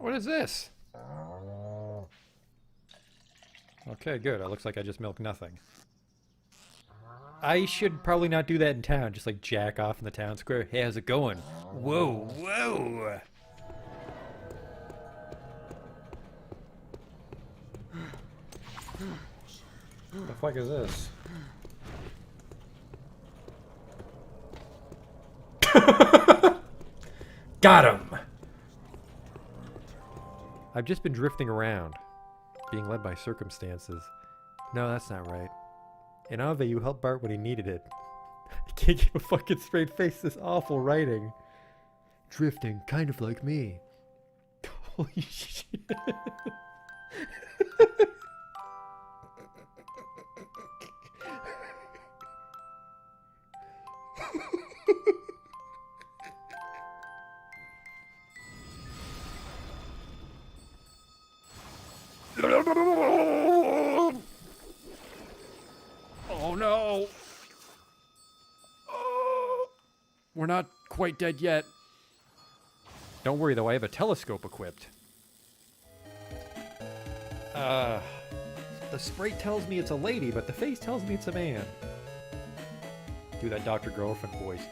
What is this? Okay, good. It looks like I just milked nothing. I should probably not do that in town. Just like jack off in the town square. Hey, how's it going? Whoa, whoa! What the fuck is this? Got him! I've just been drifting around, being led by circumstances. No, that's not right. In Ave, you helped Bart when he needed it. I can't keep a fucking straight face, this awful writing. Drifting, kind of like me. Holy shit. Oh no! We're not quite dead yet. Don't worry though, I have a telescope equipped. The sprite tells me it's a lady, but the face tells me it's a man. Do that Dr. Girlfriend voice.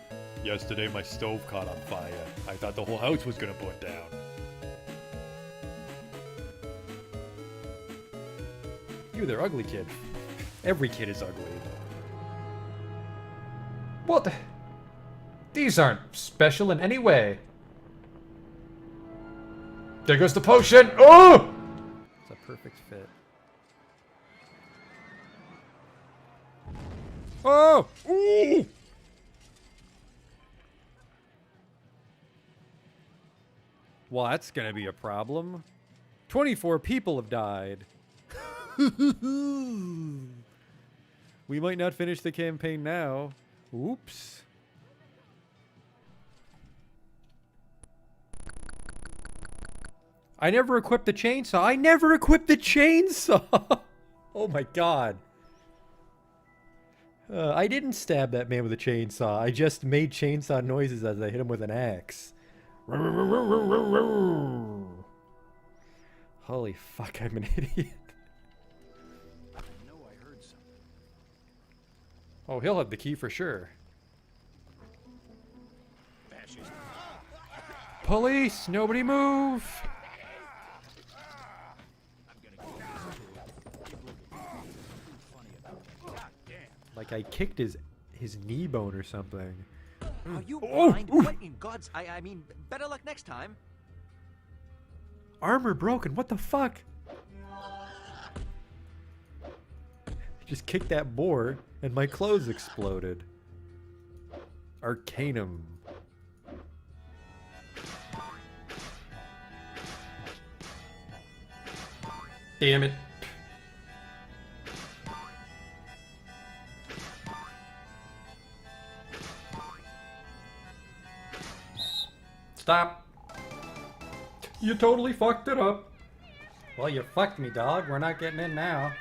Yesterday my stove caught on fire. I thought the whole house was gonna burn down. You, they're ugly, kid. Every kid is ugly. What? These aren't special in any way. There goes the potion! Oh! It's a perfect fit. Oh! Ooh! Well, that's gonna be a problem. 24 people have died. We might not finish the campaign now. Oops. I never equipped the chainsaw. I never equipped the chainsaw! Oh my god. I didn't stab that man with a chainsaw. I just made chainsaw noises as I hit him with an axe. Holy fuck, I'm an idiot. Oh, he'll have the key for sure. Police! Nobody move! Like I kicked his knee bone or something. Are you blind? What in God's... I mean, better luck next time. Armor broken, what the fuck? Just kicked that boar, and my clothes exploded. Arcanum. Damn it. Stop. You totally fucked it up. Well, you fucked me, dog. We're not getting in now.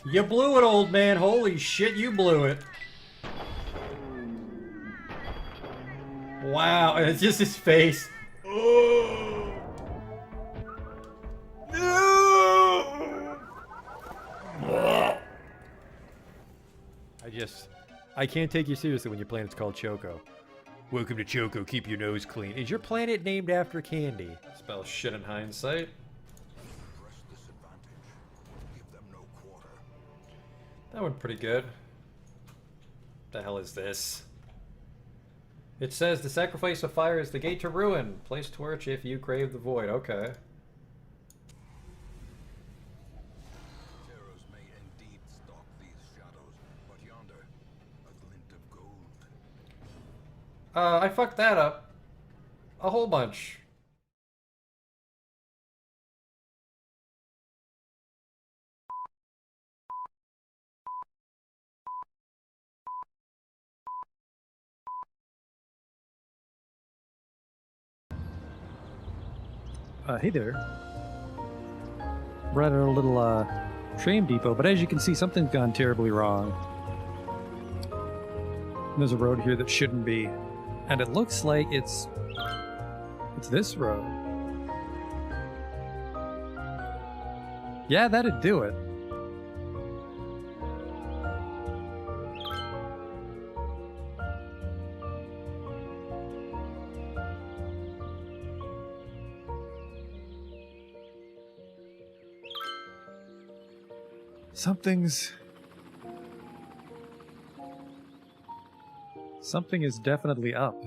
You blew it, old man. Holy shit, you blew it. Wow, and it's just his face. Oh. No. I can't take you seriously when your planet's called Choco. Welcome to Choco, keep your nose clean. Is your planet named after candy? Spell shit in hindsight. That went pretty good. The hell is this? It says the sacrifice of fire is the gate to ruin. Place torch if you crave the void. Okay. Terrors may indeed stalk these shadows, but yonder, a glint of gold. I fucked that up. A whole bunch. Hey there. We're at a little train depot, but as you can see, something's gone terribly wrong. And there's a road here that shouldn't be. And it looks like it's this road. Yeah, that'd do it. Something is definitely up.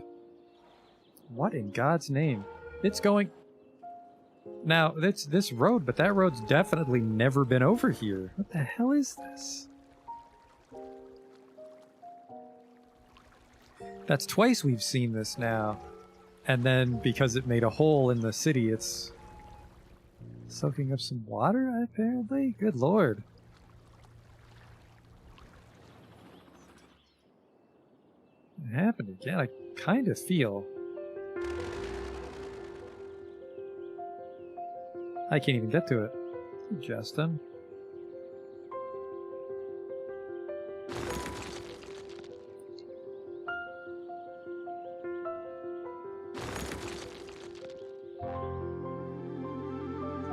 What in God's name? It's going... Now, it's this road, but that road's definitely never been over here. What the hell is this? That's twice we've seen this now. And then, because it made a hole in the city, it's... soaking up some water, apparently? Good lord. It happened again. I kind of feel... I can't even get to it. Justin.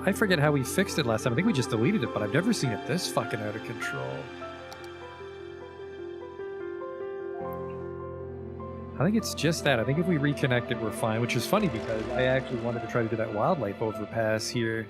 I forget how we fixed it last time. I think we just deleted it, but I've never seen it this fucking out of control. I think it's just that. I think if we reconnect it, we're fine, which is funny because I actually wanted to try to do that wildlife overpass here.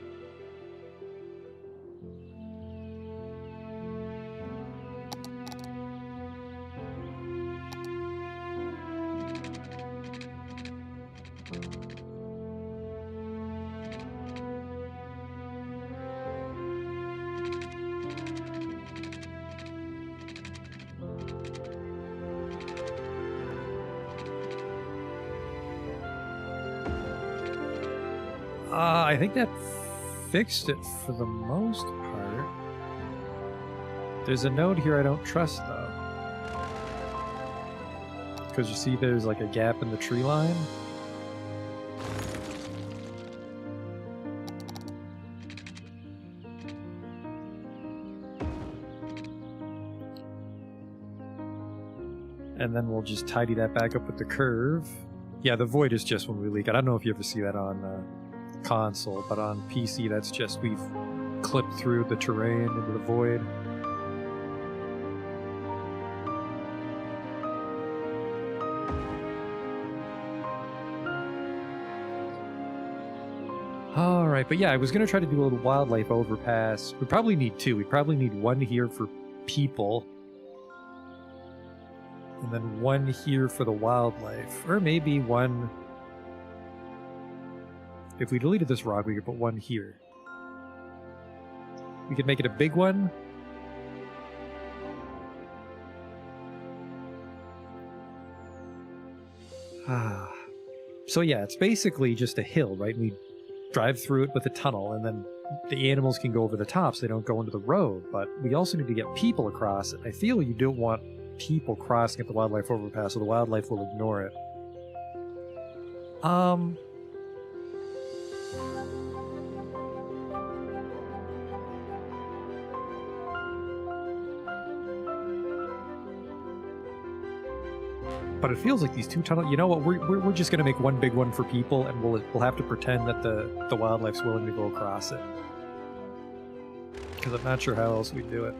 I think that fixed it for the most part. There's a node here I don't trust, though. Because you see there's like a gap in the tree line. And then we'll just tidy that back up with the curve. Yeah, the void is just when we leak it. I don't know if you ever see that on console, but on PC that's just we've clipped through the terrain into the void. Alright, but yeah, I was going to try to do a little wildlife overpass. We probably need two. We probably need one here for people. And then one here for the wildlife. Or maybe one... If we deleted this rock, we could put one here. We could make it a big one. So yeah, it's basically just a hill, right? We drive through it with a tunnel, and then the animals can go over the top so they don't go into the road. But we also need to get people across it. I feel you don't want people crossing at the wildlife overpass, so the wildlife will ignore it. But it feels like these two tunnels. You know what? We're just gonna make one big one for people, and we'll have to pretend that the wildlife's willing to go across it. Because I'm not sure how else we'd do it.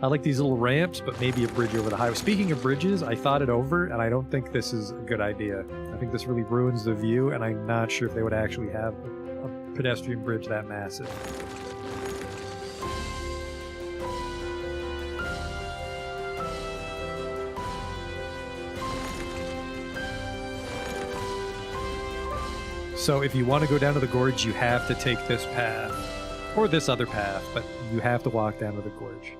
I like these little ramps, but maybe a bridge over the highway. Speaking of bridges, I thought it over, and I don't think this is a good idea. I think this really ruins the view, and I'm not sure if they would actually have a pedestrian bridge that massive. So if you want to go down to the gorge, you have to take this path. Or this other path, but you have to walk down to the gorge.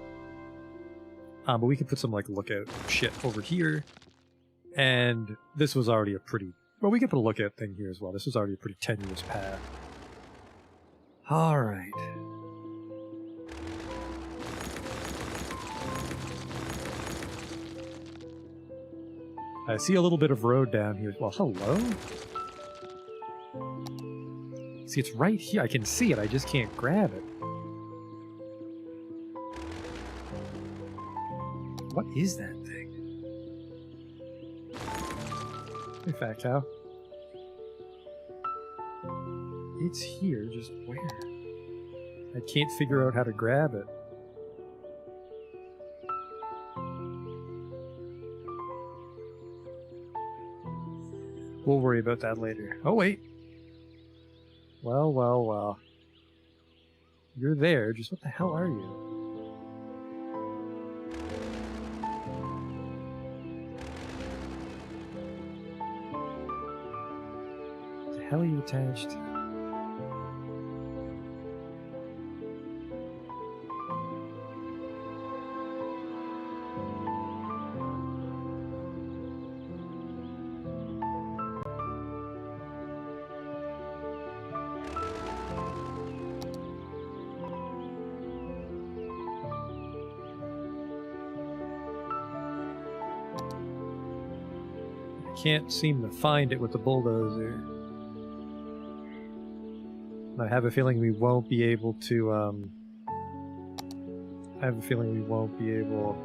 But we could put some, like, lookout shit over here. And this was already a pretty... Well, we could put a lookout thing here as well. This was already a pretty tenuous path. Alright. I see a little bit of road down here. Well, hello? See, it's right here. I can see it. I just can't grab it. What is that thing? Hey, fat cow. It's here, just where? I can't figure out how to grab it. We'll worry about that later. Oh, wait. Well, well, well. You're there, just what the hell are you? What the hell are you attached to? Can't seem to find it with the bulldozer. I have a feeling we won't be able to, I have a feeling we won't be able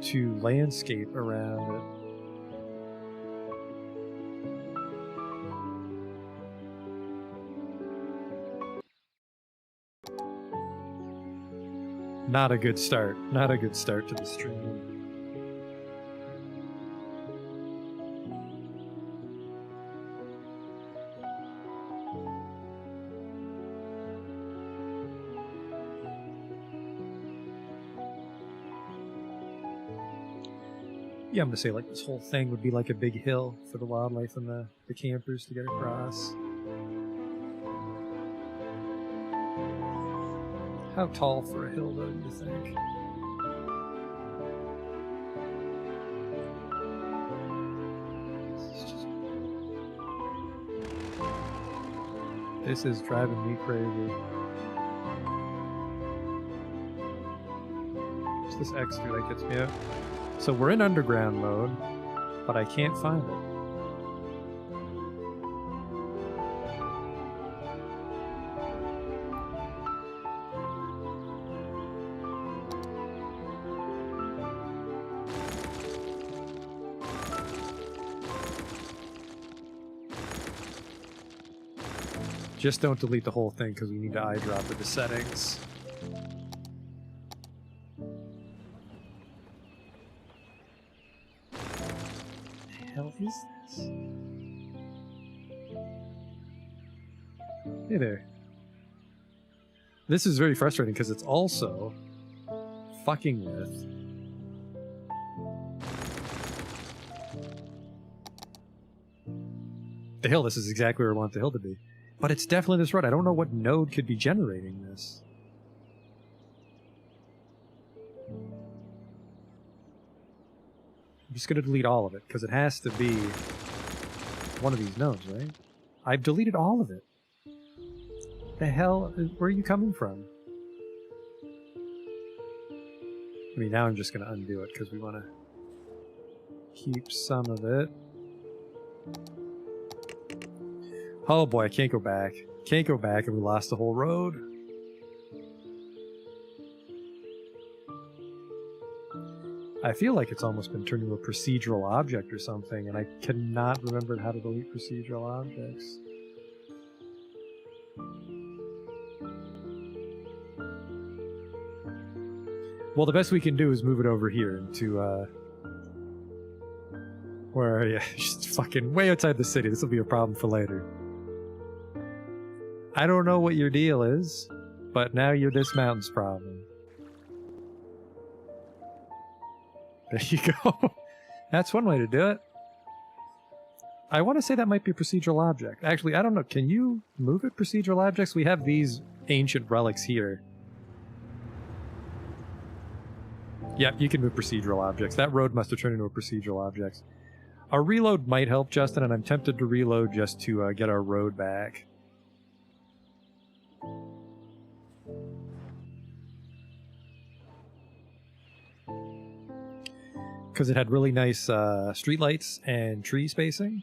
to landscape around it. Not a good start. Not a good start to the stream. Yeah, I'm gonna say like this whole thing would be like a big hill for the wildlife and the campers to get across. How tall for a hill though, do you think? This is driving me crazy. What's this extra that gets me out? So we're in underground mode, but I can't find it. Just don't delete the whole thing because we need to eyedrop it to settings. Hell is this? Hey there. This is very frustrating because it's also fucking with the hill. This is exactly where I want the hill to be. But it's definitely this road. I don't know what node could be generating this. I'm just going to delete all of it, because it has to be one of these nodes, right? I've deleted all of it. The hell? Where are you coming from? I mean, now I'm just going to undo it, because we want to keep some of it. Oh boy, I can't go back. Can't go back, and we lost the whole road. I feel like it's almost been turned into a procedural object or something, and I cannot remember how to delete procedural objects. Well, the best we can do is move it over here into, where are you? Just fucking way outside the city. This will be a problem for later. I don't know what your deal is, but now you're this mountain's problem. There you go. That's one way to do it. I want to say that might be a procedural object. Actually, I don't know. Can you move it, procedural objects? We have these ancient relics here. Yep, you can move procedural objects. That road must have turned into a procedural object. A reload might help, Justin, and I'm tempted to reload just to get our road back. Because it had really nice streetlights and tree spacing.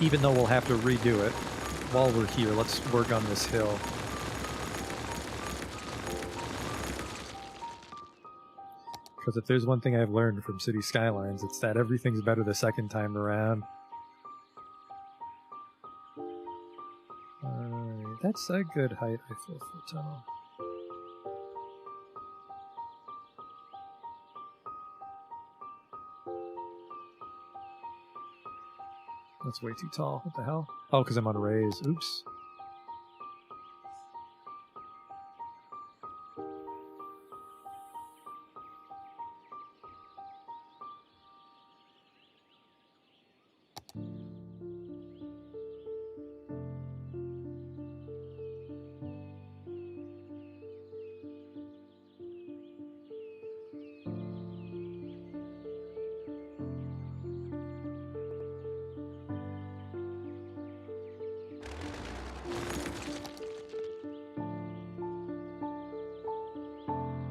even though we'll have to redo it. While we're here, let's work on this hill. Because if there's one thing I've learned from City Skylines, it's that everything's better the second time around. Alright, that's a good height, I feel, for a tunnel. That's way too tall. What the hell? Oh, because I'm on a raise. Oops.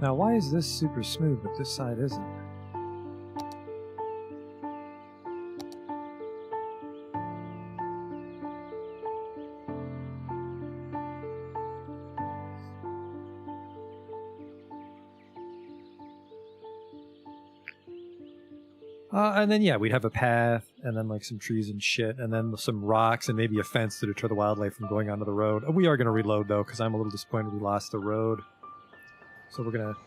Now, why is this super smooth, but this side isn't? And then, yeah, we'd have a path, and then, like, some trees and shit, and then some rocks, and maybe a fence to deter the wildlife from going onto the road. We are going to reload, though, because I'm a little disappointed we lost the road. So we're going to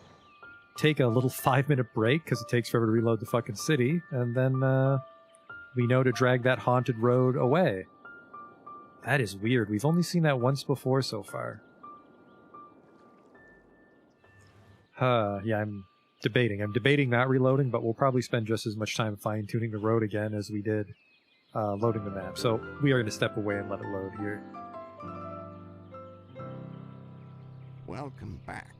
take a little 5-minute break, because it takes forever to reload the fucking city, and then we know to drag that haunted road away. That is weird. We've only seen that once before so far. Yeah, I'm debating not reloading, but we'll probably spend just as much time fine-tuning the road again as we did loading the map. So we are going to step away and let it load here. Welcome back.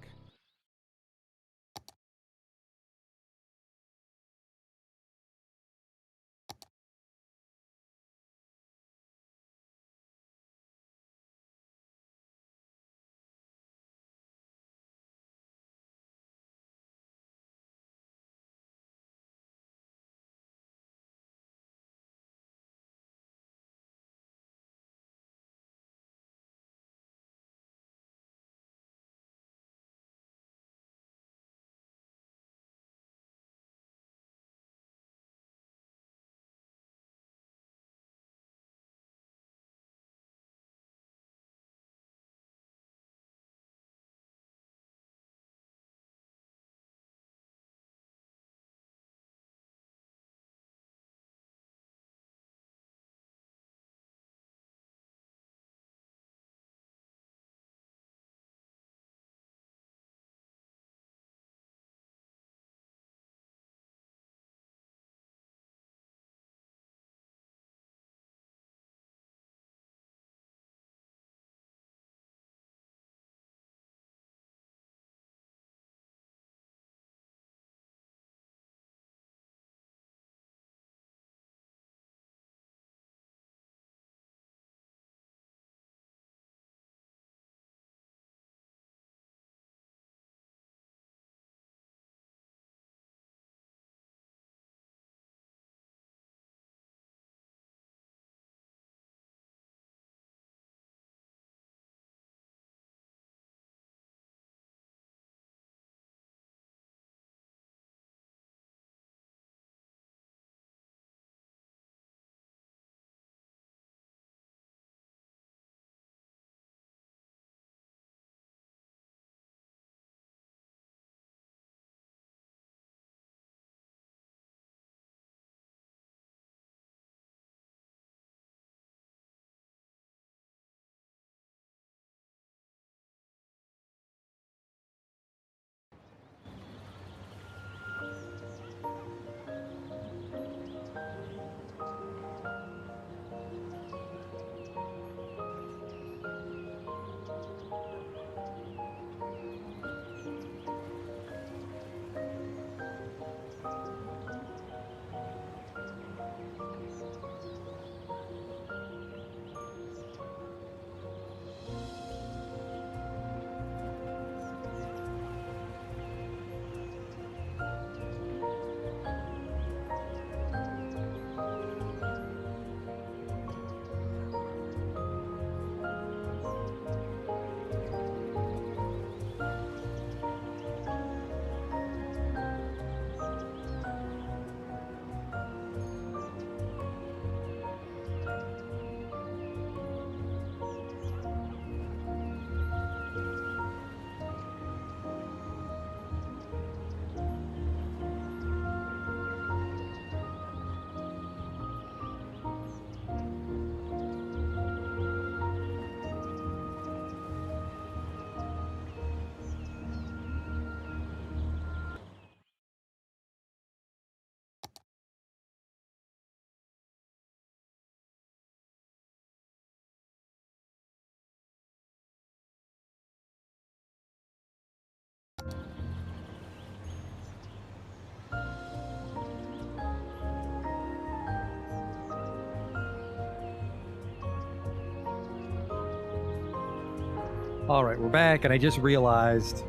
Alright, we're back, and I just realized,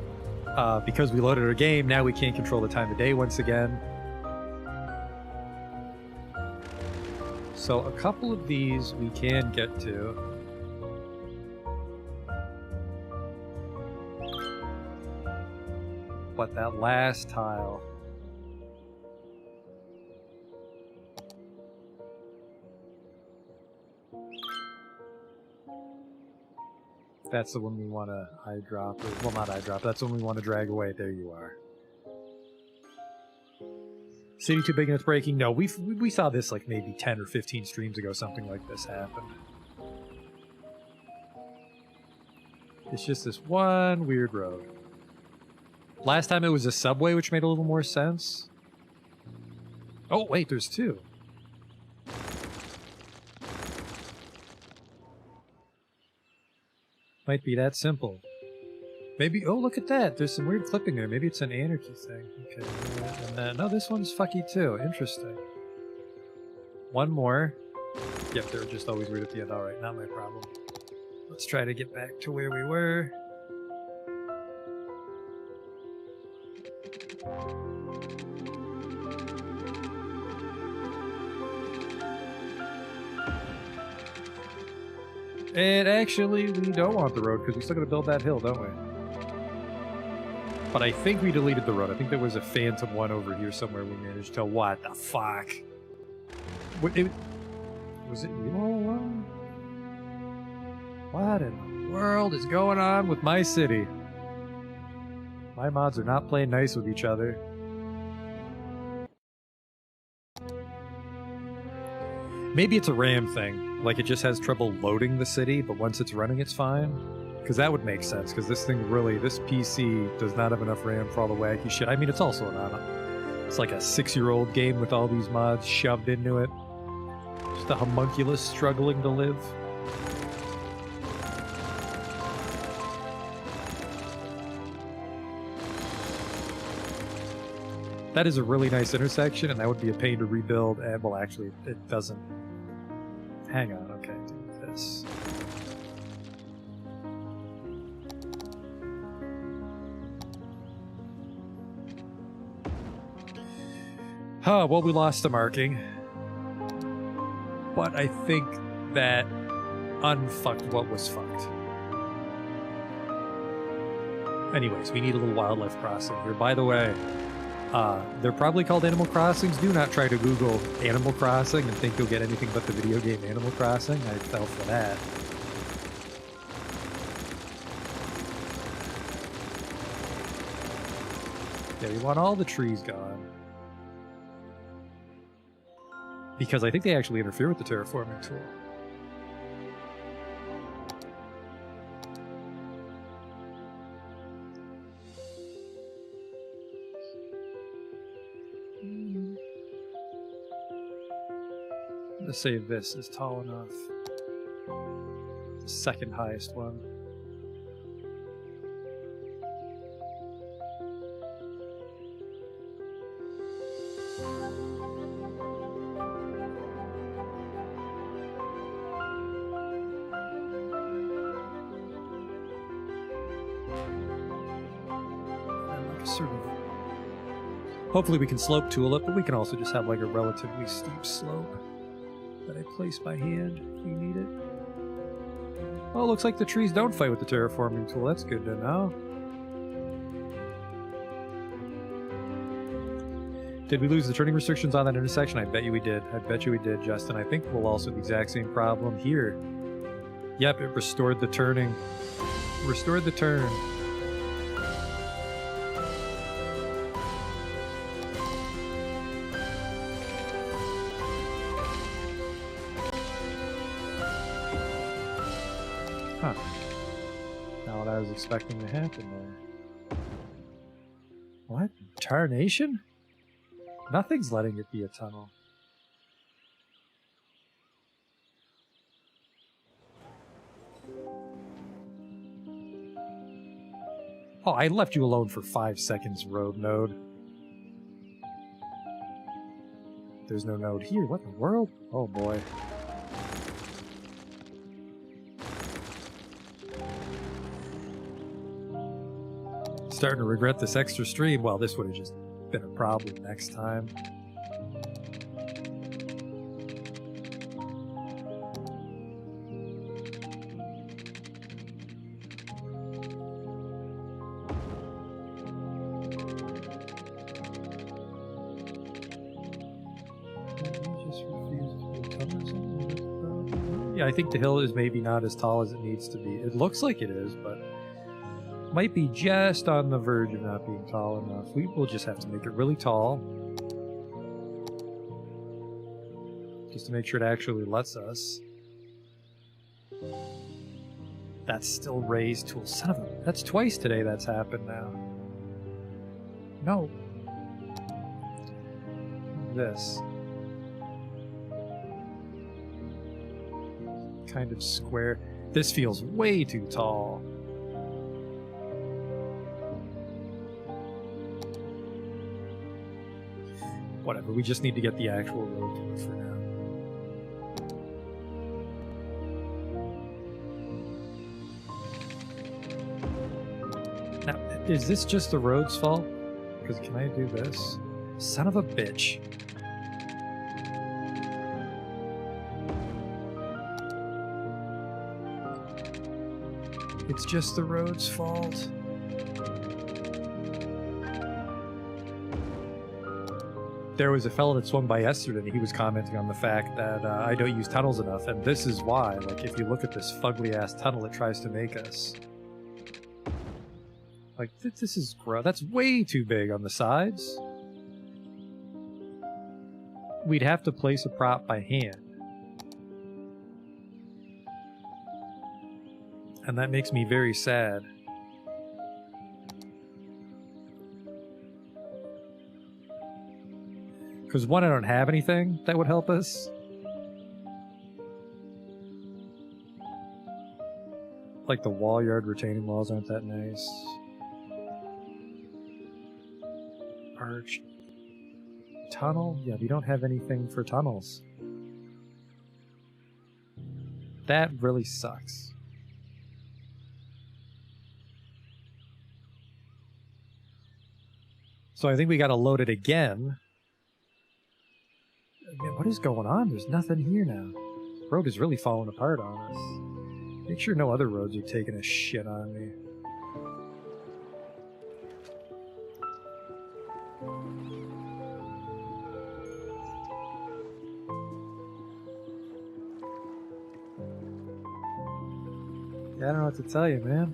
because we loaded our game, now we can't control the time of day once again. So a couple of these we can get to. But that last tile... That's the one we want to eyedrop. Well, not eyedrop. That's the one we want to drag away. There you are. City too big and it's breaking? No, we saw this like maybe 10 or 15 streams ago. Something like this happened. It's just this one weird road. Last time it was a subway, which made a little more sense. Oh, wait, there's two. Might be that simple. Maybe, oh, look at that. There's some weird clipping there. Maybe it's an anarchy thing. Okay. And then, no, this one's fucky too. Interesting. One more. Yep, they're just always weird at the end. Alright, not my problem. Let's try to get back to where we were. And actually, we don't want the road because we still got to build that hill, don't we? But I think we deleted the road. I think there was a phantom one over here somewhere we managed to... What the fuck? Was it you all alone? What in the world is going on with my city? My mods are not playing nice with each other. Maybe it's a RAM thing. Like, it just has trouble loading the city, but once it's running, it's fine. Because that would make sense, because this thing really, this PC does not have enough RAM for all the wacky shit. I mean, it's also it's like a 6-year-old game with all these mods shoved into it. Just a homunculus struggling to live. That is a really nice intersection, and that would be a pain to rebuild, and, well, actually, it doesn't. Hang on, okay, do this. Oh, well, we lost the marking. But I think that unfucked what was fucked. Anyways, we need a little wildlife crossing here. By the way, they're probably called Animal Crossings. Do not try to Google Animal Crossing and think you'll get anything but the video game Animal Crossing. I fell for that. Yeah, we want all the trees gone. Because I think they actually interfere with the terraforming tool. Let's say this is tall enough. The second highest one. Hopefully we can slope tool it, but we can also just have like a relatively steep slope that I place by hand if we need it. Oh, it looks like the trees don't fight with the terraforming tool. That's good to know. Did we lose the turning restrictions on that intersection? I bet you we did. I bet you we did, Justin. I think we'll also have the exact same problem here. Yep, it restored the turning. Restored the turn. Huh. Not what I was expecting to happen there. What? Tarnation? Nothing's letting it be a tunnel. Oh, I left you alone for 5 seconds, road node. There's no node here. What in the world? Oh boy. Starting to regret this extra stream. Well, this would have just been a problem next time. Yeah, I think the hill is maybe not as tall as it needs to be. It looks like it is, but might be just on the verge of not being tall enough. We will just have to make it really tall. Just to make sure it actually lets us. That's still raised tool. Son of a... That's twice today that's happened now. No. This. Kind of square. This feels way too tall. Whatever, we just need to get the actual road to it for now. Now, is this just the road's fault? Because can I do this? Son of a bitch. It's just the road's fault. There was a fellow that swung by yesterday and he was commenting on the fact that I don't use tunnels enough, and this is why. Like, if you look at this fugly ass tunnel it tries to make us. Like, this is gross. That's way too big on the sides. We'd have to place a prop by hand. And that makes me very sad. Because one, I don't have anything that would help us. Like the wall yard retaining walls aren't that nice. Arch. Tunnel? Yeah, we don't have anything for tunnels. That really sucks. So I think we gotta load it again. Man, what is going on? There's nothing here now. The road is really falling apart on us. Make sure no other roads are taking a shit on me. Yeah, I don't know what to tell you, man.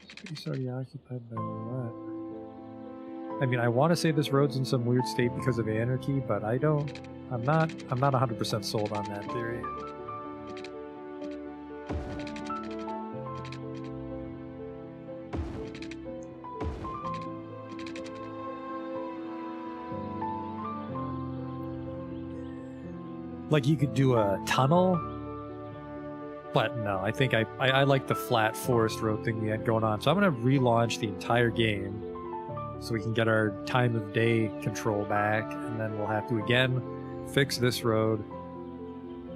Space already occupied by what? I mean, I want to say this road's in some weird state because of anarchy, but I don't. I'm not 100% sold on that theory. Like, you could do a tunnel, but no, I think I like the flat forest road thing we had going on. So I'm going to relaunch the entire game so we can get our time of day control back, and then we'll have to again fix this road.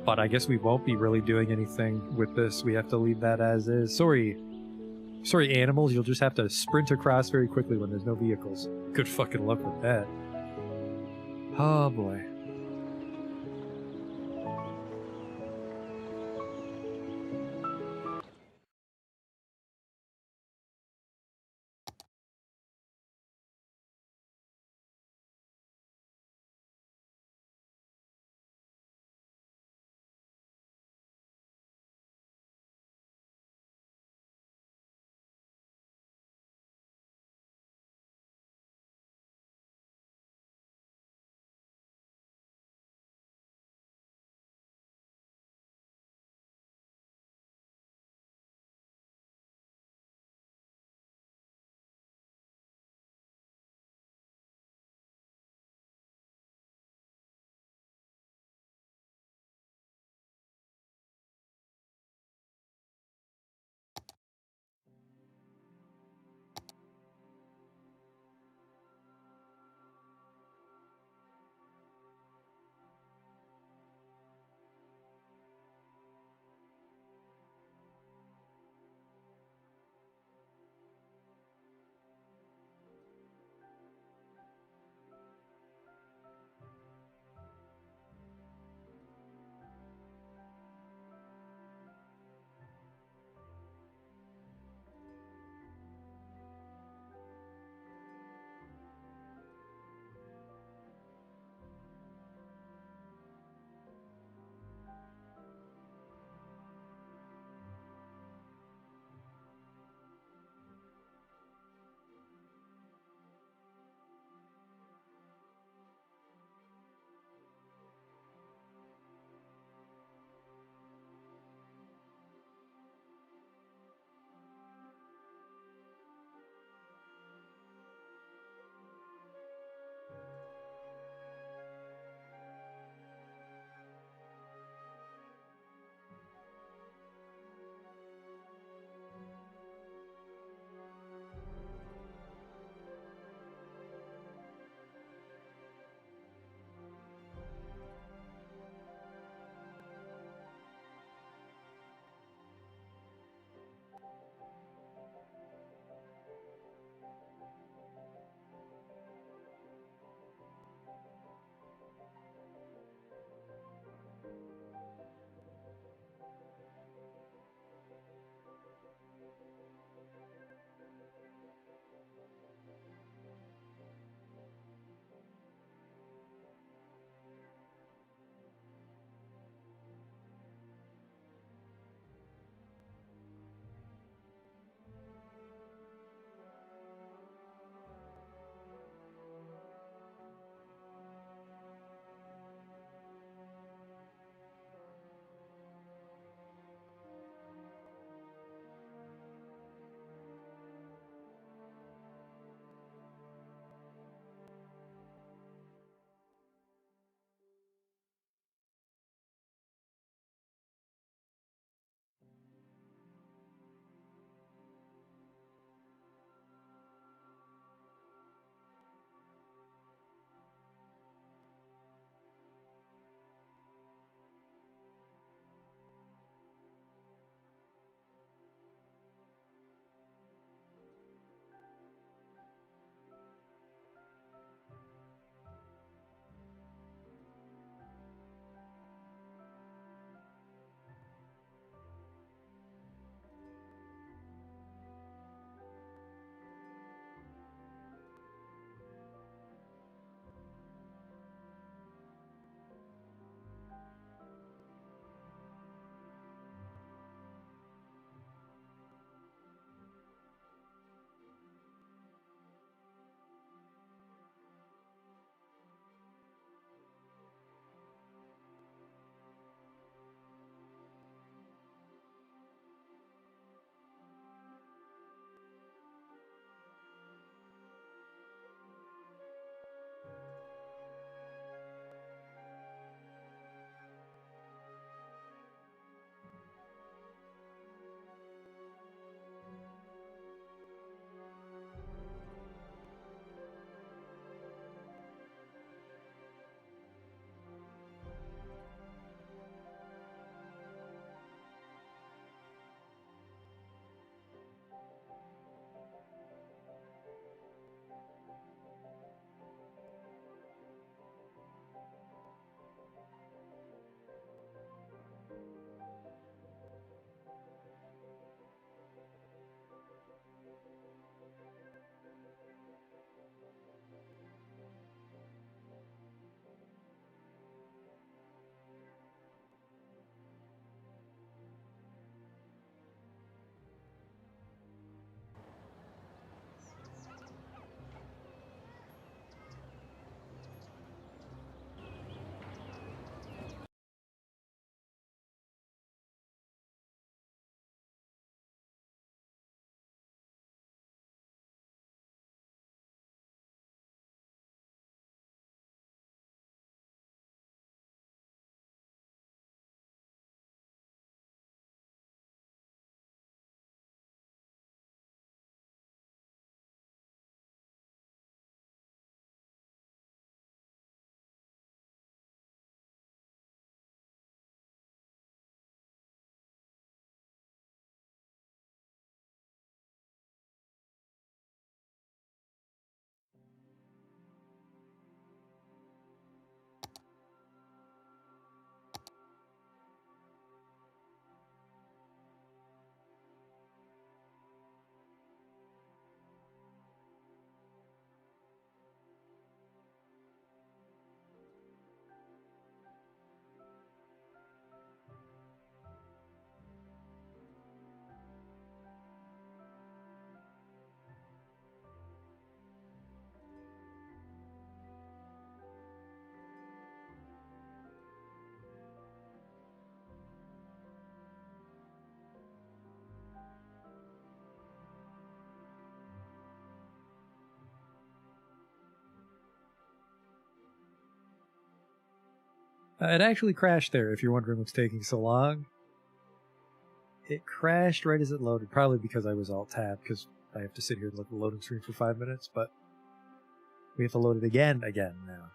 But I guess we won't be really doing anything with this. We have to leave that as is. Sorry animals, you'll just have to sprint across very quickly when there's no vehicles. Good fucking luck with that. Oh boy. It actually crashed there, if you're wondering what's taking so long. It crashed right as it loaded, probably because I was alt-tab, because I have to sit here and look at the loading screen for 5 minutes, but we have to load it again now.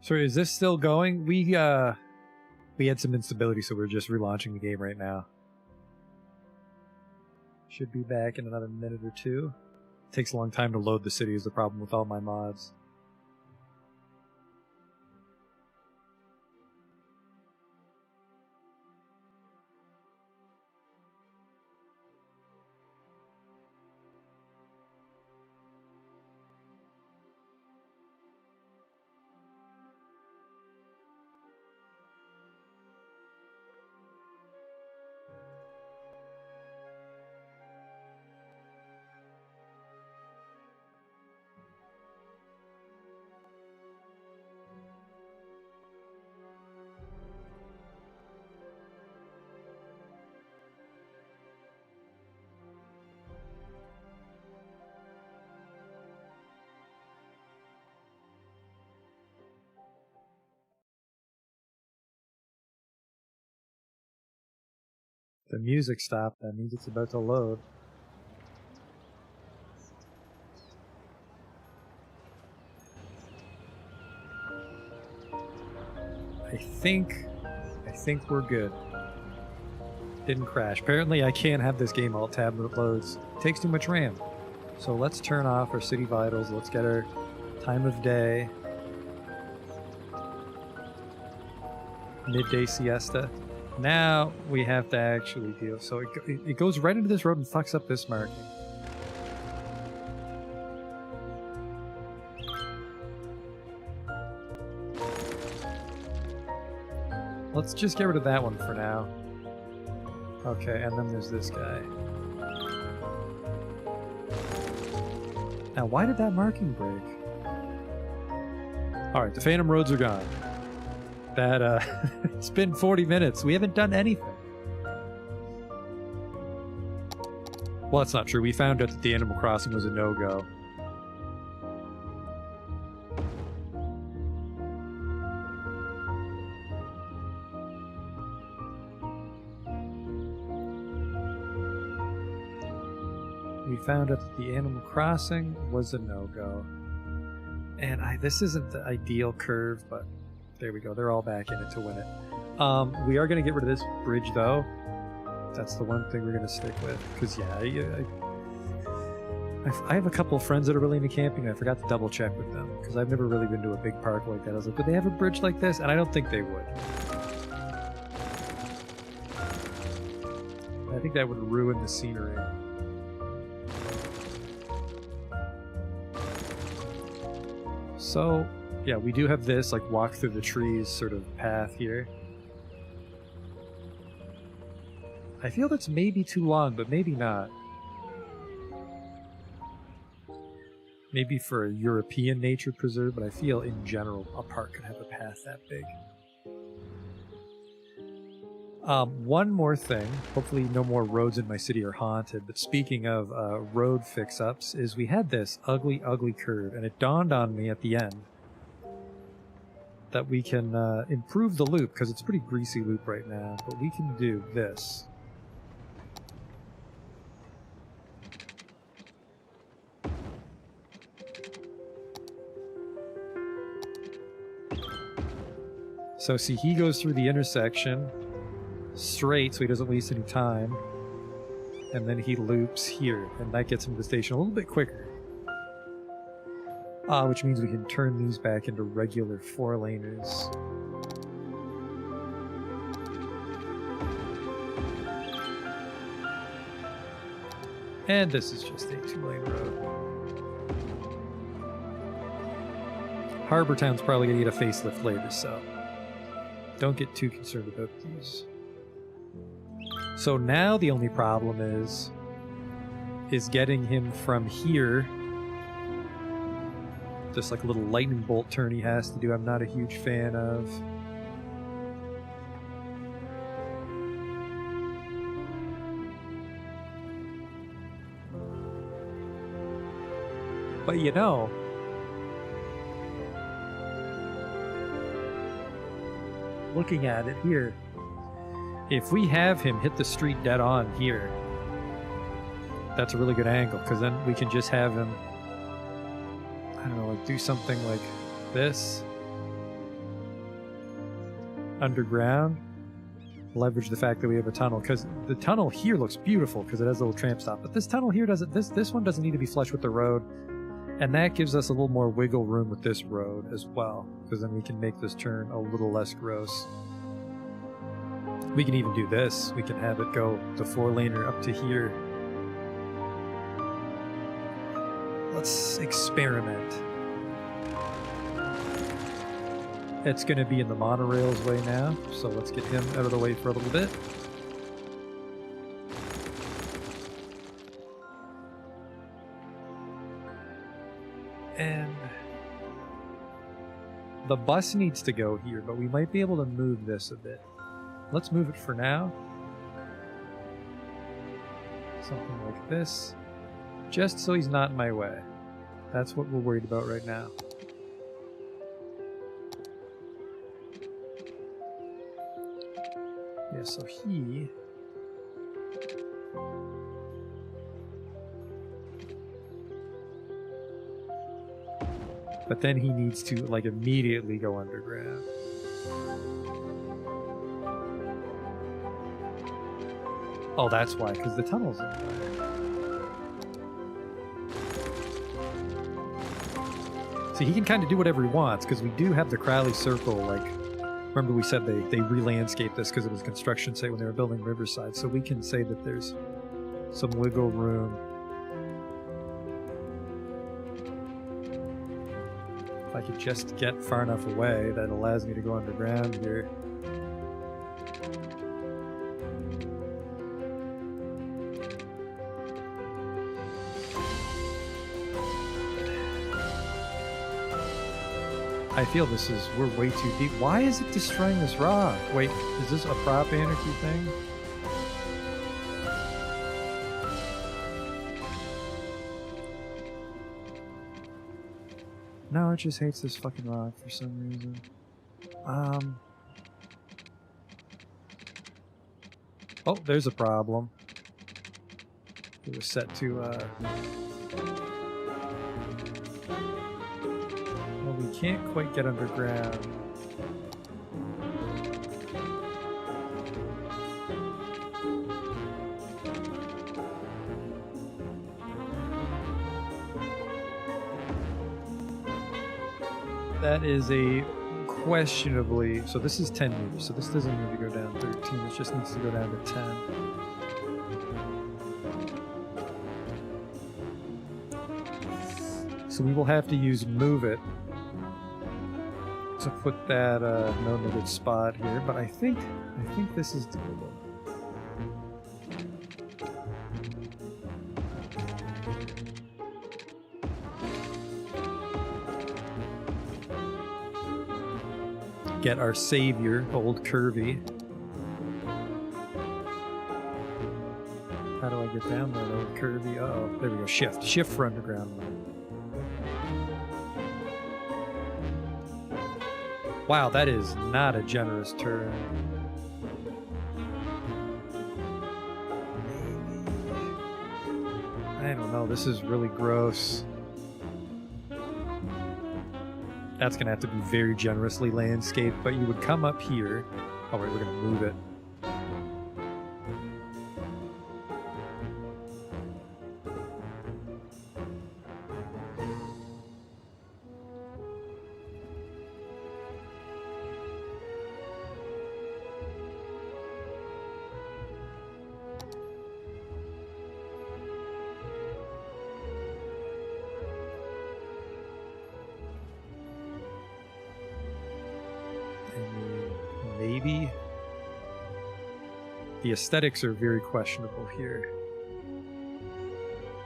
So is this still going? We had some instability, so we're just relaunching the game right now. Should be back in another minute or two. Takes a long time to load the city is the problem with all my mods. The music stopped. That means it's about to load. I think we're good. Didn't crash. Apparently I can't have this game alt-tab when it loads. It takes too much RAM. So let's turn off our city vitals. Let's get our time of day. Midday siesta. Now we have to actually deal. So it goes right into this road and fucks up this marking. Let's just get rid of that one for now. Okay, and then there's this guy. Now, why did that marking break? Alright, the Phantom Roads are gone. That, it's been 40 minutes. We haven't done anything. Well, that's not true. We found out that the Animal Crossing was a no-go. We found out that the Animal Crossing was a no-go. And this isn't the ideal curve, but there we go. They're all back in it to win it. We are going to get rid of this bridge, though. That's the one thing we're going to stick with. Because, yeah, I have a couple of friends that are really into camping, and I forgot to double-check with them. Because I've never really been to a big park like that. I was like, would they have a bridge like this? And I don't think they would. think that would ruin the scenery. So, yeah, we do have this, like, walk through the trees sort of path here. I feel that's maybe too long, but maybe not. Maybe for a European nature preserve, but I feel in general a park could have a path that big. One more thing, hopefully no more roads in my city are haunted, but speaking of road fix-ups, is we had this ugly, ugly curve, and it dawned on me at the end that we can improve the loop, because it's a pretty greasy loop right now, but we can do this. So see, he goes through the intersection straight so he doesn't waste any time, and then he loops here, and that gets him to the station a little bit quicker. Which means we can turn these back into regular 4-laners. And this is just a 2-lane road. Harbor Town's probably going to get a facelift later, so don't get too concerned about these. So now the only problem is getting him from here. This like little lightning bolt turn he has to do, I'm not a huge fan of. But you know, looking at it here, if we have him hit the street dead on here, that's a really good angle, because then we can just have him, I don't know, like do something like this. Underground. Leverage the fact that we have a tunnel, because the tunnel here looks beautiful because it has a little tramp stop, but this tunnel here doesn't, this one doesn't need to be flush with the road, and that gives us a little more wiggle room with this road as well, because then we can make this turn a little less gross. We can even do this. We can have it go the 4-laner up to here. Let's experiment. It's going to be in the monorail's way now, so let's get him out of the way for a little bit. And the bus needs to go here, but we might be able to move this a bit. Let's move it for now. Something like this. Just so he's not in my way. That's what we're worried about right now. Yeah, so he... But then he needs to, like, immediately go underground. Oh, that's why, because the tunnel's in there. See, he can kind of do whatever he wants, because we do have the Crowley Circle, like, remember we said they re-landscaped this because it was a construction site when they were building Riverside, so we can say that there's some wiggle room. If I could just get far enough away, that allows me to go underground here. I feel this is, we're way too deep. Why is it destroying this rock? Wait, is this a prop anarchy thing? No, it just hates this fucking rock for some reason. Oh, there's a problem. It was set to, well, we can't quite get underground. That is a questionably... So this is 10 meters, so this doesn't need to go down 13, it just needs to go down to 10. So we will have to use move it to put that no knitted spot here, but I think this is doable. Get our savior, old Curvy. How do I get down there, old Curvy? Uh-oh, there we go. Shift. Shift for underground mode. Wow, that is not a generous turn. I don't know, this is really gross. That's gonna have to be very generously landscaped, but you would come up here. Oh wait, we're gonna move it. Maybe the aesthetics are very questionable here.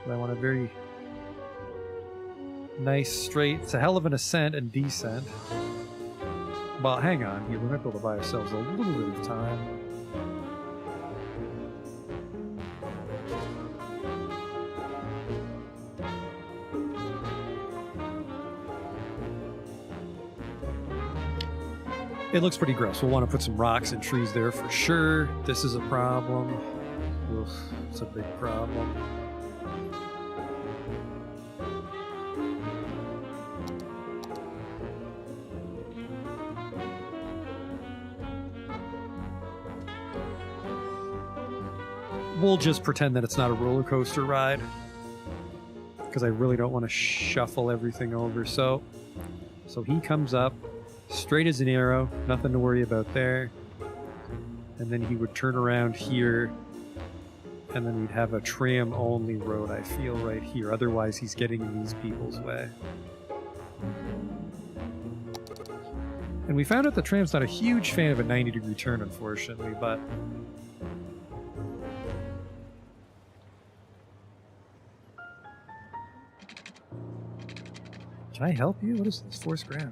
But I want a very nice straight. It's a hell of an ascent and descent. But hang on here, we might be able to buy ourselves a little bit of time. It looks pretty gross. We'll want to put some rocks and trees there for sure. This is a problem. Oof, it's a big problem. We'll just pretend that it's not a roller coaster ride, because I really don't want to shuffle everything over. So he comes up straight as an arrow, nothing to worry about there. And then he would turn around here, and then we'd have a tram-only road, I feel, right here. Otherwise, he's getting in these people's way. And we found out the tram's not a huge fan of a 90-degree turn, unfortunately, but... Can I help you? What is this? Force ground.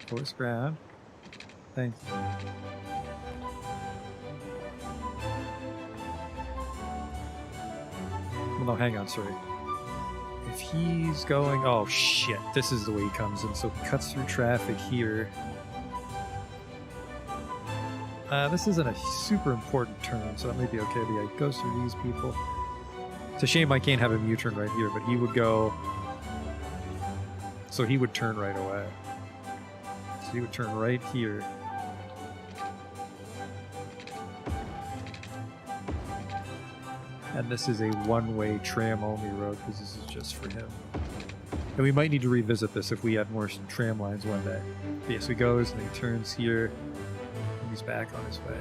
Force ground. Thanks. Well, no, hang on, sorry. If he's going... Oh, shit. This is the way he comes in. So he cuts through traffic here. This isn't a super important turn, so that may be okay. But yeah, he goes through these people. It's a shame I can't have a U-turn right here, but he would go... So he would turn right away. So he would turn right here. And this is a one-way tram-only road, because this is just for him. And we might need to revisit this if we had more tram lines one day. But yes, he goes and he turns here, and he's back on his way.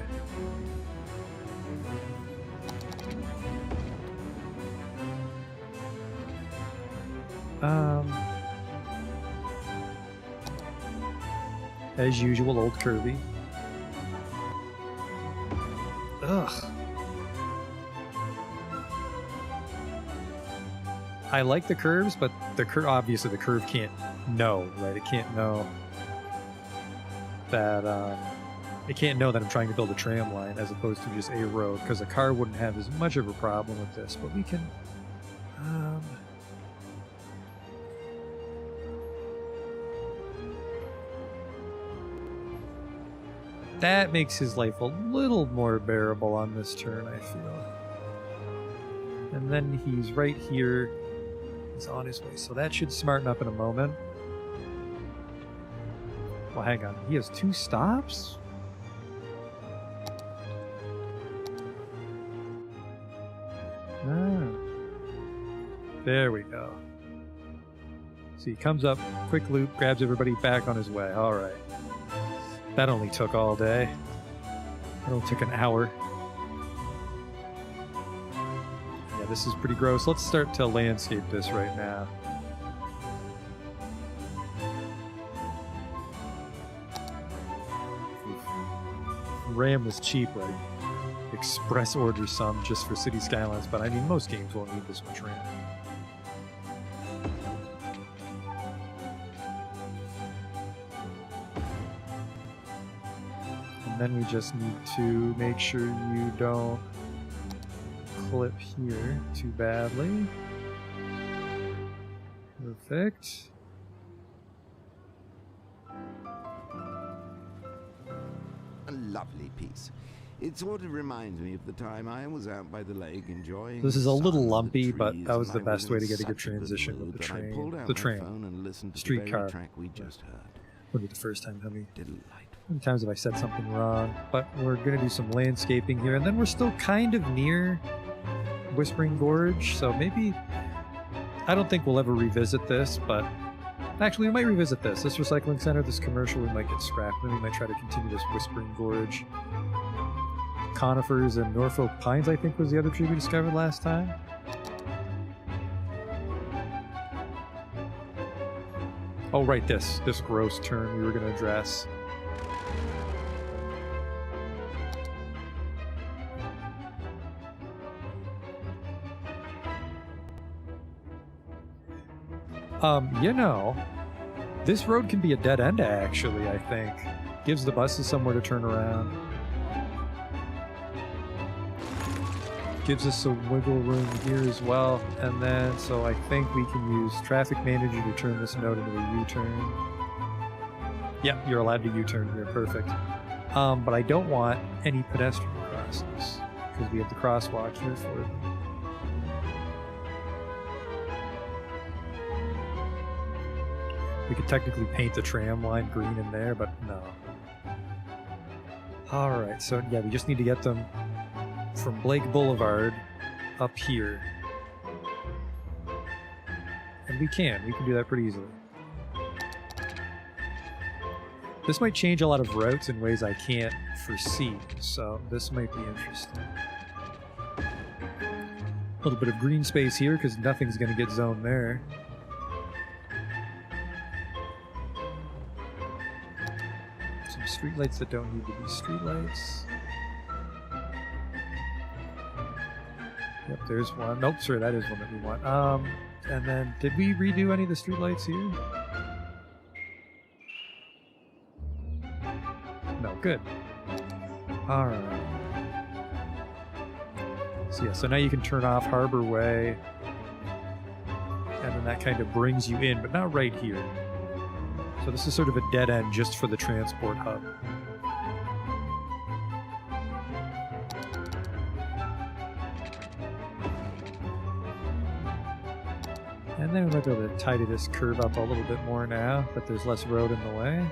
As usual, old Kirby. Ugh. I like the curves, but obviously the curve can't know, right? It can't know that I'm trying to build a tram line as opposed to just a road, because a car wouldn't have as much of a problem with this. But we can. That makes his life a little more bearable on this turn, I feel. And then he's right here. He's on his way. So that should smarten up in a moment. Well, hang on. He has 2 stops? Ah. There we go. So he comes up, quick loop, grabs everybody back on his way. All right. That only took all day. It only took an hour. Yeah, this is pretty gross. Let's start to landscape this right now. RAM was cheap, like express order some just for City Skylines, but I mean most games won't need this much RAM. And then we just need to make sure you don't clip here too badly. Perfect. A lovely piece. It sort of reminds me of the time I was out by the lake enjoying. This is the a little sun and the lumpy, but trees, that was and the I best way in to get a good such good transition with mood the that I train. pulled out The my train. phone and listened to the Streetcar. very track we just heard. Wouldn't be the first time, honey. Delightful. How many times have I said something wrong? But we're going to do some landscaping here, and then we're still kind of near Whispering Gorge, so maybe... I don't think we'll ever revisit this, but... Actually, we might revisit this. This recycling center, this commercial, we might get scrapped. Then we might try to continue this Whispering Gorge. Conifers and Norfolk Pines, I think, was the other tree we discovered last time. Oh, right, this gross turn we were going to address. You know, this road can be a dead end, actually, I think. Gives the buses somewhere to turn around. Gives us some wiggle room here as well. And then, so I think we can use Traffic Manager to turn this node into a U-turn. Yep, you're allowed to U-turn here, perfect. But I don't want any pedestrian crossings, because we have the crosswalk here for them. We could technically paint the tram line green in there, but no. Alright, so yeah, we just need to get them from Blake Boulevard up here. And we can do that pretty easily. This might change a lot of routes in ways I can't foresee, so this might be interesting. A little bit of green space here, because nothing's going to get zoned there. Some streetlights that don't need to be streetlights. Yep, there's one. Nope, sorry, that is one that we want. And then, did we redo any of the streetlights here? No, good. Alright. So yeah, so now you can turn off Harbor Way. And then that kind of brings you in, but not right here. So this is sort of a dead end just for the transport hub. And then we might be able to tidy this curve up a little bit more now that there's less road in the way.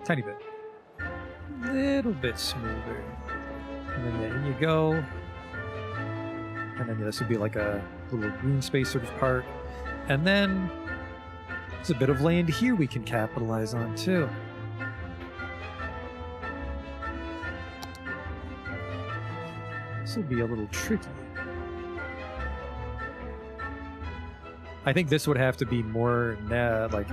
Tiny bit. Little bit smoother. And then yeah, in you go. And then yeah, this would be like a little green space sort of park. And then there's a bit of land here we can capitalize on too. This will be a little tricky. I think this would have to be more like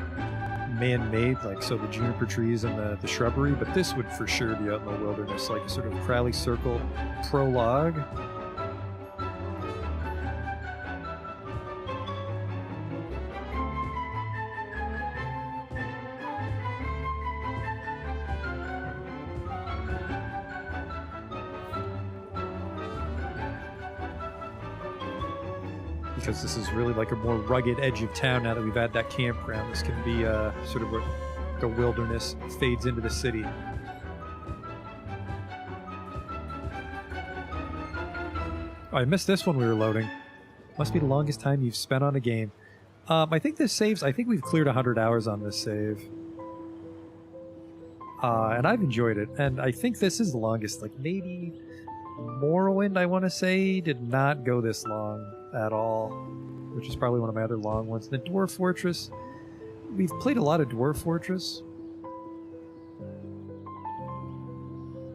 man-made, like so the juniper trees and the shrubbery, but this would for sure be out in the wilderness, like a sort of Crowley Circle prologue. Because this is really like a more rugged edge of town now that we've had that campground. This can be sort of the wilderness fades into the city. Oh, I missed this when we were loading. Must be the longest time you've spent on a game. I think this saves, I think we've cleared 100 hours on this save. And I've enjoyed it. And I think this is the longest, like maybe Morrowind, I want to say, did not go this long at all, which is probably one of my other long ones. The Dwarf Fortress, we've played a lot of Dwarf Fortress,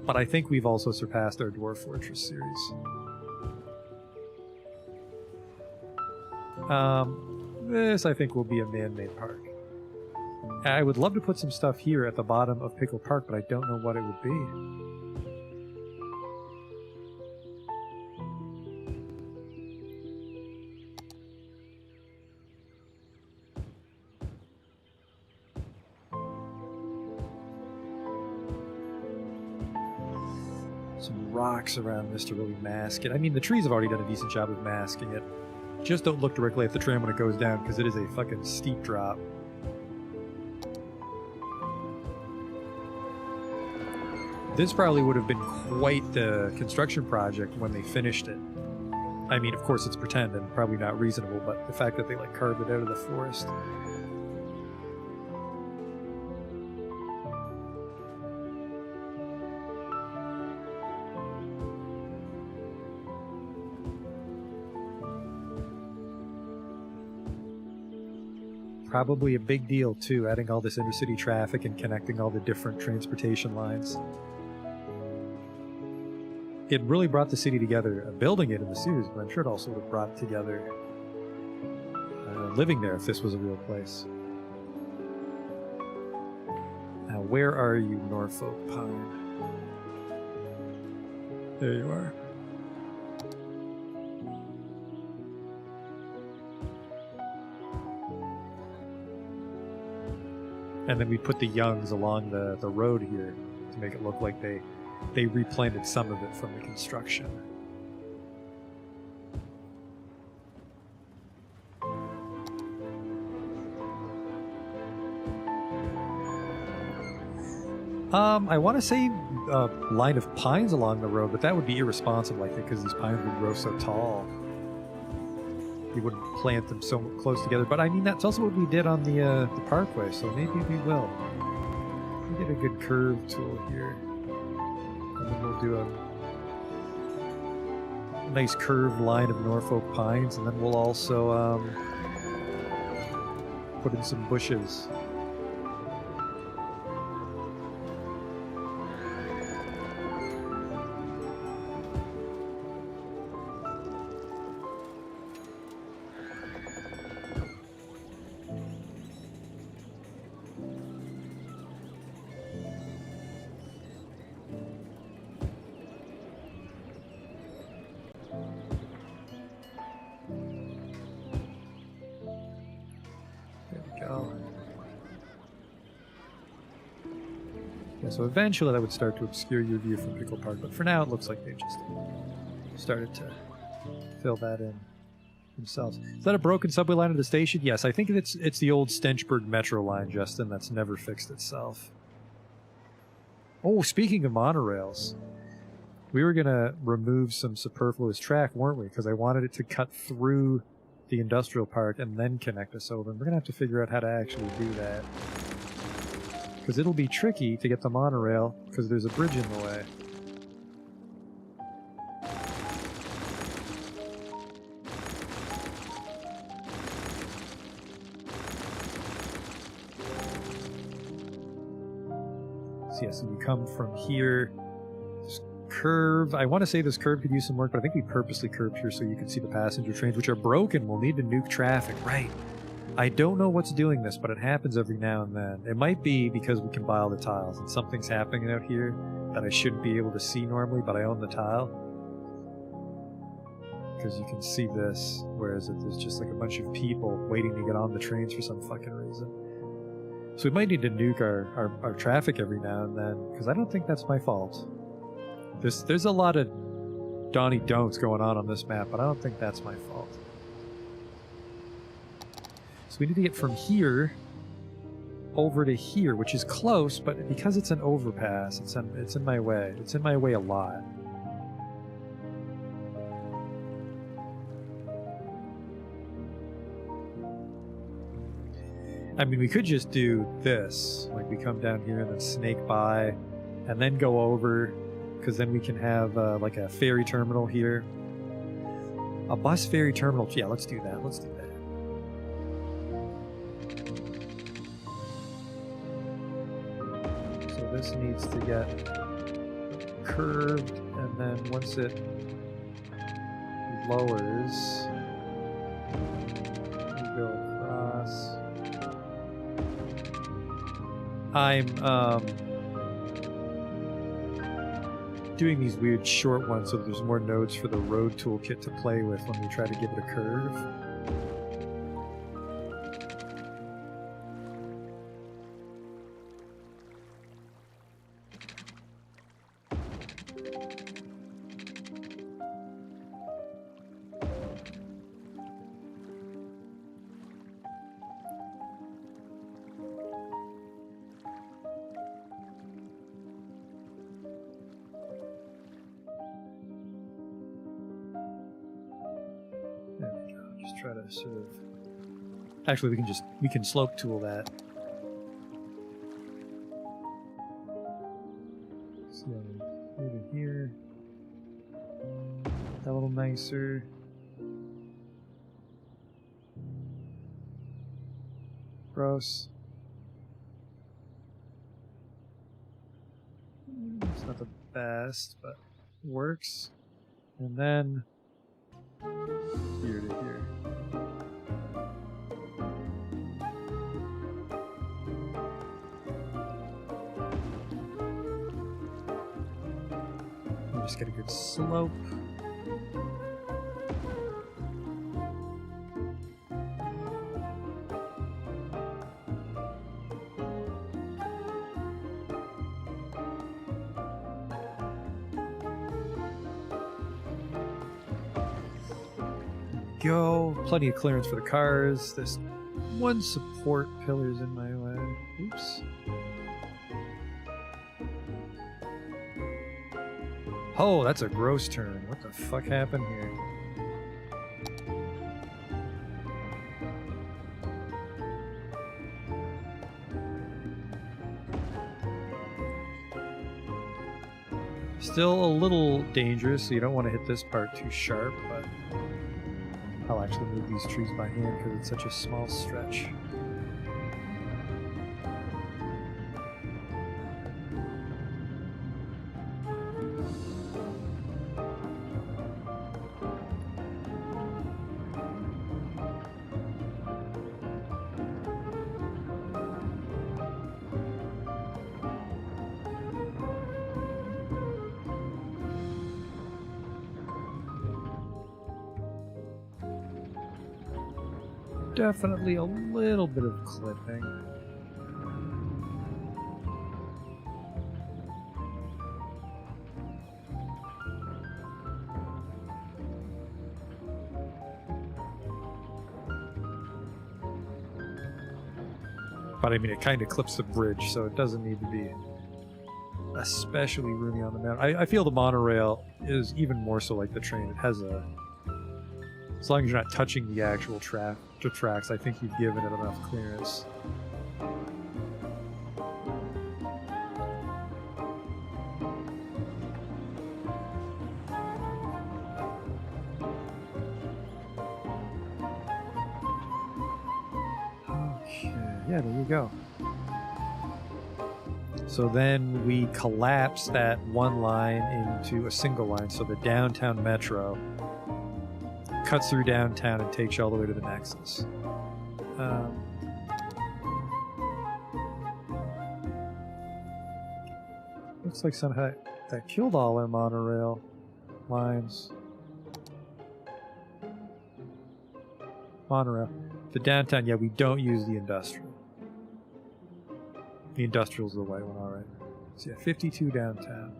but I think we've also surpassed our Dwarf Fortress series. This, I think, will be a man-made park. I would love to put some stuff here at the bottom of Pickle Park, but I don't know what it would be. Some rocks around this to really mask it. I mean, the trees have already done a decent job of masking it. Just don't look directly at the tram when it goes down, because it is a fucking steep drop. This probably would have been quite the construction project when they finished it. I mean, of course it's pretend and probably not reasonable, but the fact that they like carved it out of the forest. Probably a big deal too, adding all this intercity traffic and connecting all the different transportation lines. It really brought the city together. Building it in the series, but I'm sure it also would have brought together living there if this was a real place. Now, where are you, Norfolk Pine? There you are. And then we put the Youngs along the road here to make it look like they replanted some of it from the construction. I want to say a line of pines along the road, but that would be irresponsible, I think, because these pines would grow so tall. You wouldn't plant them so close together, but I mean that's also what we did on the parkway, so maybe we will. We get a good curve tool here, and then we'll do a nice curved line of Norfolk pines, and then we'll also put in some bushes. So eventually that would start to obscure your view from Pickle Park, but for now it looks like they've just started to fill that in themselves. Is that a broken subway line at the station? Yes, I think it's the old Stenchburg Metro line, Justin, that's never fixed itself. Oh, speaking of monorails, we were going to remove some superfluous track, weren't we? Because I wanted it to cut through the industrial park and then connect us over. And we're going to have to figure out how to actually do that. Because it'll be tricky to get the monorail, because there's a bridge in the way. So yeah, so you come from here, this curve. I want to say this curve could use some work, but I think we purposely curved here so you can see the passenger trains, which are broken. We'll need to nuke traffic, right? I don't know what's doing this, but it happens every now and then. It might be because we can buy all the tiles, and something's happening out here that I shouldn't be able to see normally, but I own the tile. Because you can see this, whereas there's just like a bunch of people waiting to get on the trains for some fucking reason. So we might need to nuke our traffic every now and then, because I don't think that's my fault. There's a lot of Donnie Don'ts going on this map, but I don't think that's my fault. So we need to get from here over to here, which is close, but because it's an overpass, it's in my way. It's in my way a lot. I mean, we could just do this. Like, we come down here and then snake by, and then go over, because then we can have, like, a ferry terminal here. A bus ferry terminal. Yeah, let's do that. Let's do that. this needs to get curved, and then once it lowers, we go across. I'm doing these weird short ones so there's more nodes for the road toolkit to play with when we try to give it a curve. Try to sort of. Actually, we can slope tool that. So over here, that a little nicer. Gross. It's not the best, but works. And then here to here. Just get a good slope. Go. Plenty of clearance for the cars. This one support pillar's in my way. Oops. Oh, that's a gross turn. What the fuck happened here? Still a little dangerous, so you don't want to hit this part too sharp, but I'll actually move these trees by hand because it's such a small stretch. Definitely a little bit of clipping. But I mean, it kind of clips the bridge, so it doesn't need to be especially roomy on the mount. I feel the monorail is even more so like the train. It has a... As long as you're not touching the actual tracks, I think you've given it enough clearance. Okay, yeah, there you go. So then we collapse that one line into a single line, so the downtown metro cuts through downtown and takes you all the way to the Nexus. Looks like somehow that killed all our monorail lines. Monorail. The downtown, yeah, we don't use the industrial. The industrial's the white one, alright. So yeah, 52 downtown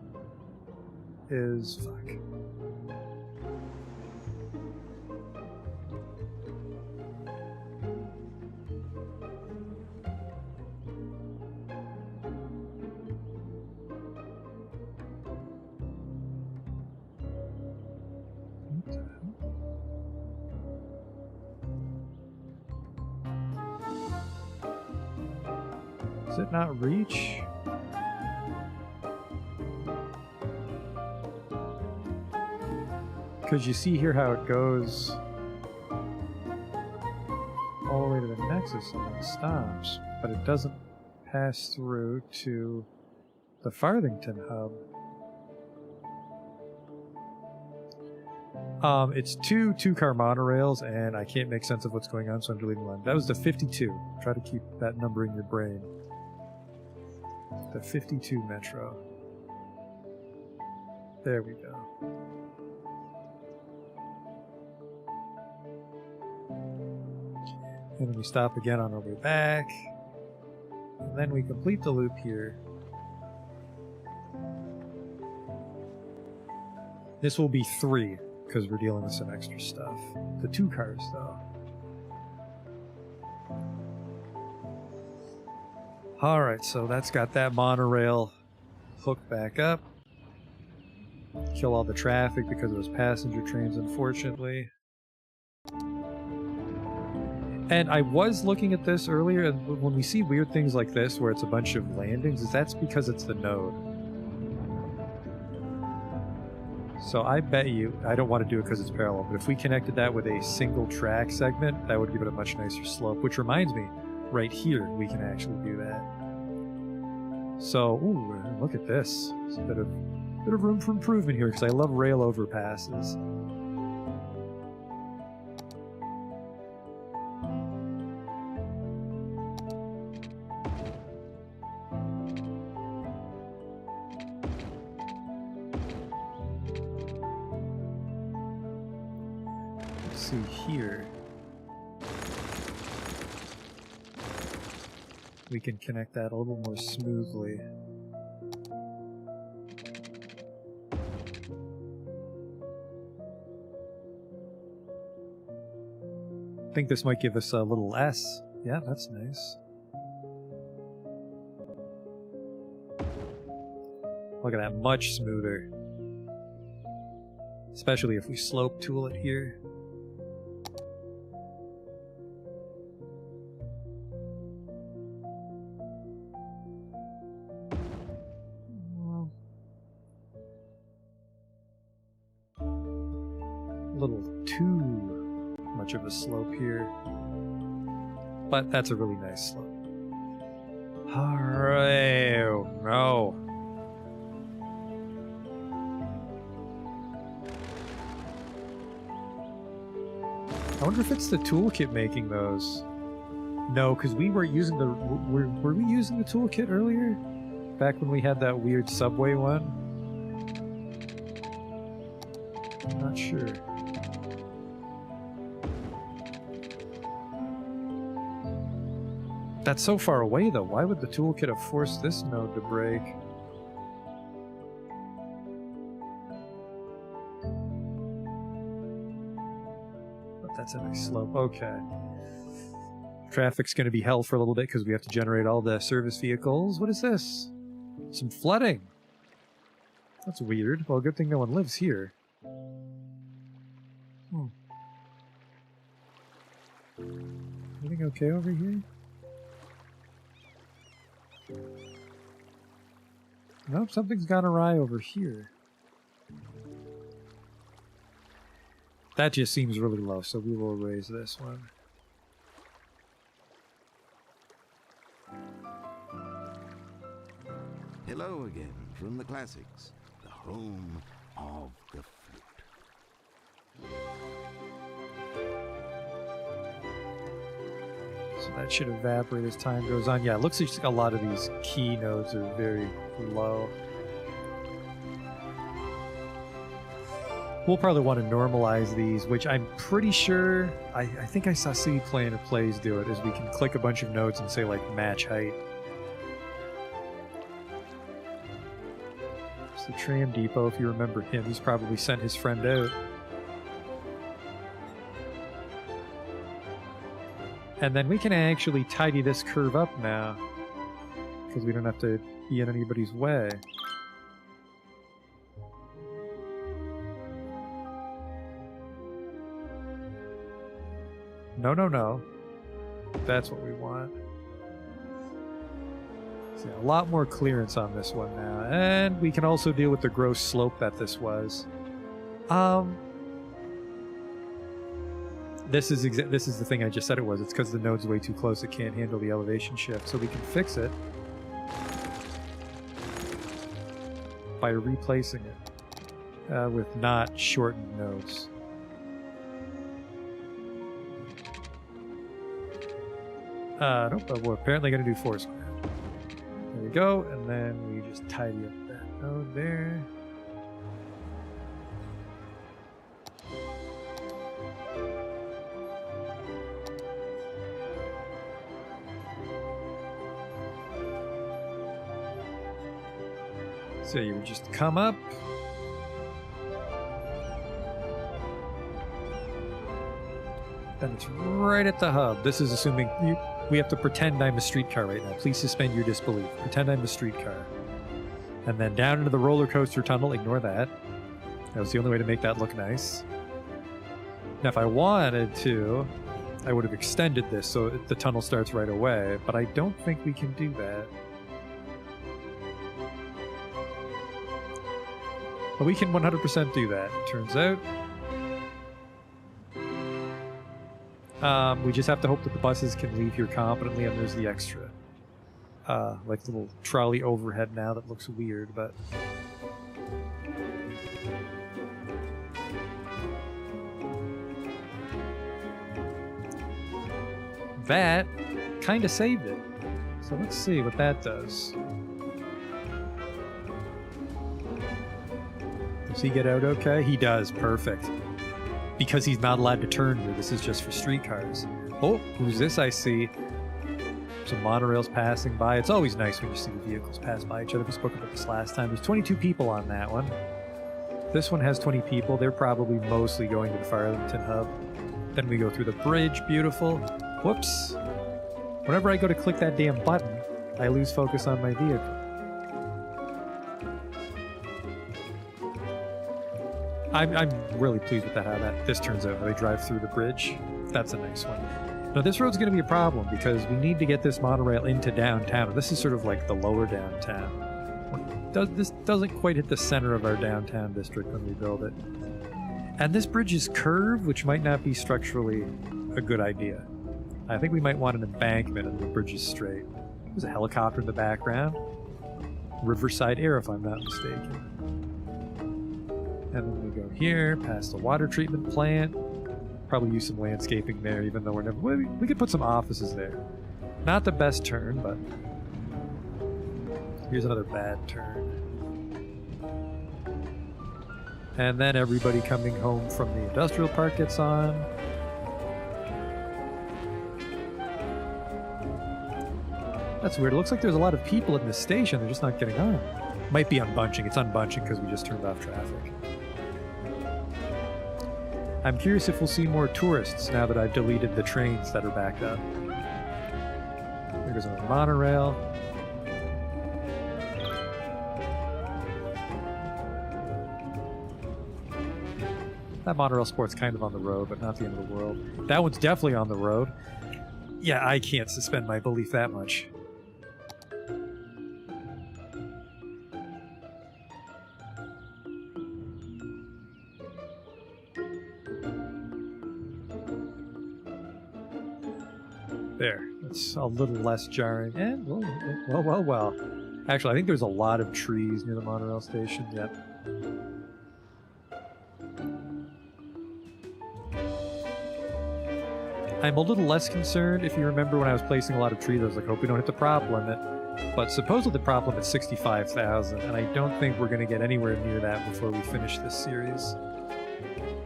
is... fuck. Does it not reach? Because you see here how it goes all the way to the Nexus and then stops, but it doesn't pass through to The Farthington hub. It's two-car monorails, and I can't make sense of what's going on, so I'm deleting one. That was the 52. Try to keep that number in your brain. The 52 Metro. There we go. And then we stop again on our way back. And then we complete the loop here. This will be 3, because we're dealing with some extra stuff. The 2 cars, though. Alright, so that's got that monorail hooked back up. Kill all the traffic because it was passenger trains, unfortunately. And I was looking at this earlier, and when we see weird things like this, where it's a bunch of landings, that's because it's the node. So I bet you, I don't want to do it because it's parallel, but if we connected that with a single track segment, that would give it a much nicer slope, which reminds me, right here, we can actually do that. So, ooh, look at this. There's a bit of room for improvement here, because I love rail overpasses. See here, we can connect that a little more smoothly. I think this might give us a little S. Yeah, that's nice. Look at that, much smoother. Especially if we slope tool it here. Too much of a slope here, but that's a really nice slope. Alright, no. I wonder if it's the toolkit making those. No, because we weren't using the. Were we using the toolkit earlier? Back when we had that weird subway one? I'm not sure. That's so far away, though. Why would the toolkit have forced this node to break? But that's a nice slope. Okay. Traffic's going to be hell for a little bit because we have to generate all the service vehicles. What is this? Some flooding. That's weird. Well, good thing no one lives here. Everything okay over here? Nope, something's gone awry over here. That just seems really low, so we will raise this one. Hello again from the classics, the home of the flute. So that should evaporate as time goes on. Yeah, it looks like a lot of these key nodes are very low. We'll probably want to normalize these, which I'm pretty sure, I think I saw City Planner Plays do it, is we can click a bunch of nodes and say, like, match height. It's the tram depot, if you remember him. He's probably sent his friend out. And then we can actually tidy this curve up now, because we don't have to be in anybody's way. No, no, no. That's what we want. So yeah, a lot more clearance on this one now. And we can also deal with the gross slope that this was. This is the thing I just said it was. It's because the node's way too close. It can't handle the elevation shift. So we can fix it. by replacing it with not shortened nodes. Nope, but we're apparently going to do Foursquare. There we go, and then we just tidy up that node there. So you would just come up. Then it's right at the hub. This is assuming we have to pretend I'm a streetcar right now. Please suspend your disbelief. Pretend I'm a streetcar. And then down into the roller coaster tunnel. Ignore that. That was the only way to make that look nice. Now, if I wanted to, I would have extended this so the tunnel starts right away. But I don't think we can do that. But we can 100% do that, it turns out. We just have to hope that the buses can leave here competently, and there's the extra. Like little trolley overhead now that looks weird, but... That kind of saved it. So let's see what that does. Does he get out okay? He does. Perfect. Because he's not allowed to turn here. This is just for streetcars. Oh, who's this I see? Some monorails passing by. It's always nice when you see the vehicles pass by each other. We spoke about this last time. There's 22 people on that one. This one has 20 people. They're probably mostly going to the Farthington hub. Then we go through the bridge. Beautiful. Whoops. Whenever I go to click that damn button, I lose focus on my vehicle. I'm really pleased with that, how this turns out, how they drive through the bridge. That's a nice one. Now this road's going to be a problem because we need to get this monorail into downtown. This is sort of like the lower downtown. This doesn't quite hit the center of our downtown district when we build it. And this bridge is curved, which might not be structurally a good idea. I think we might want an embankment and the bridge is straight. There's a helicopter in the background. Riverside Air, if I'm not mistaken. And then we go here, past the water treatment plant. Probably use some landscaping there, even though we're never... We could put some offices there. Not the best turn, but... Here's another bad turn. And then everybody coming home from the industrial park gets on. That's weird. It looks like there's a lot of people in this station. They're just not getting on. Might be unbunching. It's unbunching because we just turned off traffic. I'm curious if we'll see more tourists now that I've deleted the trains that are backed up. There goes another monorail. That monorail sport's kind of on the road, but not the end of the world. That one's definitely on the road. Yeah, I can't suspend my belief that much. There, it's a little less jarring. And, well. Actually, I think there's a lot of trees near the monorail station. Yep. I'm a little less concerned. If you remember when I was placing a lot of trees, I was like, hope we don't hit the prop limit. But supposedly the prop limit's 65,000, and I don't think we're going to get anywhere near that before we finish this series.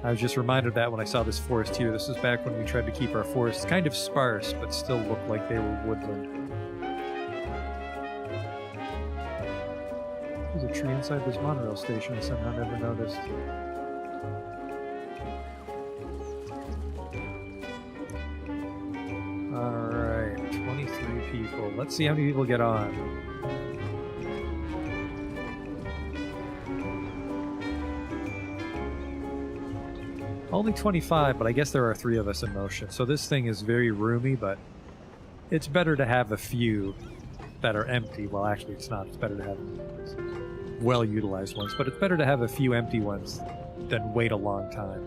I was just reminded of that when I saw this forest here. This was back when we tried to keep our forests kind of sparse, but still look like they were woodland. There's a tree inside this monorail station I somehow never noticed. Alright, 23 people. Let's see how many people get on. Only 25, but I guess there are 3 of us in motion. So this thing is very roomy, but it's better to have a few that are empty. Well, actually, it's not. It's better to have well-utilized ones, but it's better to have a few empty ones than wait a long time.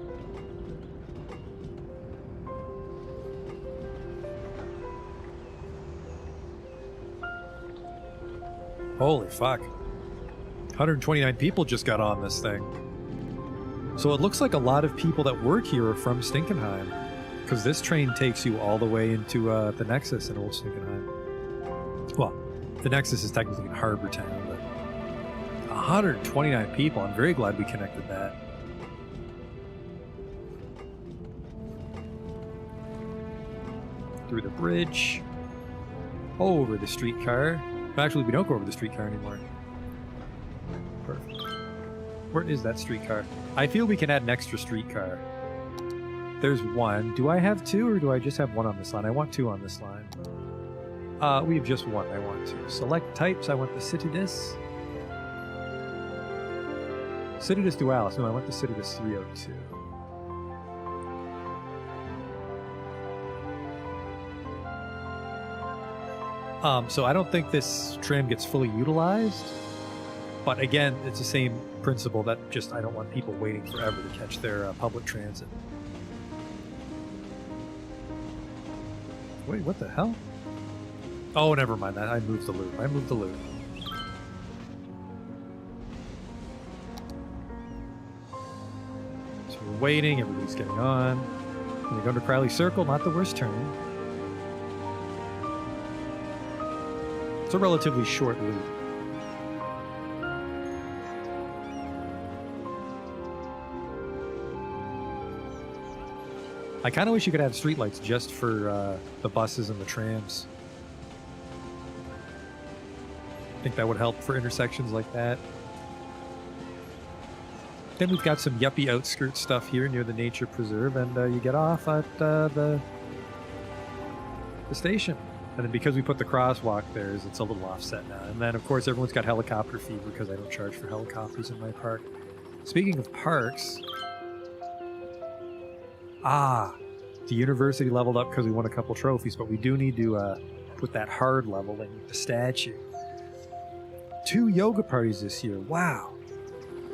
Holy fuck. 129 people just got on this thing. So it looks like a lot of people that work here are from Stinkenheim, because this train takes you all the way into the Nexus in Old Stinkenheim. Well, the Nexus is technically in Harbor Town, but 129 people. I'm very glad we connected that. Through the bridge, over the streetcar. Actually, we don't go over the streetcar anymore. Perfect. Where is that streetcar? I feel we can add an extra streetcar. There's one. Do I have two, or do I just have one on this line? I want two on this line. We have just one. I want two. Select types. I want the Citydis. Citydis Dualis. No, I want the Citydis 302. So I don't think this tram gets fully utilized, but again, it's the same principle that just I don't want people waiting forever to catch their public transit. Wait, what the hell? Oh, never mind that. I moved the loop. So we're waiting, everybody's getting on. When we go to Crowley Circle, not the worst turn. It's a relatively short loop. I kind of wish you could have streetlights just for the buses and the trams. I think that would help for intersections like that. Then we've got some yuppie outskirt stuff here near the nature preserve, and you get off at the station. And then because we put the crosswalk there, it's a little offset now. And then, of course, everyone's got helicopter fever because I don't charge for helicopters in my park. Speaking of parks... the university leveled up because we won a couple trophies, but we do need to put that hard level in the statue. 2 yoga parties this year. Wow.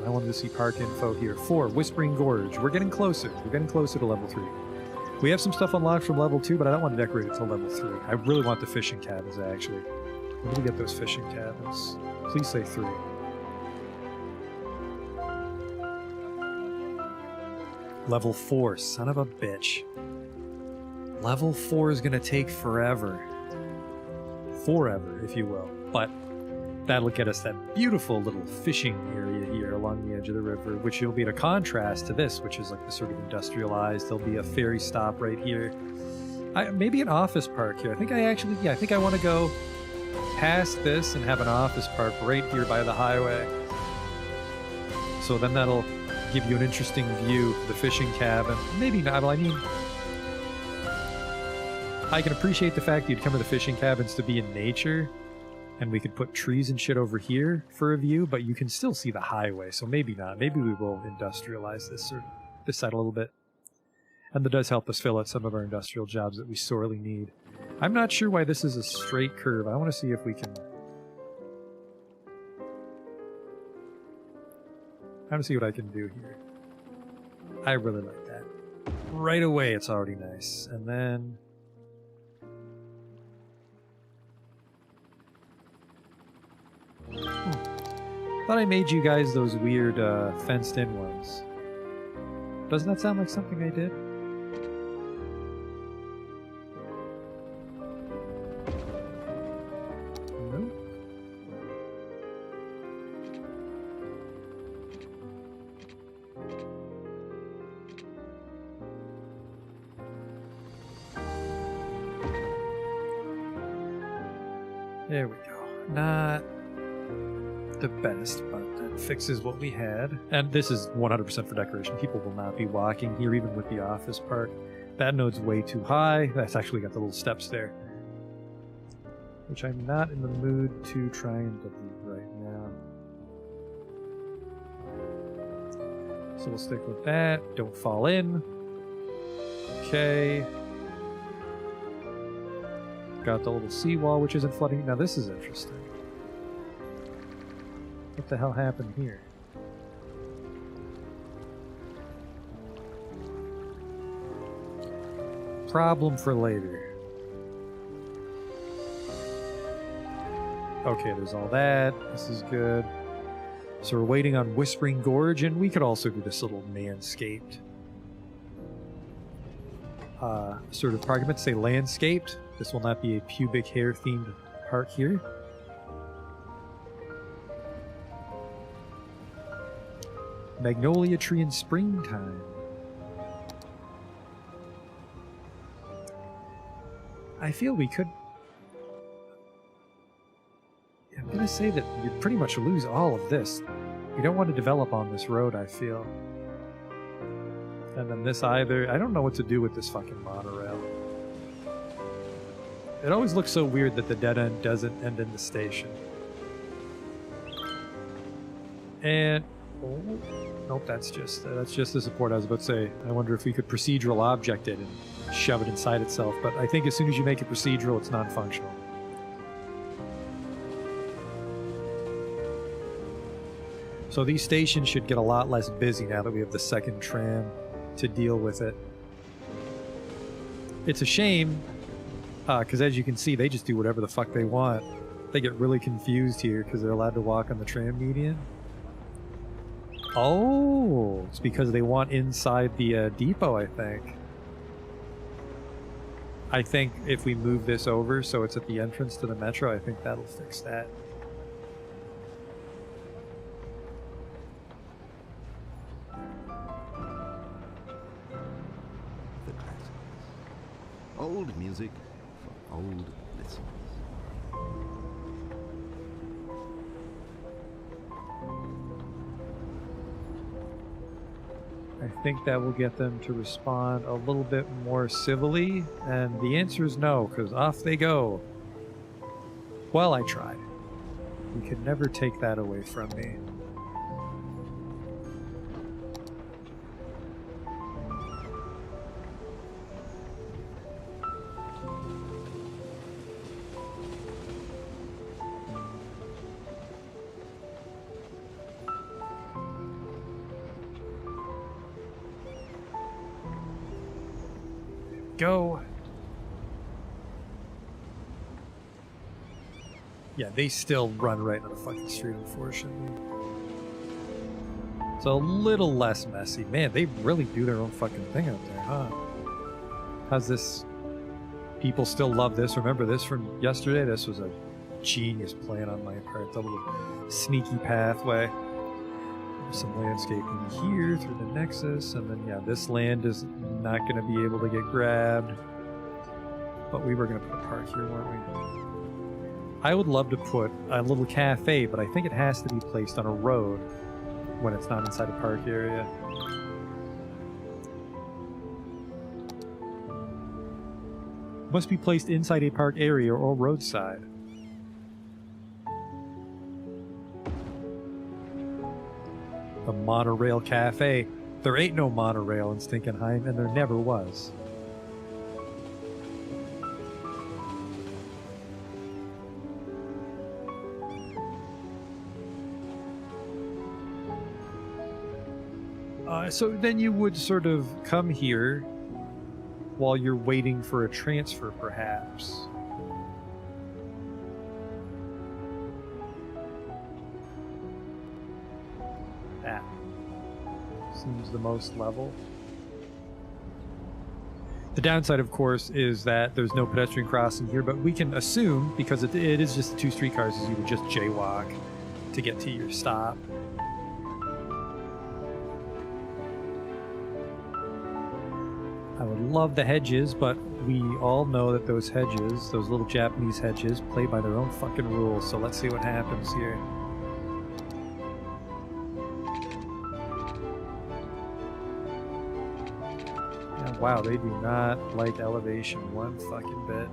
I wanted to see park info here. 4, Whispering Gorge. We're getting closer. We're getting closer to level 3. We have some stuff unlocked from level 2, but I don't want to decorate it till level 3. I really want the fishing cabins, actually. When do we get those fishing cabins? Please say 3. Level 4. Son of a bitch. Level 4 is going to take forever. Forever, if you will. But that'll get us that beautiful little fishing area here along the edge of the river, which will be a contrast to this, which is like the sort of industrialized. There'll be a ferry stop right here. Maybe an office park here. I think I want to go past this and have an office park right here by the highway. So then that'll give you an interesting view of the fishing cabin. Maybe not. Well, I mean, I can appreciate the fact that you'd come to the fishing cabins to be in nature, and we could put trees and shit over here for a view, but you can still see the highway, so maybe not. Maybe we will industrialize this side a little bit. And that does help us fill out some of our industrial jobs that we sorely need. I'm not sure why this is a straight curve. I want to see if we can... I want to see what I can do here. I really like that. Right away, it's already nice. And then... Thought I made you guys those weird fenced-in ones. Doesn't that sound like something I did? Nope. There we go. Not the best, but that fixes what we had. And this is 100% for decoration. People will not be walking here, even with the office park. That node's way too high. That's actually got the little steps there, which I'm not in the mood to try and delete right now. So we'll stick with that. Don't fall in. Okay. Got the little seawall, which isn't flooding. Now this is interesting. What the hell happened here? Problem for later. Okay, there's all that. This is good. So we're waiting on Whispering Gorge, and we could also do this little manscaped sort of park. I meant to say landscaped. This will not be a pubic hair themed park here. Magnolia tree in springtime. I feel we could... I'm going to say that you'd pretty much lose all of this. We don't want to develop on this road, I feel. And then this either... I don't know what to do with this fucking monorail. It always looks so weird that the dead end doesn't end in the station. And... oh, nope, that's just the support. I was about to say, I wonder if we could procedural object it and shove it inside itself, but I think as soon as you make it procedural, it's non-functional. So these stations should get a lot less busy now that we have the second tram to deal with it. It's a shame, because as you can see, they just do whatever the fuck they want. They get really confused here because they're allowed to walk on the tram median. Oh, it's because they want inside the depot, I think. I think if we move this over so it's at the entrance to the metro, I think that'll fix that. The classics. Old music for old listeners. I think that will get them to respond a little bit more civilly, and the answer is no, because off they go. Well, I tried. You could never take that away from me. Go. Yeah, they still run right on the fucking street, unfortunately. It's a little less messy. Man, they really do their own fucking thing out there, huh? How's this? People still love this. Remember this from yesterday? This was a genius plan on my part. The little sneaky pathway. Some landscaping here through the nexus, and then yeah, this land is not going to be able to get grabbed, but we were going to put a park here, weren't we? I would love to put a little cafe, but I think it has to be placed on a road when it's not inside a park area. Must be placed inside a park area or roadside. The Monorail Cafe. There ain't no monorail in Stinkenheim, and there never was. So then you would sort of come here while you're waiting for a transfer, perhaps. That seems the most level. The downside, of course, is that there's no pedestrian crossing here, but we can assume, because it is just 2 streetcars, is you would just jaywalk to get to your stop. I would love the hedges, but we all know that those hedges, those little Japanese hedges, play by their own fucking rules, so let's see what happens here. Yeah, wow, they do not like elevation one fucking bit.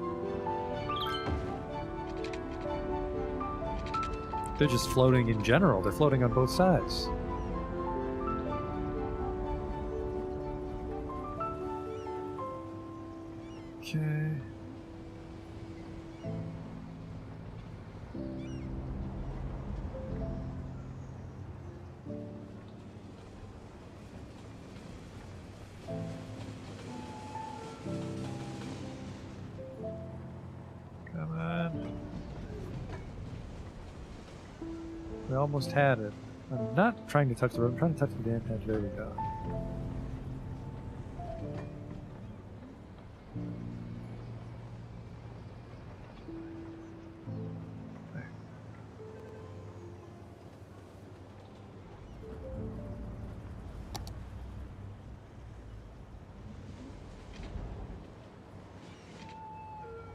They're just floating in general. They're floating on both sides. Okay. Come on. We almost had it. I'm not trying to touch the road. I'm trying to touch the damn hedge. There we go.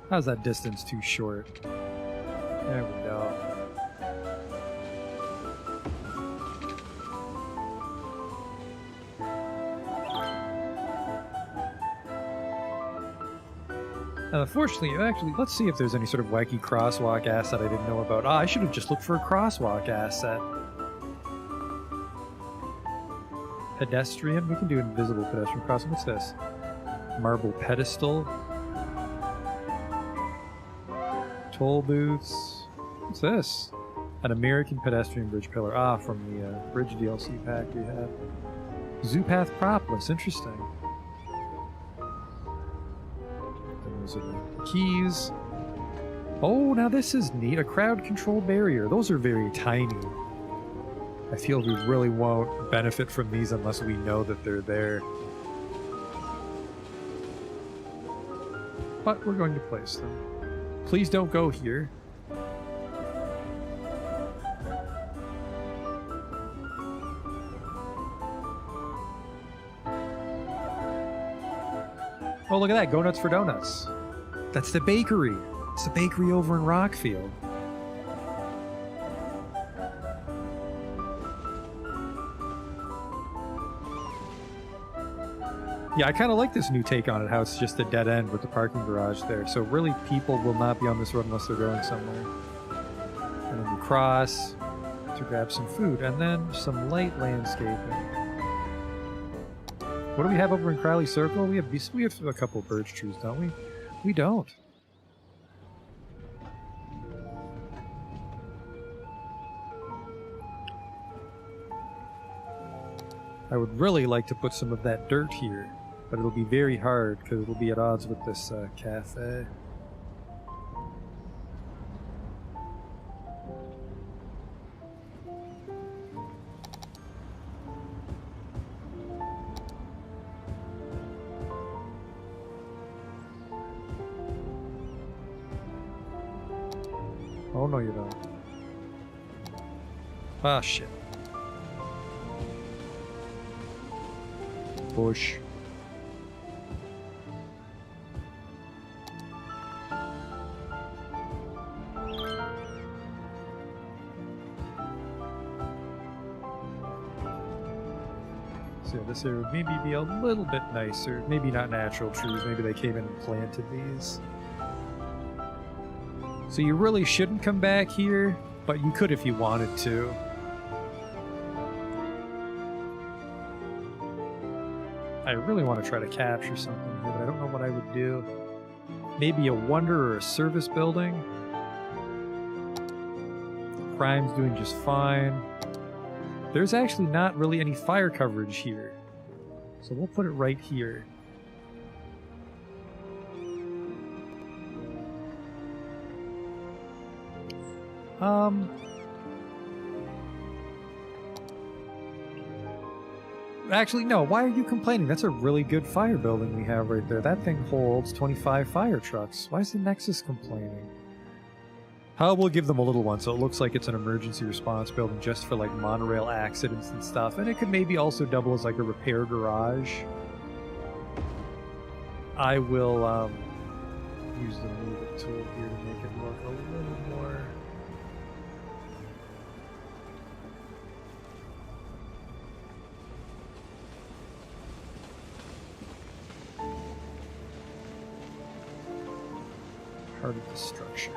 How's that distance too short? There we go. Unfortunately, actually, let's see if there's any sort of wacky crosswalk asset I didn't know about. Ah, I should have just looked for a crosswalk asset. Pedestrian? We can do invisible pedestrian crossing. What's this? Marble pedestal. Toll booths. What's this? An American pedestrian bridge pillar. Ah, from the bridge DLC pack we had. Zoo path propless. Interesting. And those are the keys. Oh, now this is neat. A crowd control barrier. Those are very tiny. I feel we really won't benefit from these unless we know that they're there. But we're going to place them. Please don't go here. Oh, look at that. Go nuts for donuts. That's the bakery. It's the bakery over in Rockfield. Yeah, I kind of like this new take on it, how it's just a dead end with the parking garage there. So really, people will not be on this road unless they're going somewhere. And then you cross to grab some food, and then some light landscaping. What do we have over in Crowley Circle? We have a couple of birch trees, don't we? We don't. I would really like to put some of that dirt here, but it'll be very hard because it'll be at odds with this cafe. Oh no, you don't. Ah, shit. Bush. So this area would maybe be a little bit nicer. Maybe not natural trees. Maybe they came in and planted these. So you really shouldn't come back here, but you could if you wanted to. I really want to try to capture something here, but I don't know what I would do. Maybe a wonder or a service building. Crime's doing just fine. There's actually not really any fire coverage here. So we'll put it right here. Actually, no. Why are you complaining? That's a really good fire building we have right there. That thing holds 25 fire trucks. Why is the Nexus complaining? We'll give them a little one, so it looks like it's an emergency response building just for, like, monorail accidents and stuff. And it could maybe also double as, like, a repair garage. I will, use the move it tool here to make it look a little more... part of the structure.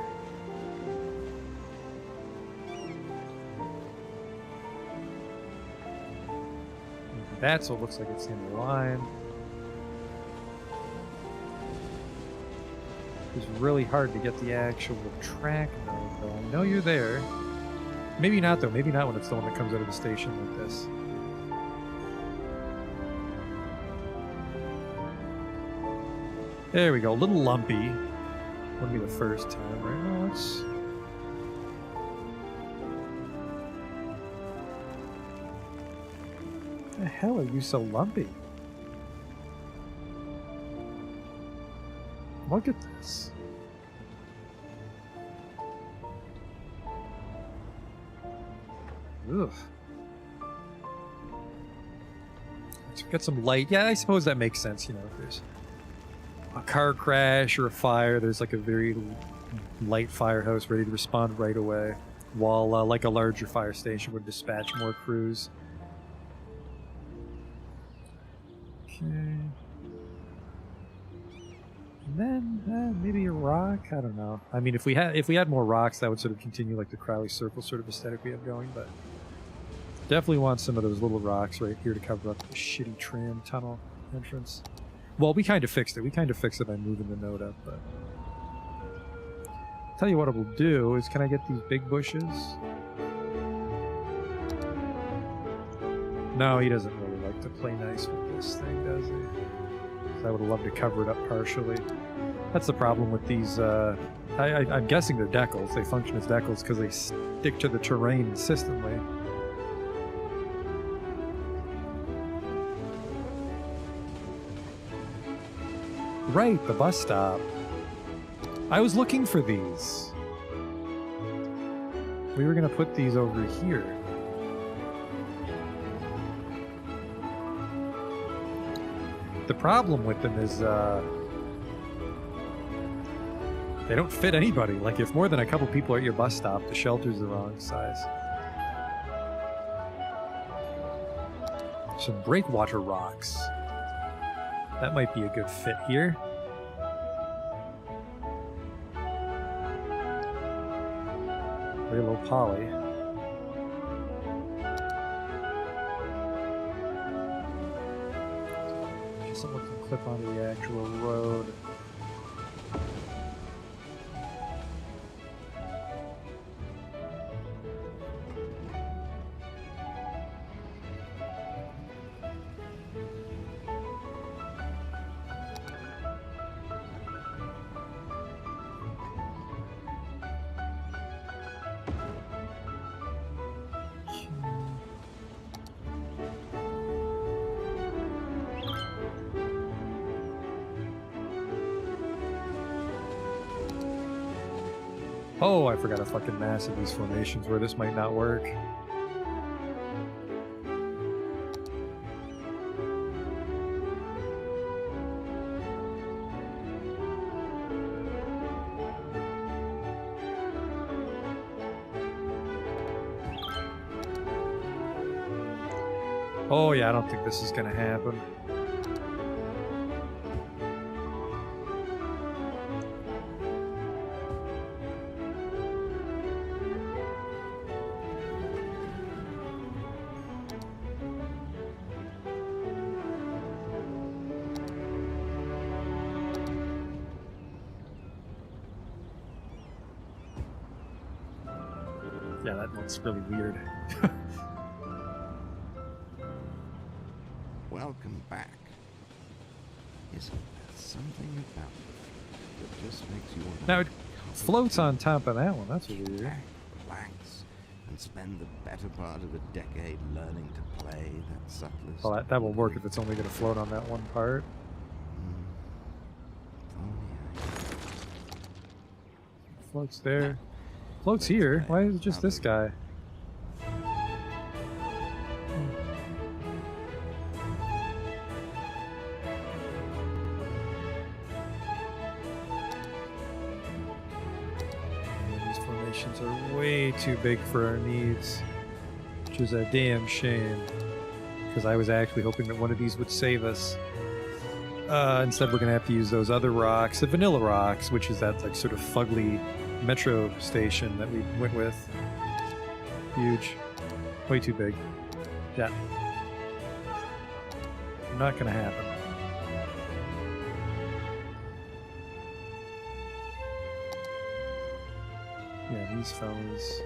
That's what looks like it's in the line. It's really hard to get the actual track though. I know you're there. Maybe not though. Maybe not when it's the one that comes out of the station like this. There we go. A little lumpy. Wouldn't be the first time, right? No, let's... The hell are you so lumpy? Look at this. Ugh. Let's get some light. Yeah, I suppose that makes sense. You know, if there's a car crash or a fire, there's like a very light firehouse ready to respond right away, while like a larger fire station would dispatch more crews. Okay. And then maybe a rock. I don't know. I mean, if we had more rocks, that would sort of continue like the Crowley Circle sort of aesthetic we have going. But definitely want some of those little rocks right here to cover up the shitty tram tunnel entrance. Well, we kind of fixed it. We kind of fixed it by moving the node up. But tell you what it will do is, can I get these big bushes? No, he doesn't really like to play nice with this thing, does he? I would have loved to cover it up partially. That's the problem with these. I'm guessing they're decals. They function as decals because they stick to the terrain insistently. Right, the bus stop. I was looking for these. We were going to put these over here. The problem with them is they don't fit anybody. Like, if more than a couple people are at your bus stop, the shelter's the wrong size. Some breakwater rocks. That might be a good fit here. Very low poly. Someone can clip onto the actual road. Oh, I forgot a fucking mass of these formations where this might not work. Oh yeah, I don't think this is gonna happen. Yeah, that looks really weird. Welcome back. Isn't there something about it that just makes you want to Now it floats on top of that one. That's kick weird. back, relax, and spend the better part of a decade learning to play that subtlest. Well, that will work if it's only going to float on that one part. Oh, yeah. Floats there. Floats here. Why is it just this guy? These formations are way too big for our needs, which is a damn shame. Because I was actually hoping that one of these would save us. Instead, we're gonna have to use those other rocks, the vanilla rocks, which is that like sort of fugly metro station that we went with. Huge. Way too big. Yeah. Not gonna happen. Yeah, these fellas.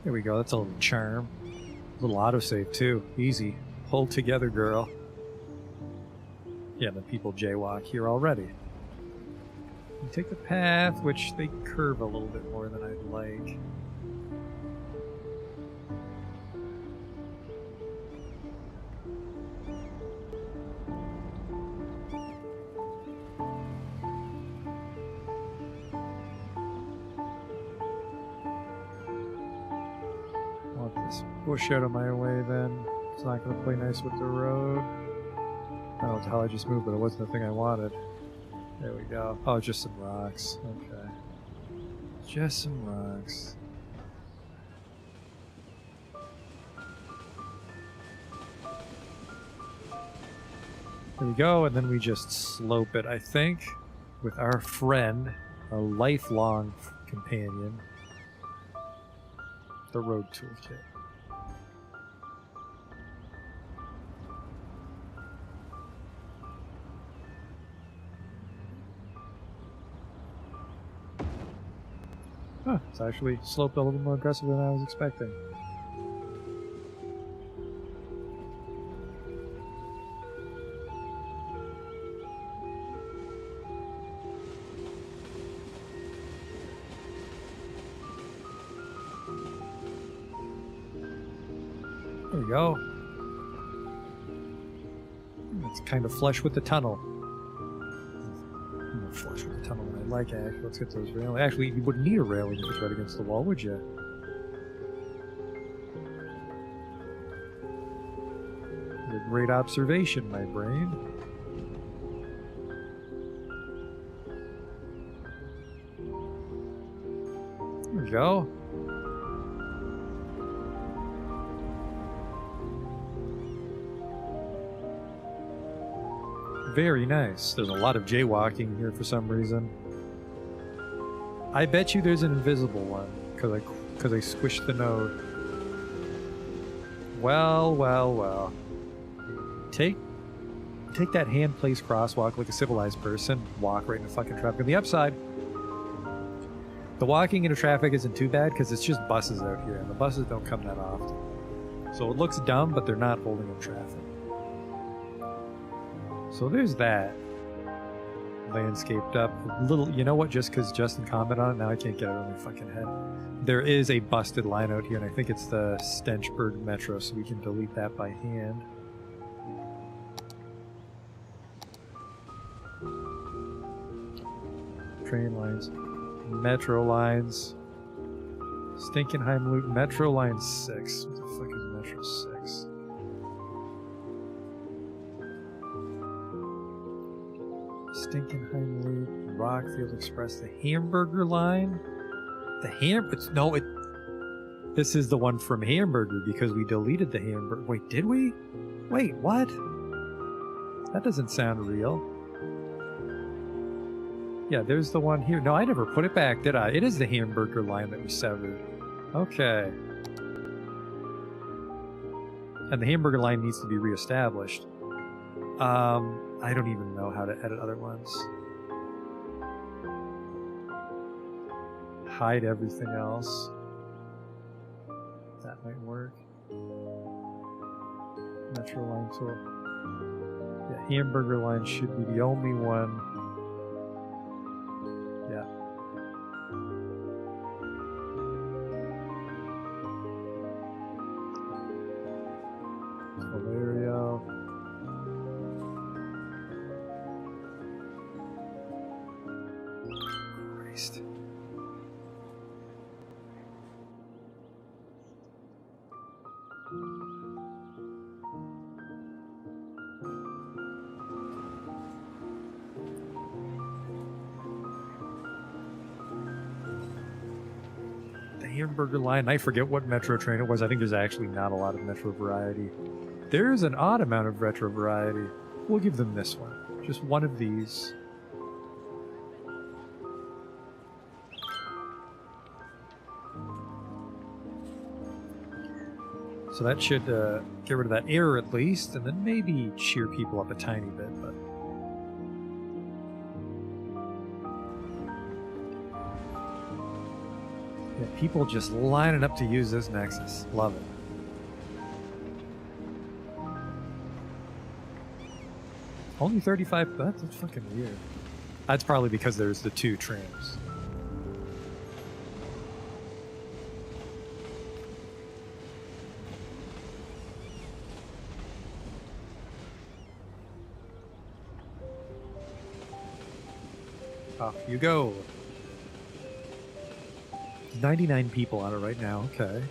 There we go. That's a little charm. A little autosave too. Easy. Hold together, girl. Yeah, the people jaywalk here already. You take the path, which they curve a little bit more than I'd like. Want this bush out of my way then. It's not going to play nice with the road. I don't know what the hell I just moved, but it wasn't the thing I wanted. There we go. Oh, just some rocks. Okay. Just some rocks. There we go, and then we just slope it, I think, with our friend, our lifelong companion, the road toolkit. Huh, it's actually sloped a little more aggressive than I was expecting. There we go. It's kind of flush with the tunnel. Flush with the tunnel when I like it. Let's get those railings. Actually, you wouldn't need a railing if it's right against the wall, would you? A great observation, my brain. There we go. Very nice. There's a lot of jaywalking here for some reason. I bet you there's an invisible one because I squished the node. Well, well, well. Take that hand-placed crosswalk like a civilized person. Walk right into fucking traffic. On the upside, the walking into traffic isn't too bad because it's just buses out here, and the buses don't come that often. So it looks dumb, but they're not holding up traffic. So there's that. Landscaped up a little. You know what? Just because Justin commented on it, now I can't get it on my fucking head. There is a busted line out here, and I think it's the Stenchburg Metro, so we can delete that by hand. Train lines. Metro lines. Stinkenheim Loop. Metro Line 6. What the fuck is Metro 6? Stinkenheim Loop, Rockfield Express, the Hamburger Line. This is the one from Hamburger because we deleted the Hamburger. Wait, did we? Wait, what? That doesn't sound real. Yeah, there's the one here. No, I never put it back, did I? It is the Hamburger Line that we severed. Okay. And the Hamburger Line needs to be reestablished. I don't even know how to edit other ones. Hide everything else. That might work. Metro Line tool. Yeah, Hamburger Line should be the only one. Yeah. Valerio. Christ. The Hamburger Line, I forget what Metro train it was. I think there's actually not a lot of Metro variety. There's an odd amount of retro variety. We'll give them this one. Just one of these. So that should get rid of that error at least, and then maybe cheer people up a tiny bit, but... Yeah, People just lining up to use this Nexus. Love it. Only 35. That's fucking weird. That's probably because there's the 2 trams. Off you go. 99 people on it right now. Okay.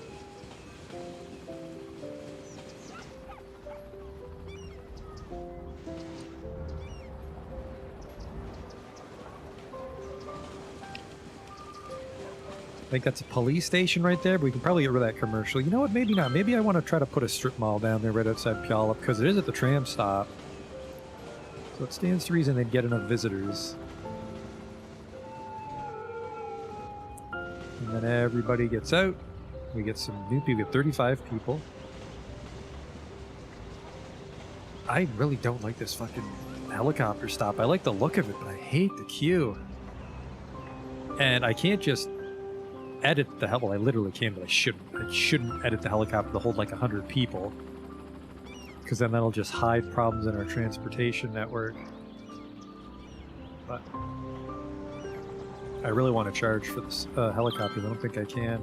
I think that's a police station right there, but we can probably get rid of that commercial. You know what? Maybe not. Maybe I want to try to put a strip mall down there right outside Puyallup, because it is at the tram stop. So it stands to reason they'd get enough visitors. And then everybody gets out. We get some new people. We have 35 people. I really don't like this fucking helicopter stop. I like the look of it, but I hate the queue. And I can't just edit the well, I literally can, but I shouldn't edit the helicopter to hold like 100 people, because then that'll just hide problems in our transportation network. But I really want to charge for this helicopter. I don't think I can.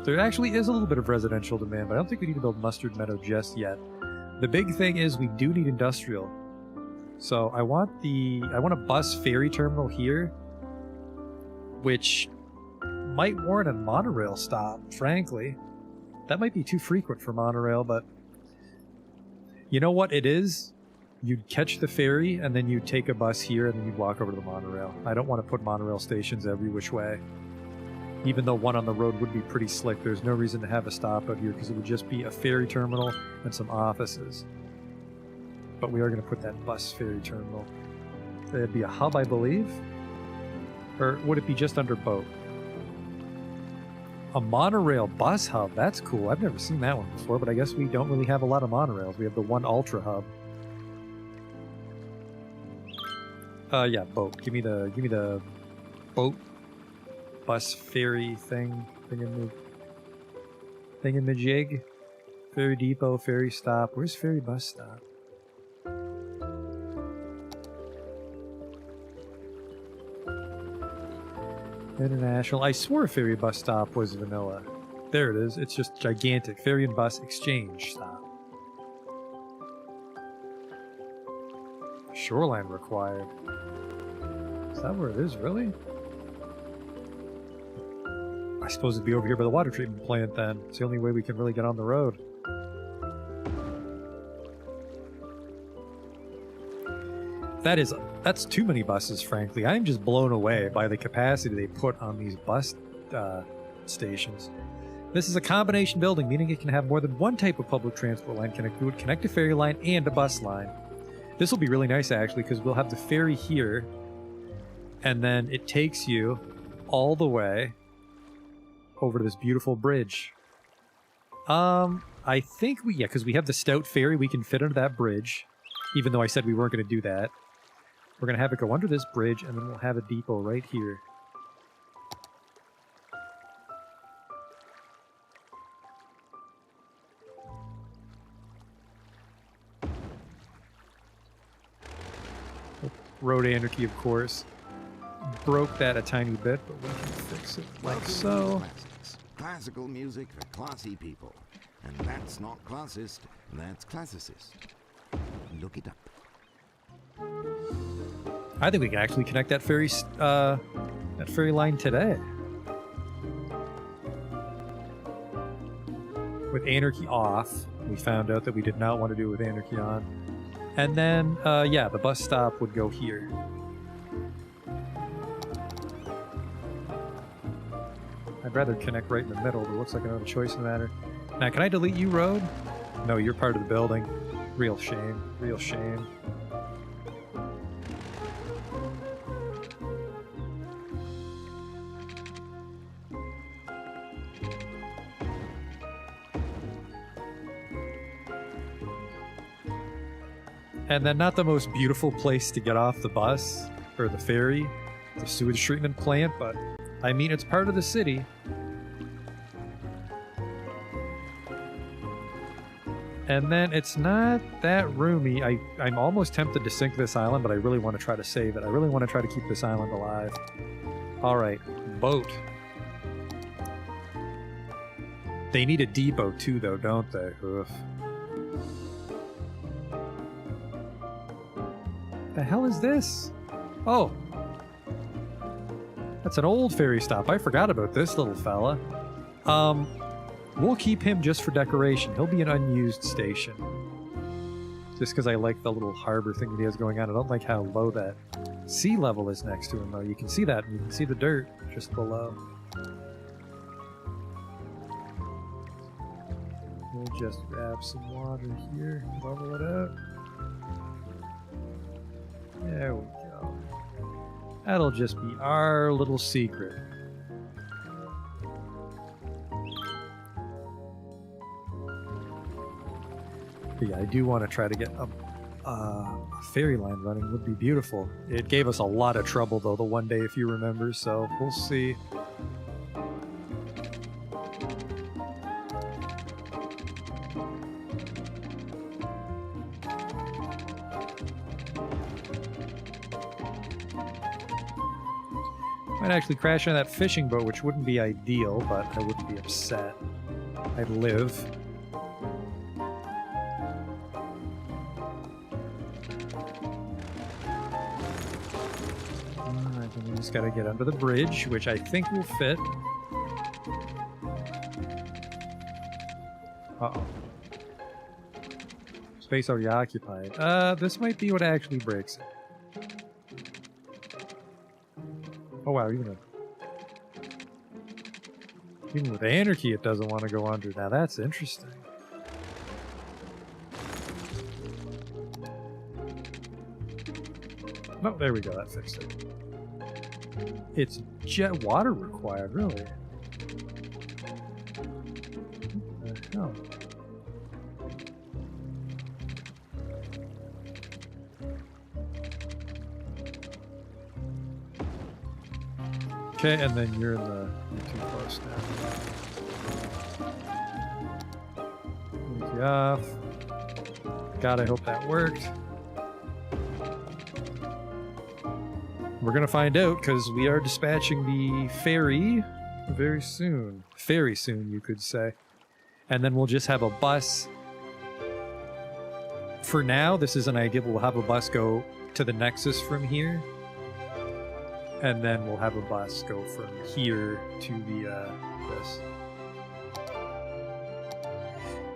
There actually is a little bit of residential demand, but I don't think we need to build Mustard Meadow just yet. The big thing is we do need industrial. So I want a bus ferry terminal here, which might warrant a monorail stop, frankly. That might be too frequent for monorail, but you know what it is? You'd catch the ferry, and then you'd take a bus here, and then you'd walk over to the monorail. I don't want to put monorail stations every which way. Even though one on the road would be pretty slick, there's no reason to have a stop out here, because it would just be a ferry terminal and some offices. But we are going to put that bus ferry terminal. It'd be a hub, I believe? Or would it be just under boat? A monorail bus hub, that's cool. I've never seen that one before, but I guess we don't really have a lot of monorails. We have the one ultra hub. Yeah, boat. Give me the boat bus ferry thing. Thingamajig. Ferry depot, ferry stop. Where's ferry bus stop? International. I swore ferry bus stop was vanilla. There it is. It's just gigantic. Ferry and bus exchange stop. Shoreline required. Is that where it is, really? I suppose it'd be over here by the water treatment plant then. It's the only way we can really get on the road. That's too many buses, frankly. I'm just blown away by the capacity they put on these bus stations. This is a combination building, meaning it can have more than one type of public transport line connected to it, connect a ferry line and a bus line. This will be really nice, actually, because we'll have the ferry here, and then it takes you all the way over to this beautiful bridge. I think because we have the Stout Ferry, we can fit under that bridge, even though I said we weren't going to do that. We're going to have it go under this bridge, and then we'll have a depot right here. Road anarchy, of course. Broke that a tiny bit, but we can fix it like so. Classics. Classical music for classy people. And that's not classist, that's classicist. Look it up. I think we can actually connect that ferry line today. With anarchy off, we found out that we did not want to do it with anarchy on. And then, yeah, the bus stop would go here. I'd rather connect right in the middle, but it looks like I don't have a choice in the matter. Now, can I delete you, road? No, you're part of the building. Real shame. Real shame. And then not the most beautiful place to get off the bus, or the ferry, the sewage treatment plant, but I mean, it's part of the city. And then it's not that roomy. I'm almost tempted to sink this island, but I really want to try to save it. I really want to try to keep this island alive. Alright, boat. They need a depot too, though, don't they? Oof. The hell is this? Oh. That's an old ferry stop. I forgot about this little fella. We'll keep him just for decoration. He'll be an unused station. Just because I like the little harbor thing that he has going on. I don't like how low that sea level is next to him, though. You can see that, and you can see the dirt just below. We'll just grab some water here, level it up. There we go. That'll just be our little secret. But yeah, I do want to try to get a ferry line running. Would be beautiful. It gave us a lot of trouble, though, the one day, if you remember, so we'll see. Might actually crash on that fishing boat, which wouldn't be ideal, but I wouldn't be upset. I'd live. Alright, then we just gotta get under the bridge, which I think will fit. Uh-oh. Space already occupied. This might be what actually breaks it. Oh wow, even with anarchy it doesn't want to go under. Now that's interesting. No, there we go, that fixed it. It's jet water required, really. What the hell? Okay, and then you're you're too close now. Take you off. God, I hope that worked. We're gonna find out because we are dispatching the ferry very soon. Very soon, you could say. And then we'll just have a bus. For now, this is an idea. We'll have a bus go to the Nexus from here. And then we'll have a bus go from here to the, this.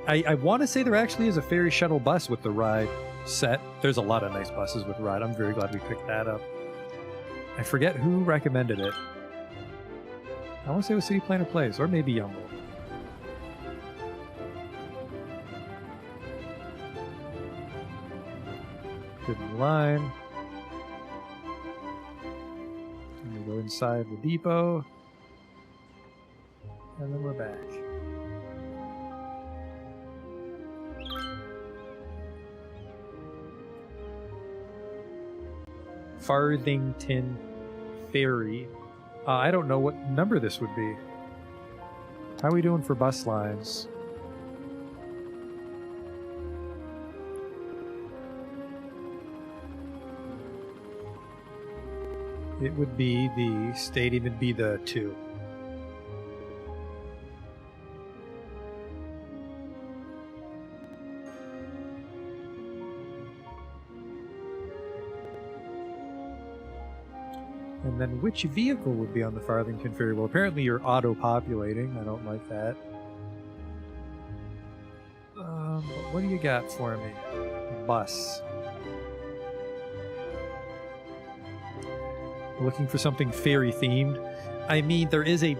I want to say there actually is a ferry shuttle bus with the ride set. There's a lot of nice buses with ride. I'm very glad we picked that up. I forget who recommended it. I want to say it was City Planner Place, or maybe Yumble. Good line. We go inside the depot, and then we're back. Farthington Ferry. I don't know what number this would be. How are we doing for bus lines? It would be the stadium, would be the 2. And then which vehicle would be on the Farthington Ferry? Well, apparently you're auto-populating. I don't like that. But what do you got for me? Bus. Looking for something ferry themed. I mean, there's a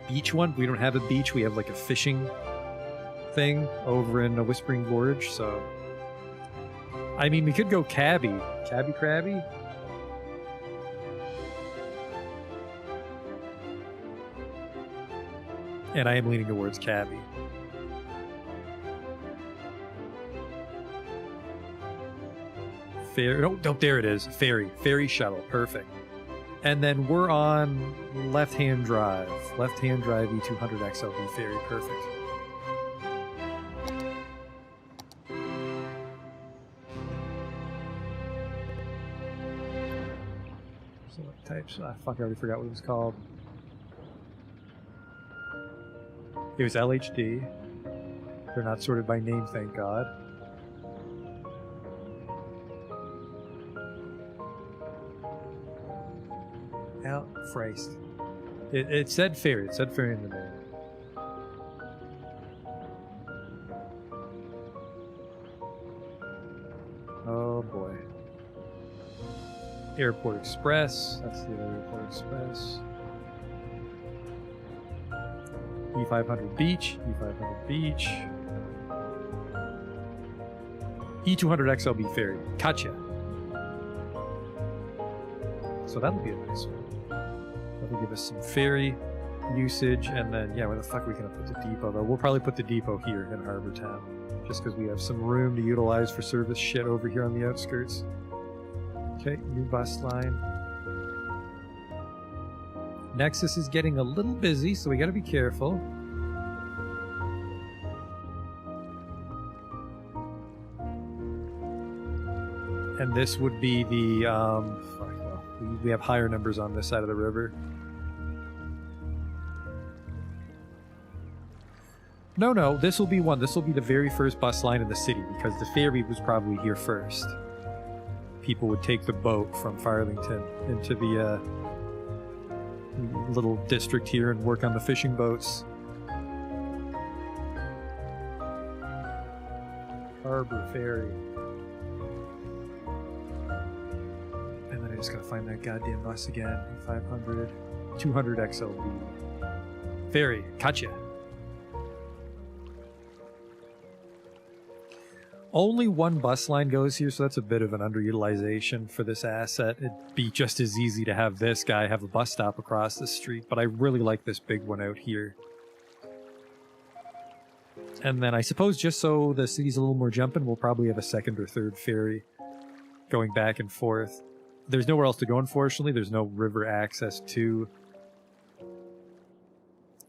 beach one. We don't have a beach. We have like a fishing thing over in Whispering Gorge. So, I mean, we could go cabby. Cabby Crabby. And I am leaning towards cabby. Ferry. Oh, there it is. Ferry. Ferry shuttle. Perfect. And then we're on left-hand drive. Left-hand drive E200 XLB ferry. Perfect. So what types? Ah, fuck, I already forgot what it was called. It was LHD. They're not sorted by name, thank God. Oh, Christ. It said ferry. It said ferry in the name. Oh boy. Airport Express. That's the other Airport Express. E500 Beach. E500 Beach. E200 XLB ferry. Gotcha. So that'll be a nice one. That'll give us some ferry usage, and then, yeah, where the fuck are we going to put the depot, though? We'll probably put the depot here in Harbor Town, just because we have some room to utilize for service shit over here on the outskirts. Okay, new bus line. Nexus is getting a little busy, so we got to be careful. And this would be the, fuck, well, we have higher numbers on this side of the river. No, this will be one. This will be the very first bus line in the city, because the ferry was probably here first. People would take the boat from Farlington into the little district here and work on the fishing boats. Harbor Ferry. And then I just gotta find that goddamn bus again. 500, 200 XLB. Ferry, gotcha. Only one bus line goes here, so that's a bit of an underutilization for this asset. It'd be just as easy to have this guy have a bus stop across the street, but I really like this big one out here. And then I suppose just so the city's a little more jumping, we'll probably have a second or third ferry going back and forth. There's nowhere else to go, unfortunately. There's no river access to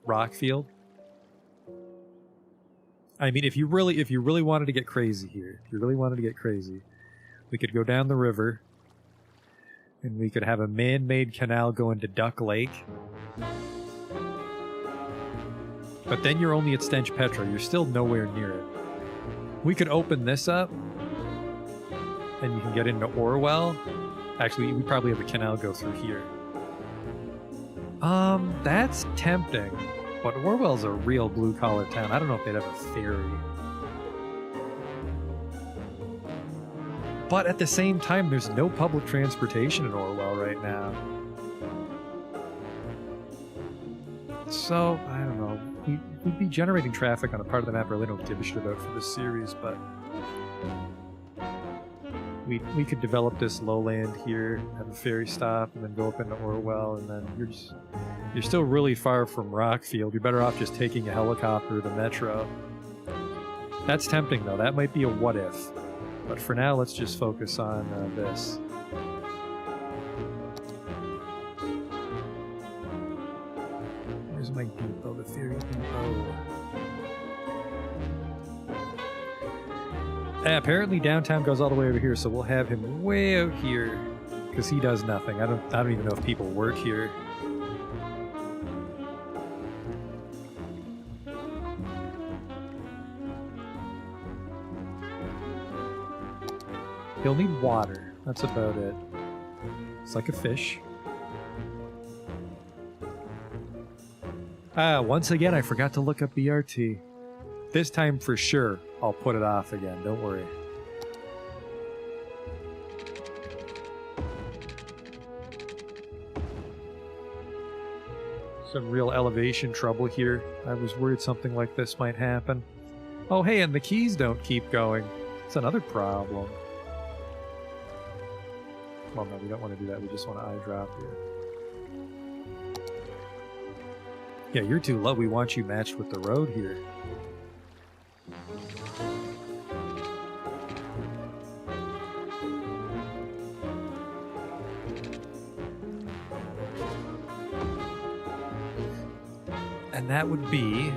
Rockfield. I mean, if you really wanted to get crazy here, we could go down the river, and we could have a man-made canal go into Duck Lake. But then you're only at Stench Petra. You're still nowhere near it. We could open this up, and you can get into Orwell. Actually, we probably have a canal go through here. That's tempting. But Orwell's a real blue-collar town. I don't know if they'd have a ferry. But at the same time, there's no public transportation in Orwell right now. So, I don't know. We'd be generating traffic on a part of the map I really don't give a shit about for this series, but we could develop this lowland here, have a ferry stop, and then go up into Orwell, and then you're still really far from Rockfield. You're better off just taking a helicopter to Metro. That's tempting, though. That might be a what-if. But for now, let's just focus on this. Where's my depot? The ferry depot. Apparently downtown goes all the way over here, so we'll have him way out here, because he does nothing. I don't even know if people work here. He'll need water. That's about it. It's like a fish. Once again, I forgot to look up BRT. This time for sure, I'll put it off again. Don't worry. Some real elevation trouble here. I was worried something like this might happen. Oh, hey, and the keys don't keep going. It's another problem. Well, no, we don't want to do that. We just want to eye drop here. Yeah, you're too low. We want you matched with the road here. And that would be...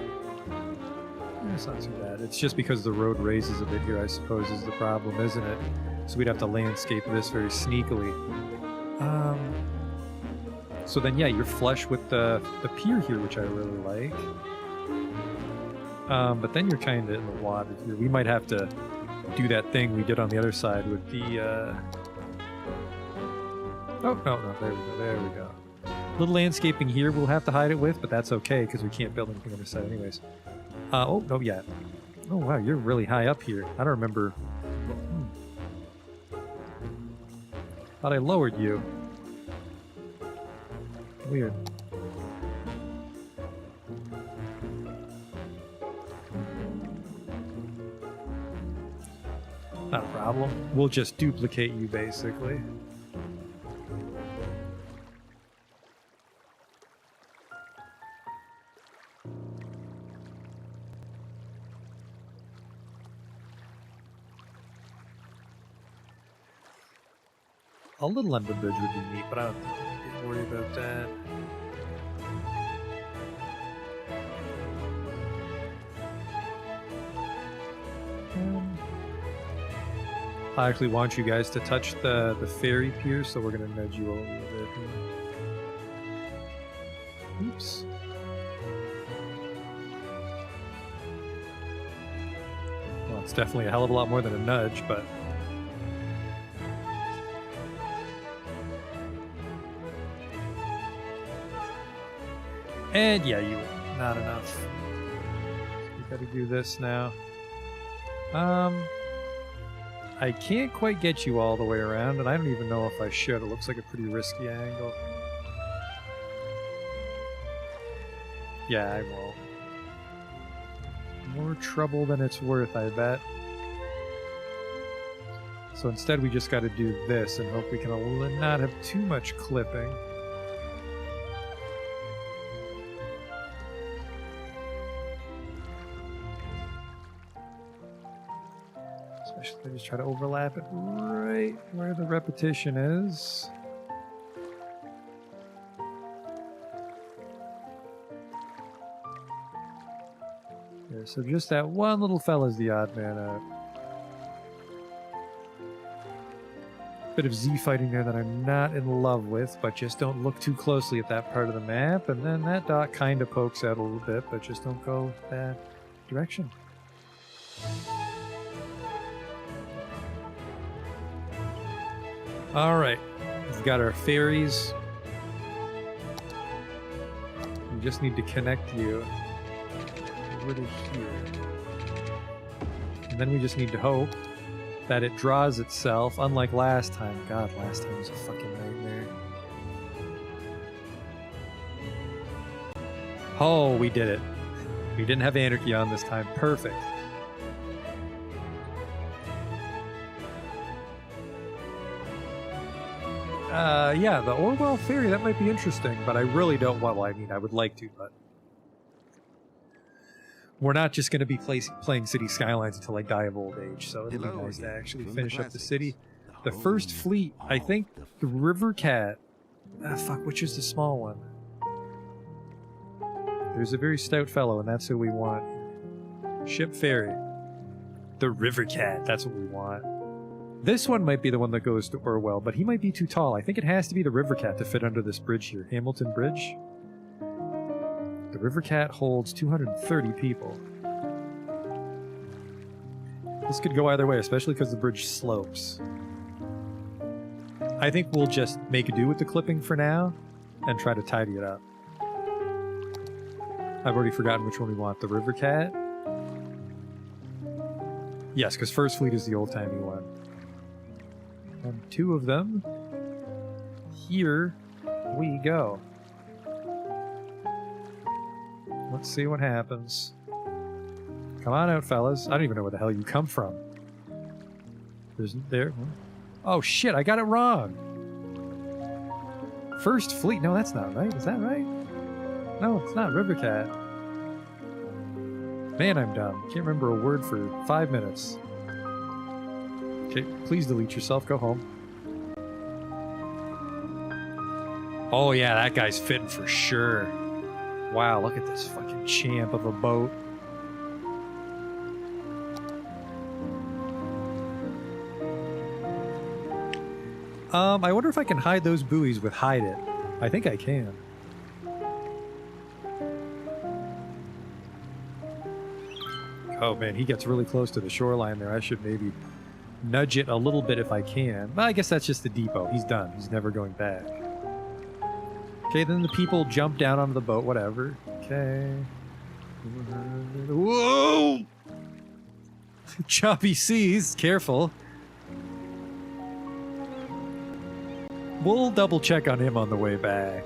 It's not too bad. It's just because the road raises a bit here, I suppose, is the problem, isn't it? So we'd have to landscape this very sneakily. So then, yeah, you're flush with the pier here, which I really like. But then you're kind of in the water here. We might have to do that thing we did on the other side with the... Oh, no, there we go. Little landscaping here we'll have to hide it with, but that's okay, because we can't build anything on this side anyways. Oh, no, yeah. Oh, wow, you're really high up here. I don't remember... Thought I lowered you. Weird. Not a problem. We'll just duplicate you, basically. A little under bridge would be neat, but I don't think we need to worry about that. I actually want you guys to touch the ferry pier, so we're going to nudge you a little bit here. Oops. Well, it's definitely a hell of a lot more than a nudge, but... And yeah, you not enough. We gotta do this now. I can't quite get you all the way around, and I don't even know if I should. It looks like a pretty risky angle. Yeah, I won't. More trouble than it's worth, I bet. So instead we just gotta do this and hope we can not have too much clipping. Especially if I just try to overlap it right where the repetition is. There, so just that one little fella's the odd man out. Bit of Z fighting there that I'm not in love with, but just don't look too closely at that part of the map. And then that dot kind of pokes out a little bit, but just don't go that direction. Alright, we've got our ferries. We just need to connect you over to here. And then we just need to hope that it draws itself, unlike last time. God, last time was a fucking nightmare. Oh, we did it. We didn't have anarchy on this time. Perfect. Yeah, the Orwell Ferry, that might be interesting, but I really don't want, well, I mean, I would like to, but we're not just going to be playing City Skylines until I die of old age, so it'll be nice to actually finish up the city. The first fleet, I think the River Cat, fuck, which is the small one? There's a very stout fellow, and that's who we want. Ship Ferry. The River Cat, that's what we want. This one might be the one that goes to Orwell, but he might be too tall. I think it has to be the River Cat to fit under this bridge here. Hamilton Bridge. The River Cat holds 230 people. This could go either way, especially because the bridge slopes. I think we'll just make do with the clipping for now and try to tidy it up. I've already forgotten which one we want. The River Cat? Yes, because First Fleet is the old-timey one. And two of them. Here we go. Let's see what happens. Come on out, fellas. I don't even know where the hell you come from. There. Oh shit, I got it wrong. First Fleet. No, that's not right. Is that right? No, it's not River Cat. Man, I'm dumb. Can't remember a word for 5 minutes. Okay, please delete yourself. Go home. Oh yeah, that guy's fitting for sure. Wow, look at this fucking champ of a boat. I wonder if I can hide those buoys with hide it. I think I can. Oh man, he gets really close to the shoreline there. I should maybe nudge it a little bit if I can. But I guess that's just the depot. He's done. He's never going back. Okay, then the people jump down onto the boat, whatever. Okay. Whoa! Choppy seas, careful. We'll double check on him on the way back.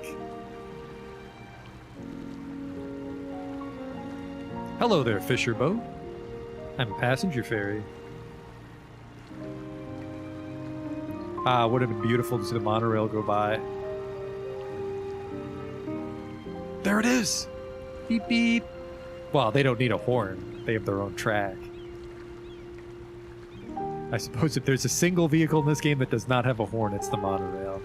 Hello there, fisher boat. I'm a passenger ferry. Ah, would have been beautiful to see the monorail go by. There it is! Beep beep! Well, they don't need a horn. They have their own track. I suppose if there's a single vehicle in this game that does not have a horn, it's the monorail.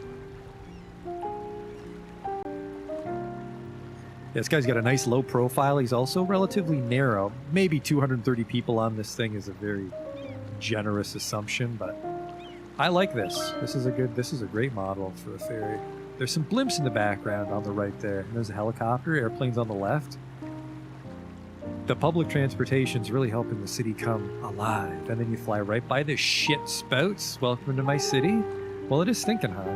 This guy's got a nice low profile. He's also relatively narrow. Maybe 230 people on this thing is a very generous assumption, but I like this. This is a great model for a ferry. There's some blimps in the background on the right there. And there's a helicopter, airplanes on the left. The public transportation's really helping the city come alive. And then you fly right by the shit spouts. Welcome to my city. Well, it is stinking hot.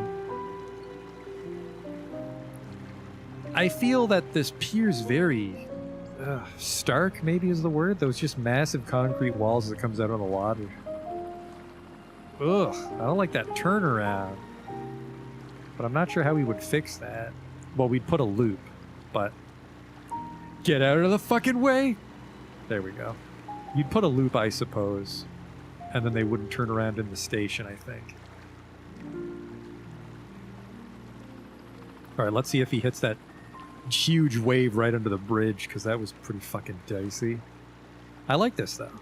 I feel that this pier's very stark, maybe is the word. Those just massive concrete walls that comes out on the water. Ugh, I don't like that turnaround. But I'm not sure how we would fix that. Well, we'd put a loop, but... Get out of the fucking way! There we go. You'd put a loop, I suppose. And then they wouldn't turn around in the station, I think. Alright, let's see if he hits that huge wave right under the bridge, because that was pretty fucking dicey. I like this, though.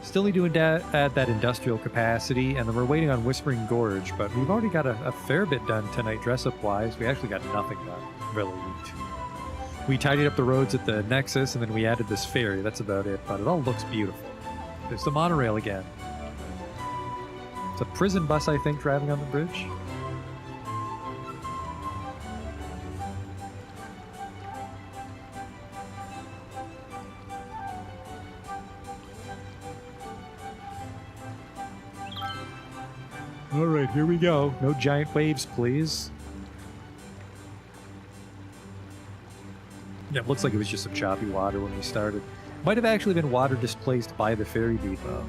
Still need to add that industrial capacity, and then we're waiting on Whispering Gorge, but we've already got a fair bit done tonight dress-up-wise. We actually got nothing done, really. We tidied up the roads at the Nexus, and then we added this ferry. That's about it, but it all looks beautiful. There's the monorail again. It's a prison bus, I think, driving on the bridge. Alright, here we go. No giant waves, please. Yeah, it looks like it was just some choppy water when we started. Might have actually been water displaced by the ferry depot.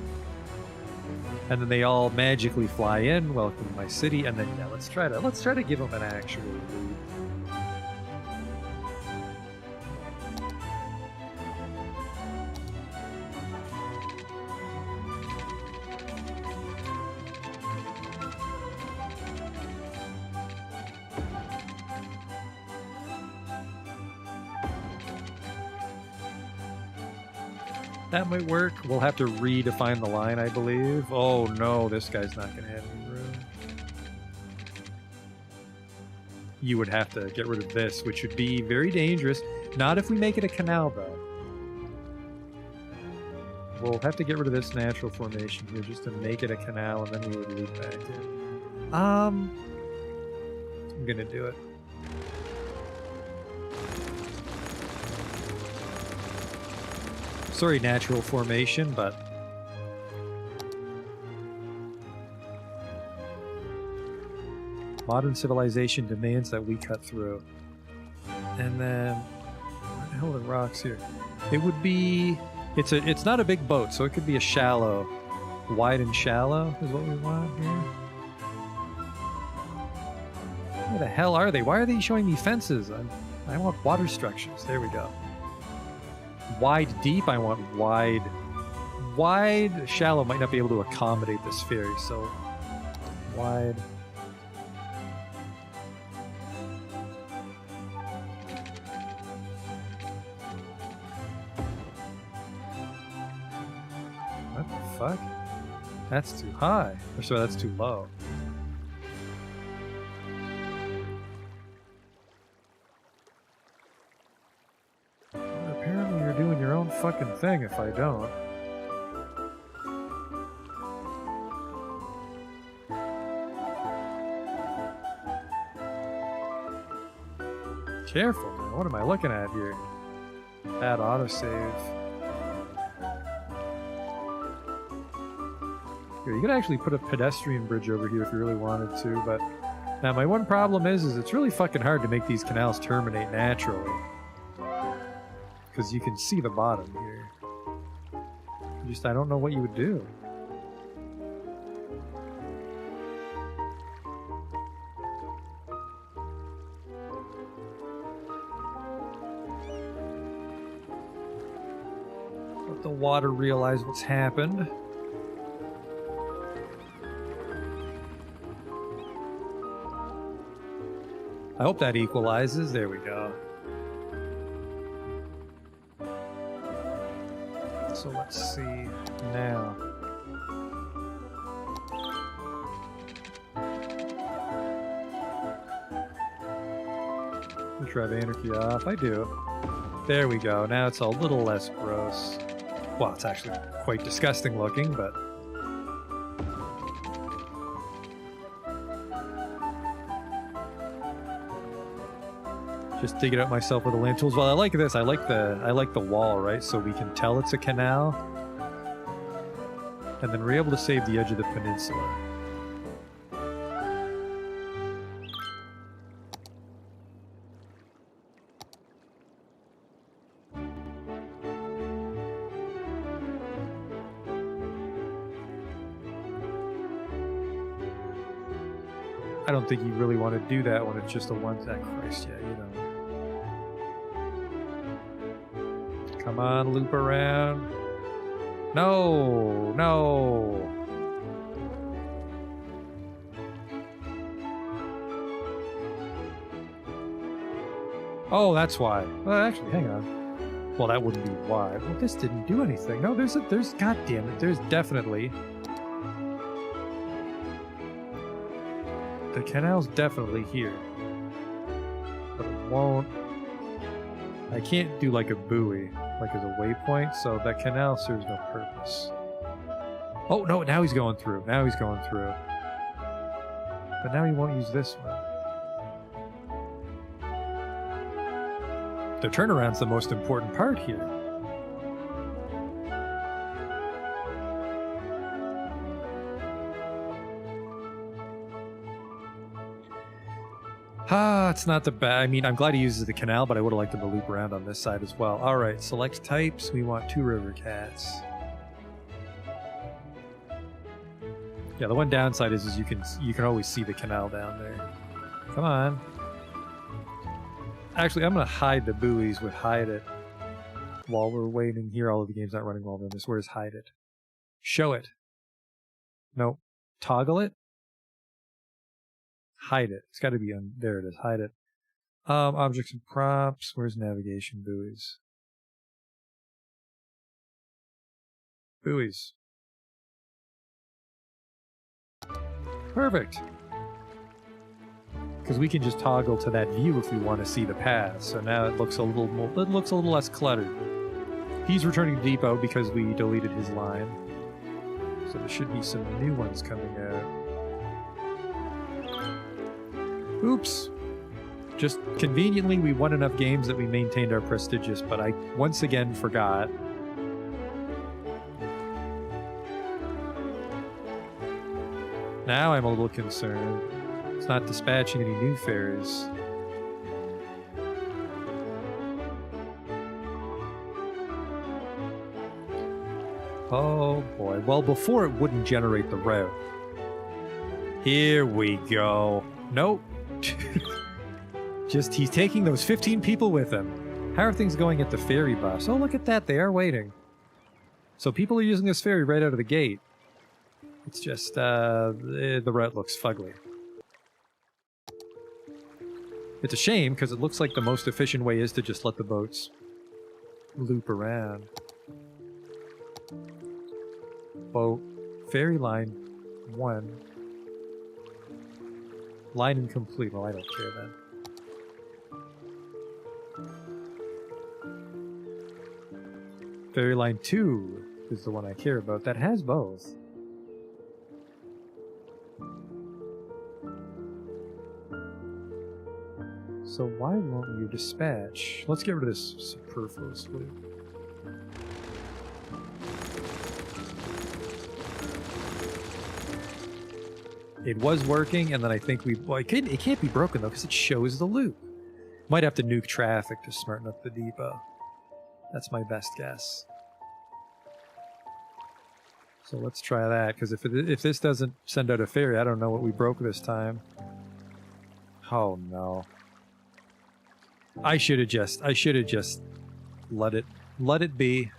And then they all magically fly in, welcome to my city, and then yeah, let's try to give them an actual loop. That might work. We'll have to redefine the line, I believe. Oh no, this guy's not going to have any room. You would have to get rid of this, which would be very dangerous. Not if we make it a canal, though. We'll have to get rid of this natural formation here just to make it a canal, and then we would loop back in. I'm going to do it. Sorry, natural formation, but... Modern civilization demands that we cut through. And then... Where the hell are the rocks here? It would be... It's not a big boat, so it could be a shallow. Wide and shallow is what we want here. Where the hell are they? Why are they showing me fences? I want water structures. There we go. Wide deep, I want wide. Wide shallow might not be able to accommodate this ferry, so wide. What the fuck? That's too high. Or sorry, that's too low. fucking thing if I don't. Careful, man. What am I looking at here? Add autosave. Here, you could actually put a pedestrian bridge over here if you really wanted to, but now my one problem is it's really fucking hard to make these canals terminate naturally. Because you can see the bottom here. I don't know what you would do. Let the water realize what's happened. I hope that equalizes. There we go. So let's see now. Make sure I have anarchy off. I do. There we go. Now it's a little less gross. Well, it's actually quite disgusting looking, but... Just digging it up myself with the land tools. Well, I like this. I like the wall, right? So we can tell it's a canal. And then we're able to save the edge of the peninsula. I don't think you really want to do that when it's just a one-time Christ, yeah, you know. Come on, loop around. No, no. Oh, that's why. Well, actually, hang on. Well, that wouldn't be why. Well, this didn't do anything. No, there's, God damn it, there's definitely... The canal's definitely here. But it won't... I can't do like a buoy, like as a waypoint, so that canal serves no purpose. Oh, no, now he's going through. Now he's going through. But now he won't use this one. The turnaround's the most important part here. Ah, it's not the bad. I mean, I'm glad he uses the canal, but I would have liked him to loop around on this side as well. All right, select types. We want 2 river cats. Yeah, the one downside is you can always see the canal down there. Come on. Actually, I'm gonna hide the buoys with hide it while we're waiting here. All of the game's not running while we're in this. Where's hide it? Show it. No, toggle it. Hide it. It's got to be on. There it is. Hide it. Objects and props. Where's navigation buoys? Buoys. Perfect. Because we can just toggle to that view if we want to see the path. So now it looks a little more. It looks a little less cluttered. He's returning to depot because we deleted his line. So there should be some new ones coming out. Oops. Just conveniently, we won enough games that we maintained our prestigious, but I once again forgot. Now I'm a little concerned. It's not dispatching any new ferries. Oh boy. Well, before it wouldn't generate the route. Here we go. Nope. Just, he's taking those 15 people with him. How are things going at the ferry bus? Oh, look at that. They are waiting. So people are using this ferry right out of the gate. It's just, the route looks fugly. It's a shame, because it looks like the most efficient way is to just let the boats loop around. Boat. Ferry line 1. Line incomplete. Well, I don't care then. Ferry line 2 is the one I care about. That has both. So why won't you dispatch? Let's get rid of this superfluous loop. It was working, and then I think well, it can't be broken though, because it shows the loop. Might have to nuke traffic to smarten up the depot. That's my best guess. So let's try that, because if this doesn't send out a ferry, I don't know what we broke this time. Oh no. I should have just let it be.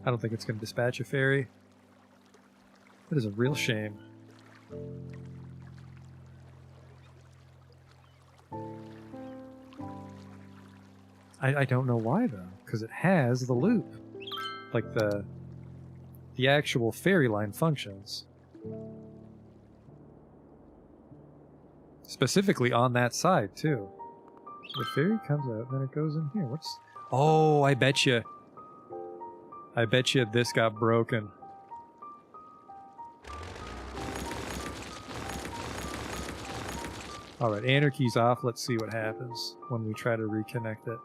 I don't think it's going to dispatch a ferry. That is a real shame. I don't know why though, because it has the loop. Like the actual ferry line functions. Specifically on that side too. The ferry comes out and then it goes in here. What's... Oh, I bet you this got broken. Alright, anarchy's off. Let's see what happens when we try to reconnect it.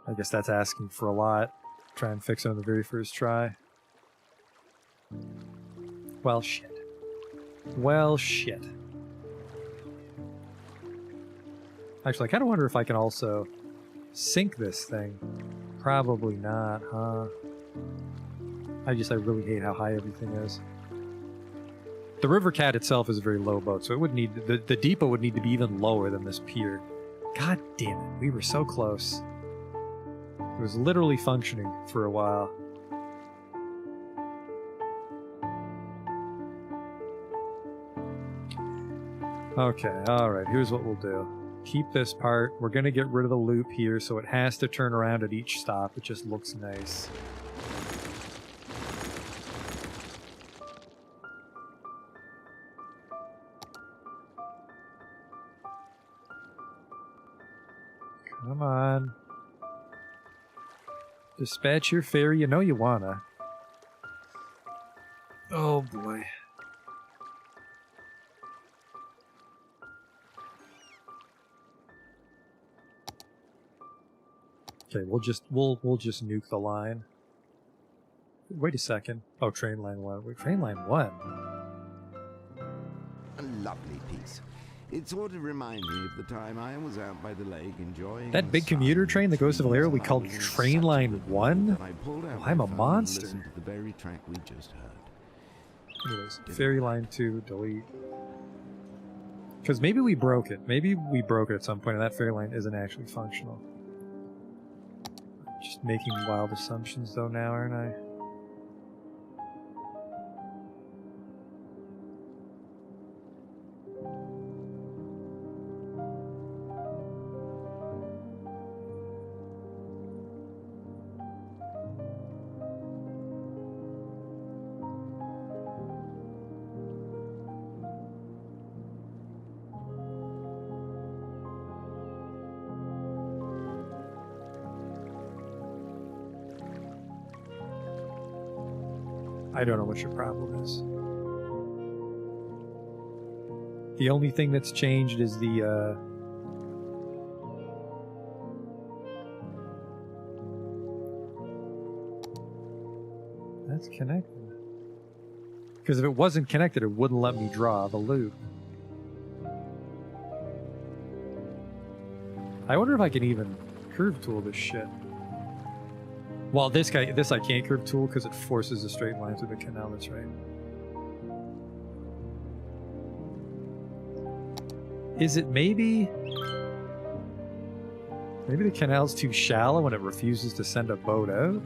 I guess that's asking for a lot. Try and fix it on the very first try. Well, shit. Well, shit. Actually, I kind of wonder if I can also sync this thing. Probably not, huh? I really hate how high everything is. The River Cat itself is a very low boat, so it would need... The depot would need to be even lower than this pier. God damn it, we were so close. It was literally functioning for a while. Okay, alright, here's what we'll do. Keep this part. We're going to get rid of the loop here, so it has to turn around at each stop. It just looks nice. Come on. Dispatch your ferry. You know you wanna. Oh boy. Okay, we'll just nuke the line. Wait a second. Oh, train line 1. Wait, train line 1. A lovely piece. It sort of reminds me of the time I was out by the lake enjoying That big commuter train that goes to Valero we called Train Line 1? Oh, I'm a monster. The very track we just heard. Anyways, Ferry Line 2, delete. Because maybe we broke it. Maybe we broke it at some point and that ferry line isn't actually functional. Just making wild assumptions though now, aren't I? I don't know what your problem is. The only thing that's changed is the, That's connected. Because if it wasn't connected, it wouldn't let me draw the loop. I wonder if I can even curve tool this shit. Well, this I can't curve tool because it forces a straight line through the canal, that's right. Is it maybe the canal's too shallow and it refuses to send a boat out?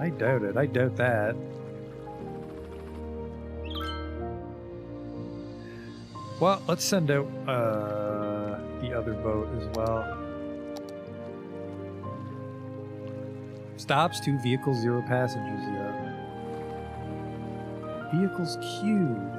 I doubt it. I doubt that. Well, let's send out the other boat as well. Stops, 2 vehicles, 0 passengers. Vehicles queued.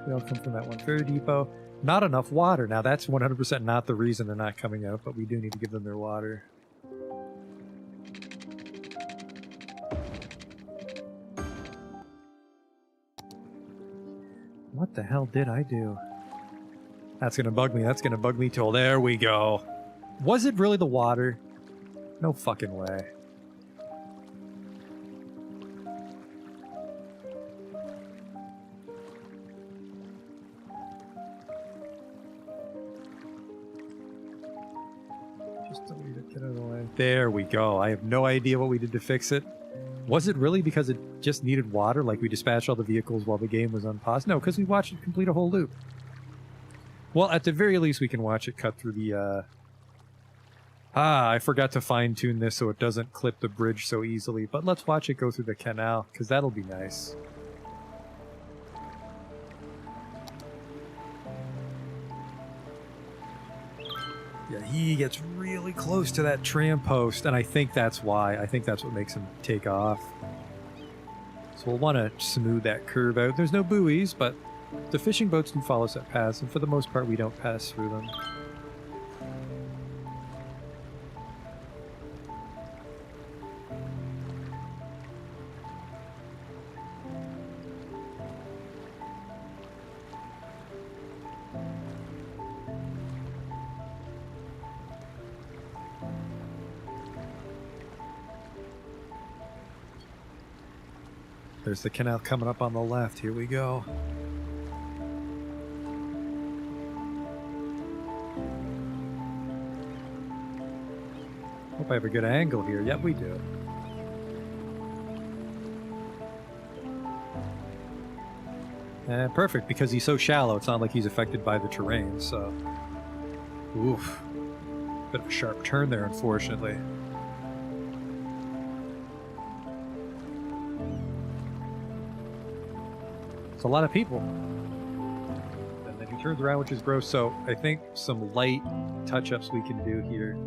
They all come from that one ferry depot. Not enough water. Now that's 100% not the reason they're not coming out, but we do need to give them their water. What the hell did I do? That's gonna bug me. That's gonna bug me till there we go. Was it really the water? No fucking way. Just delete it, get out of the way. There we go. I have no idea what we did to fix it. Was it really because it just needed water, like we dispatched all the vehicles while the game was unpaused? No, because we watched it complete a whole loop. Well, at the very least, we can watch it cut through the, I forgot to fine-tune this so it doesn't clip the bridge so easily, but let's watch it go through the canal, because that'll be nice. Yeah, he gets really close to that tram post, and I think that's why. I think that's what makes him take off. So we'll want to smooth that curve out. There's no buoys, but the fishing boats do follow set paths, and for the most part we don't pass through them. There's the canal coming up on the left. Here we go. Hope I have a good angle here. Yep, we do. Perfect, because he's so shallow, it's not like he's affected by the terrain, so... Oof. Bit of a sharp turn there, unfortunately. It's a lot of people. And then he turns around, which is gross. So I think some light touch-ups we can do here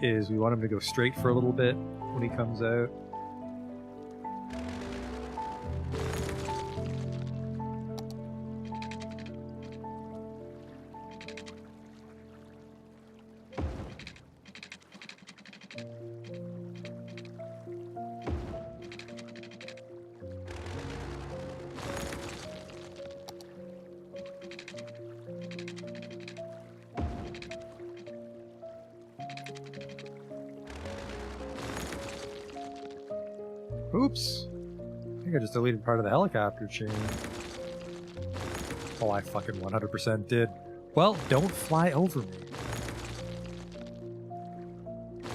is we want him to go straight for a little bit when he comes out. Oops. I think I just deleted part of the helicopter chain. Oh, I fucking 100% did. Well, don't fly over me.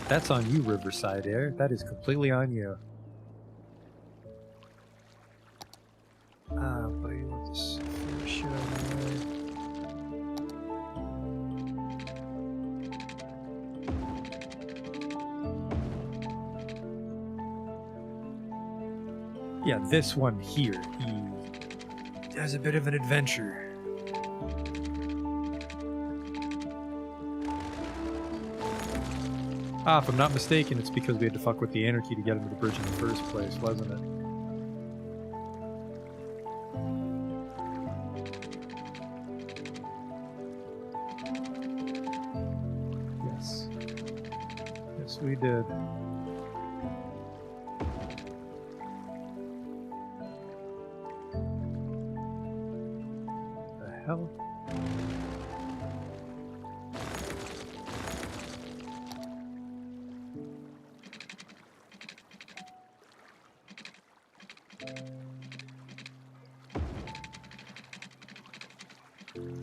That's on you, Riverside Air. That is completely on you. Ah, buddy, let this shit out of the way. Yeah, this one here, he has a bit of an adventure. Ah, if I'm not mistaken, it's because we had to fuck with the anarchy to get into the bridge in the first place, wasn't it? Yes. Yes, we did. Hell?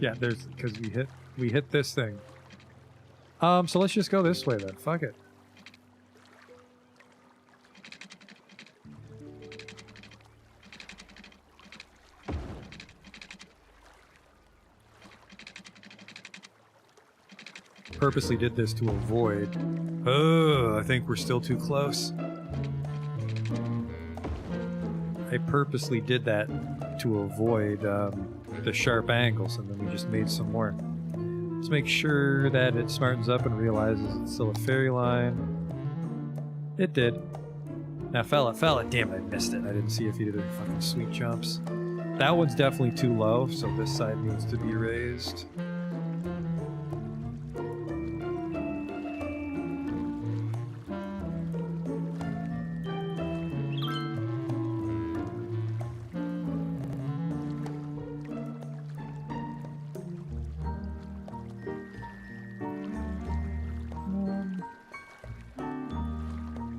Yeah, there's because we hit this thing. So let's just go this way then. Fuck it. purposely did this to avoid... Oh, I think we're still too close. I purposely did that to avoid the sharp angles, and then we just made some more. Let's make sure that it smartens up and realizes it's still a fairy line. It did. Now, fella, damn, I missed it. I didn't see if he did any fucking sweet jumps. That one's definitely too low, so this side needs to be raised.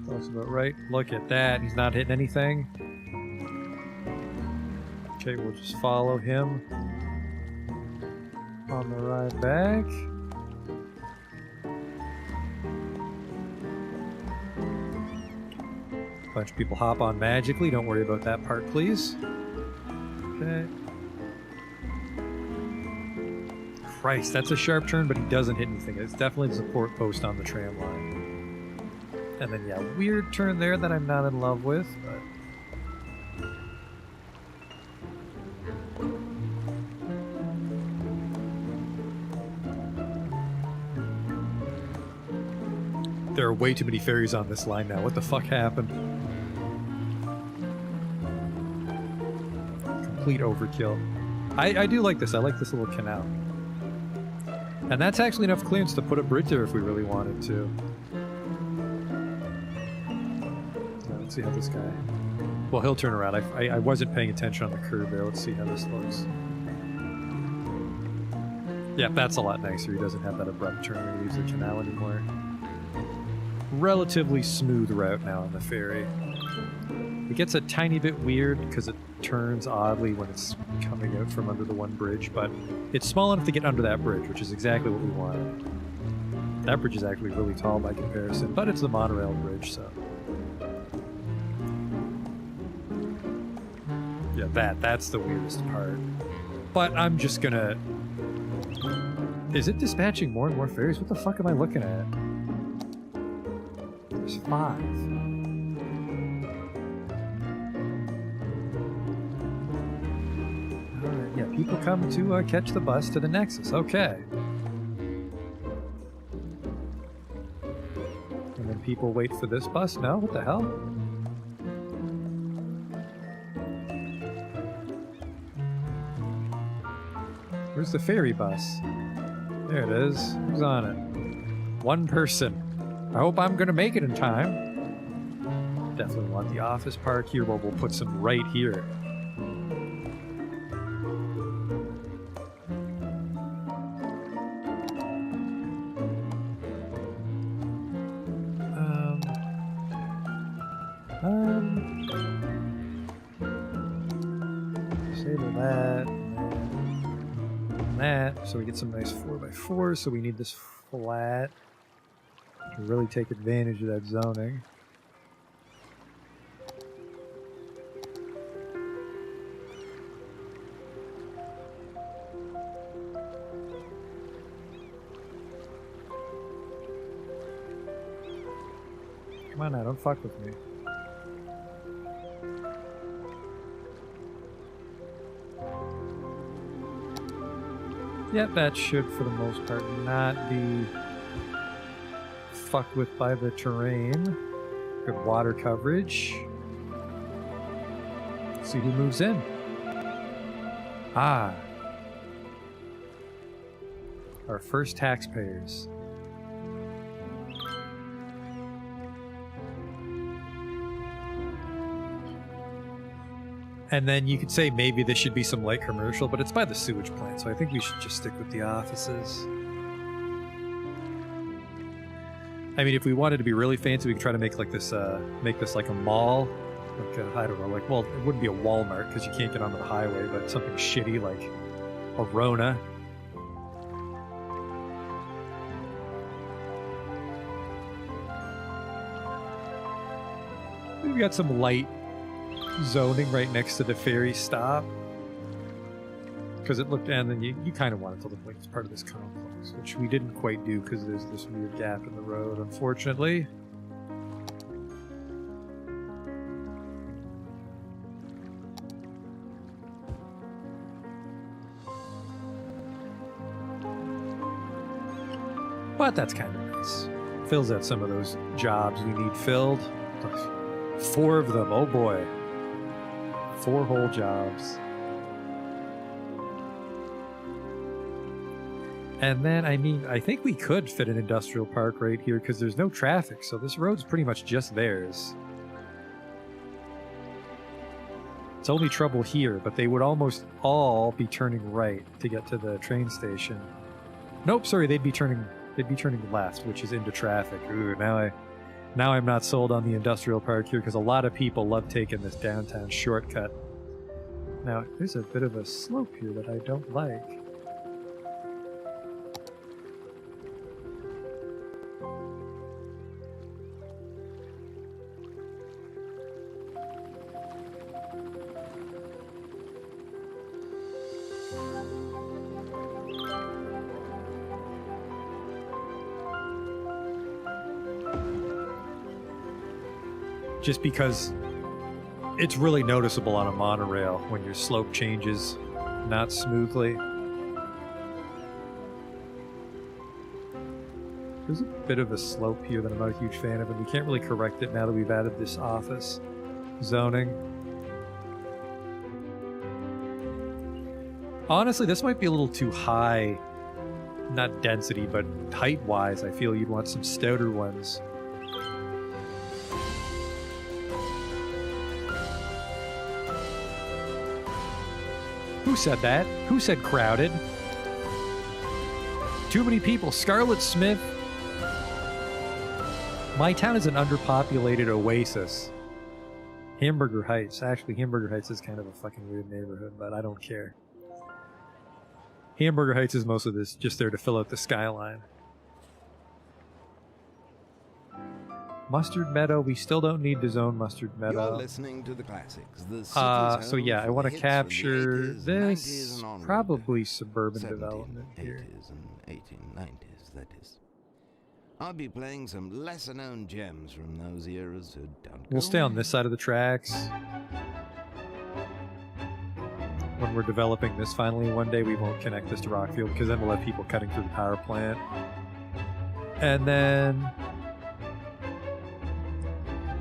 That's about right. Look at that. He's not hitting anything. Okay, we'll just follow him on the ride back. Bunch of people hop on magically. Don't worry about that part, please. Okay. Christ, that's a sharp turn, but he doesn't hit anything. It's definitely the support post on the tram line. And then, yeah, weird turn there that I'm not in love with, but... There are way too many ferries on this line now. What the fuck happened? Complete overkill. I do like this. I like this little canal. And that's actually enough clearance to put a bridge there if we really wanted to. Let's see how this guy... Well, he'll turn around. I wasn't paying attention on the curve there. Let's see how this looks. Yeah, that's a lot nicer. He doesn't have that abrupt turn when he leaves the canal anymore. Relatively smooth route now on the ferry. It gets a tiny bit weird because it turns oddly when it's coming out from under the one bridge, but it's small enough to get under that bridge, which is exactly what we wanted. That bridge is actually really tall by comparison, but it's the monorail bridge, so... Yeah, that's the weirdest part. But I'm just gonna... Is it dispatching more and more ferries? What the fuck am I looking at? There's 5. Alright, yeah, people come to catch the bus to the Nexus. Okay. And then people wait for this bus? No? What the hell? Where's the ferry bus? There it is. Who's on it? One person. I hope I'm gonna make it in time. Definitely want the office park here. Well, we'll put some right here. Disable that. That, so we get some nice 4x4s, so we need this flat to really take advantage of that zoning. Come on now, don't fuck with me. Yep, that should, for the most part, not be fucked with by the terrain. Good water coverage. Let's see who moves in. Ah. Our first taxpayers. And then you could say maybe this should be some light commercial, but it's by the sewage plant, so I think we should just stick with the offices. I mean, if we wanted to be really fancy, we could try to make like this, like a mall. Like I don't know, like, well, it wouldn't be a Walmart because you can't get onto the highway, but something shitty like a Rona. We've got some light zoning right next to the ferry stop. Because it looked, and then you kind of want it to look like it's part of this complex, which we didn't quite do because there's this weird gap in the road, unfortunately. But that's kind of nice. Fills out some of those jobs we need filled. 4 of them, oh boy. 4 whole jobs. And then, I mean, I think we could fit an industrial park right here because there's no traffic, so this road's pretty much just theirs. It's only trouble here, but they would almost all be turning right to get to the train station. Nope, sorry, they'd be turning left, which is into traffic. Ooh, now I'm not sold on the industrial park here because a lot of people love taking this downtown shortcut. Now, there's a bit of a slope here that I don't like. Just because it's really noticeable on a monorail when your slope changes not smoothly. There's a bit of a slope here that I'm not a huge fan of, and we can't really correct it now that we've added this office zoning. Honestly, this might be a little too high, not density, but height-wise. I feel you'd want some stouter ones. Who said that? Who said crowded? Too many people. Scarlett Smith. My town is an underpopulated oasis. Hamburger Heights. Actually, Hamburger Heights is kind of a fucking weird neighborhood, but I don't care. Hamburger Heights is most of this just there to fill out the skyline. Mustard Meadow, we still don't need to zone Mustard Meadow. You're listening to the classics. The city's So home yeah, for I want the to hits from the capture 80s, this, 90s and onward. probably suburban development 70s, here. 80s and 1890s, that is. I'll be playing some lesser-known gems from those eras who don't We'll go stay on away. this side of the tracks. When we're developing this finally one day, we won't connect this to Rockfield because then we'll have people cutting through the power plant. And then...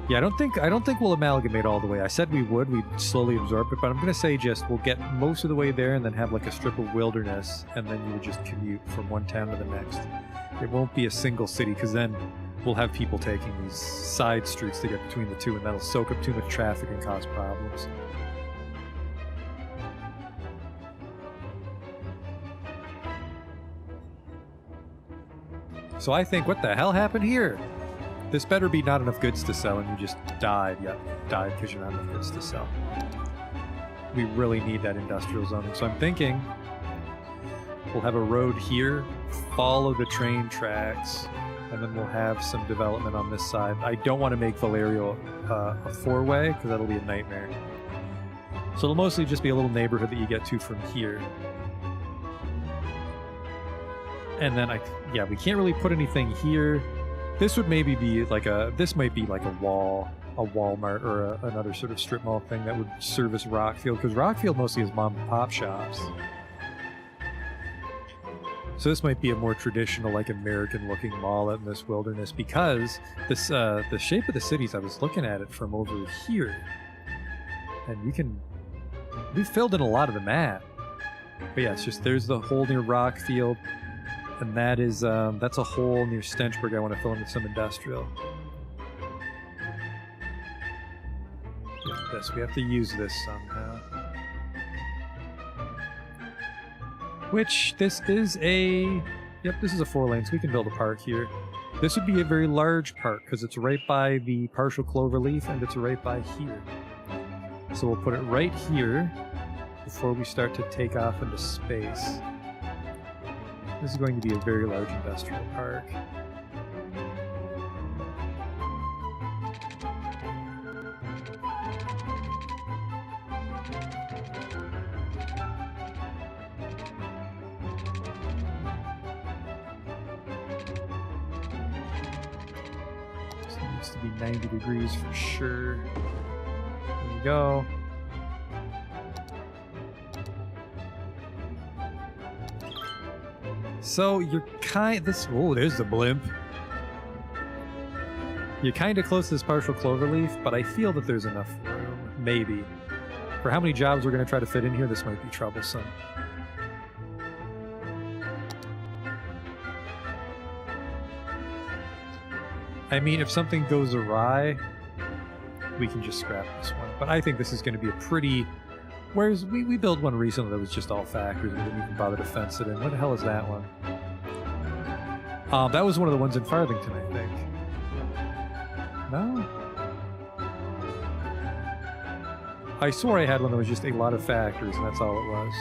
yeah, I don't think we'll amalgamate all the way. I said we'd slowly absorb it, but I'm gonna say just we'll get most of the way there and then have like a strip of wilderness, and then you would just commute from one town to the next. It won't be a single city because then we'll have people taking these side streets to get between the two, and that'll soak up too much traffic and cause problems. So I think, what the hell happened here? This better be not enough goods to sell, and you just died. Yep, died because you're not enough goods to sell. We really need that industrial zoning. So I'm thinking we'll have a road here, follow the train tracks, and then we'll have some development on this side. I don't want to make Valerio a 4-way because that'll be a nightmare. So it'll mostly just be a little neighborhood that you get to from here. And then we can't really put anything here. This would maybe be like this might be like a Walmart or another sort of strip mall thing that would service Rockfield, because Rockfield mostly has mom and pop shops. So this might be a more traditional, like American looking mall out in this wilderness, because this the shape of the cities, I was looking at it from over here, and we filled in a lot of the map. But yeah, it's just there's the hole near Rockfield. And that is, that's a hole near Stenchburg I want to fill in with some industrial. Yeah, this, we have to use this somehow. Which, this is this is a 4-lane, so we can build a park here. This would be a very large park, because it's right by the partial cloverleaf, and it's right by here. So we'll put it right here, before we start to take off into space. This is going to be a very large industrial park. to be 90 degrees for sure. There we go. So you're oh, there's the blimp. You're kind of close to this partial cloverleaf, but I feel that there's enough room, maybe. For how many jobs we're going to try to fit in here, this might be troublesome. I mean, if something goes awry, we can just scrap this one. But I think this is going to be a pretty... Whereas we built one recently that was just all factories. We didn't even bother to fence it in. What the hell is that one? That was one of the ones in Farthington, I think. No? I swore I had one that was just a lot of factories, and that's all it was.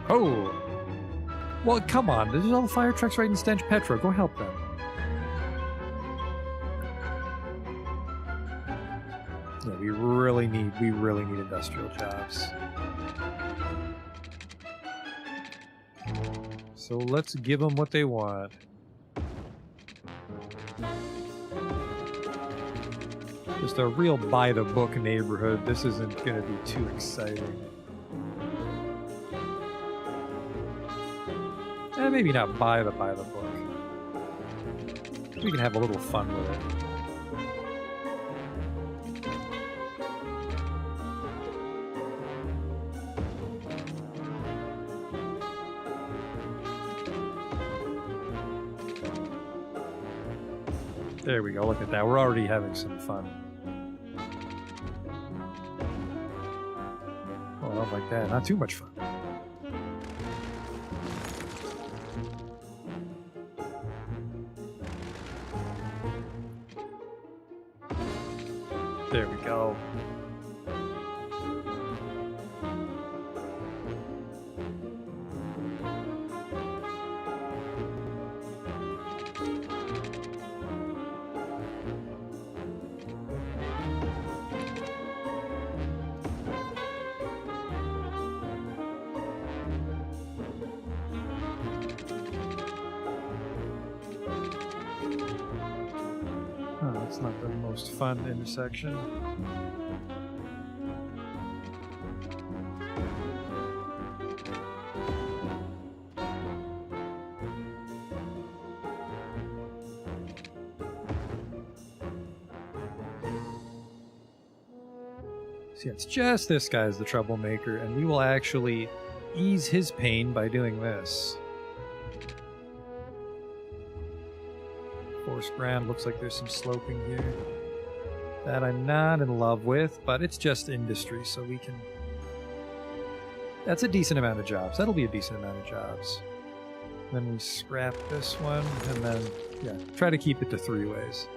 Oh! Well, come on. There's all the fire trucks right in Stench Petro. Go help them. Yeah, we really need industrial jobs. So let's give them what they want. Just a real by-the-book neighborhood. This isn't going to be too exciting. Maybe not by the book. We can have a little fun with it. There we go, look at that. We're already having some fun. Oh, I don't like that. Not too much fun. There we go. It's not the most fun intersection. See, it's just this guy's the troublemaker, and we will actually ease his pain by doing this. Forest ground, looks like there's some sloping here. That I'm not in love with, but it's just industry, so we can... That's a decent amount of jobs. That'll be a decent amount of jobs. Then we scrap this one, and then, yeah, try to keep it to 3 ways.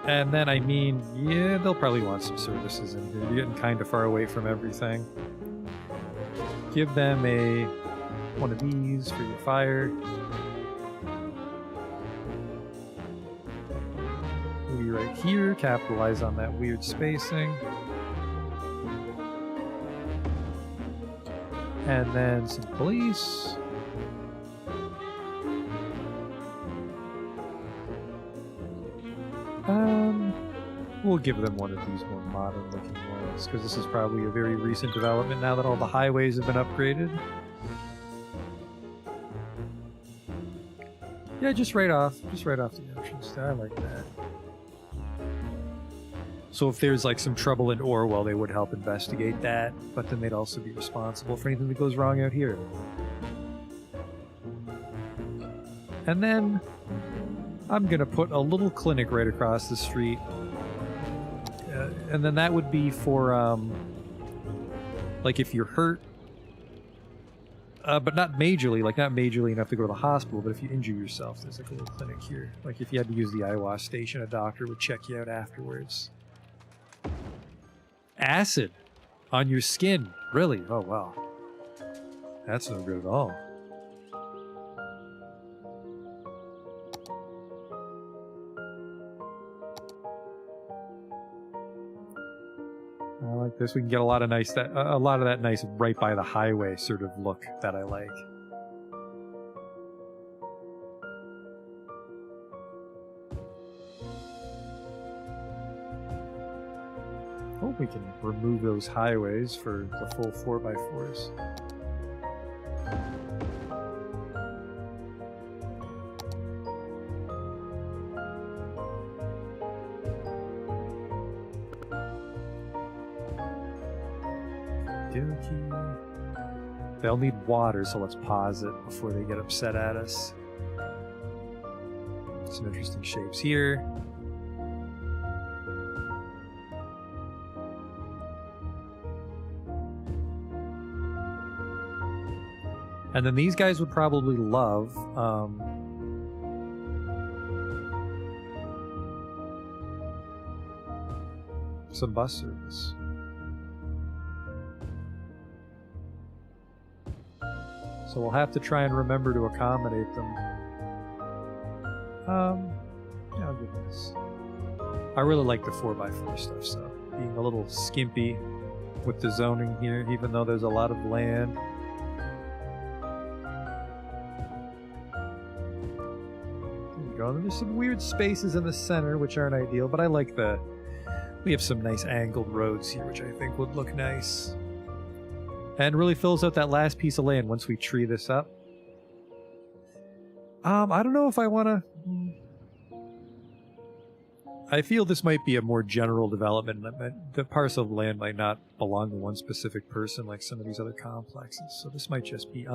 And then, I mean, yeah, they'll probably want some services in here. You're getting kind of far away from everything. Give them one of these for your fire. Maybe right here, capitalize on that weird spacing. And then some police. We'll give them one of these more modern looking ones, because this is probably a very recent development now that all the highways have been upgraded. Yeah, just right off the entrance there. I like that. So if there's like some trouble in Orwell, they would help investigate that, but then they'd also be responsible for anything that goes wrong out here. And then I'm gonna put a little clinic right across the street. And then that would be for, like if you're hurt, but not majorly, like not majorly enough to go to the hospital, but if you injure yourself, there's like a little clinic here. Like if you had to use the Iowa station, a doctor would check you out afterwards. Acid on your skin, really? Oh wow. That's no good at all. like this. We can get a lot of nice a lot of that nice right by the highway sort of look that I like. Hope we can remove those highways for the full 4x4s. They'll need water, so let's pause it before they get upset at us. Some interesting shapes here. And then these guys would probably love some bus service. So we'll have to try and remember to accommodate them. Yeah, I'll give this. I really like the 4x4 stuff, so being a little skimpy with the zoning here, even though there's a lot of land. There you go. There's some weird spaces in the center, which aren't ideal, but I like the... We have some nice angled roads here, which I think would look nice. And really fills out that last piece of land once we tree this up. I don't know if I want to... I feel this might be a more general development. The parcel of land might not belong to one specific person like some of these other complexes. So this might just be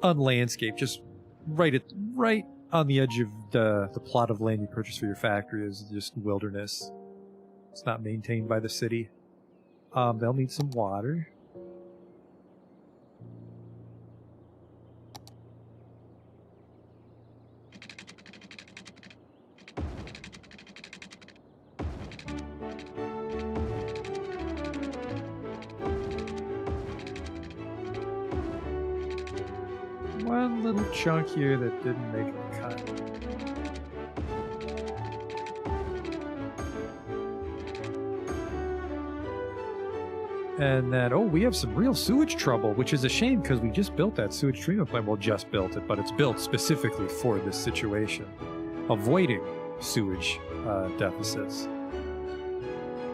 unlandscaped. Just right on the edge of the plot of land you purchase for your factory is just wilderness. It's not maintained by the city. They'll need some water. One little chunk here that didn't make the cut. And then, oh, we have some real sewage trouble, which is a shame because we just built that sewage treatment plant. Well, just built it, but it's built specifically for this situation, avoiding sewage deficits.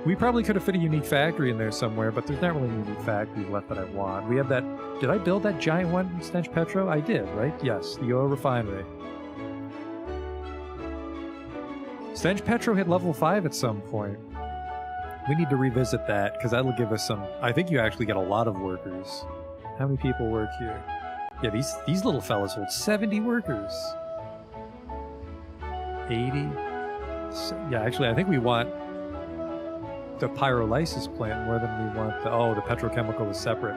We probably could have fit a unique factory in there somewhere, but there's not really any unique factories left that I want. We have that... Did I build that giant one in Stench Petro? I did, right? Yes, the oil refinery. Stench Petro hit level 5 at some point. We need to revisit that, because that'll give us some... I think you actually get a lot of workers. How many people work here? Yeah, these little fellas hold 70 workers. 80. So, yeah, actually, I think we want the pyrolysis plant more than we want the... Oh, the petrochemical is separate.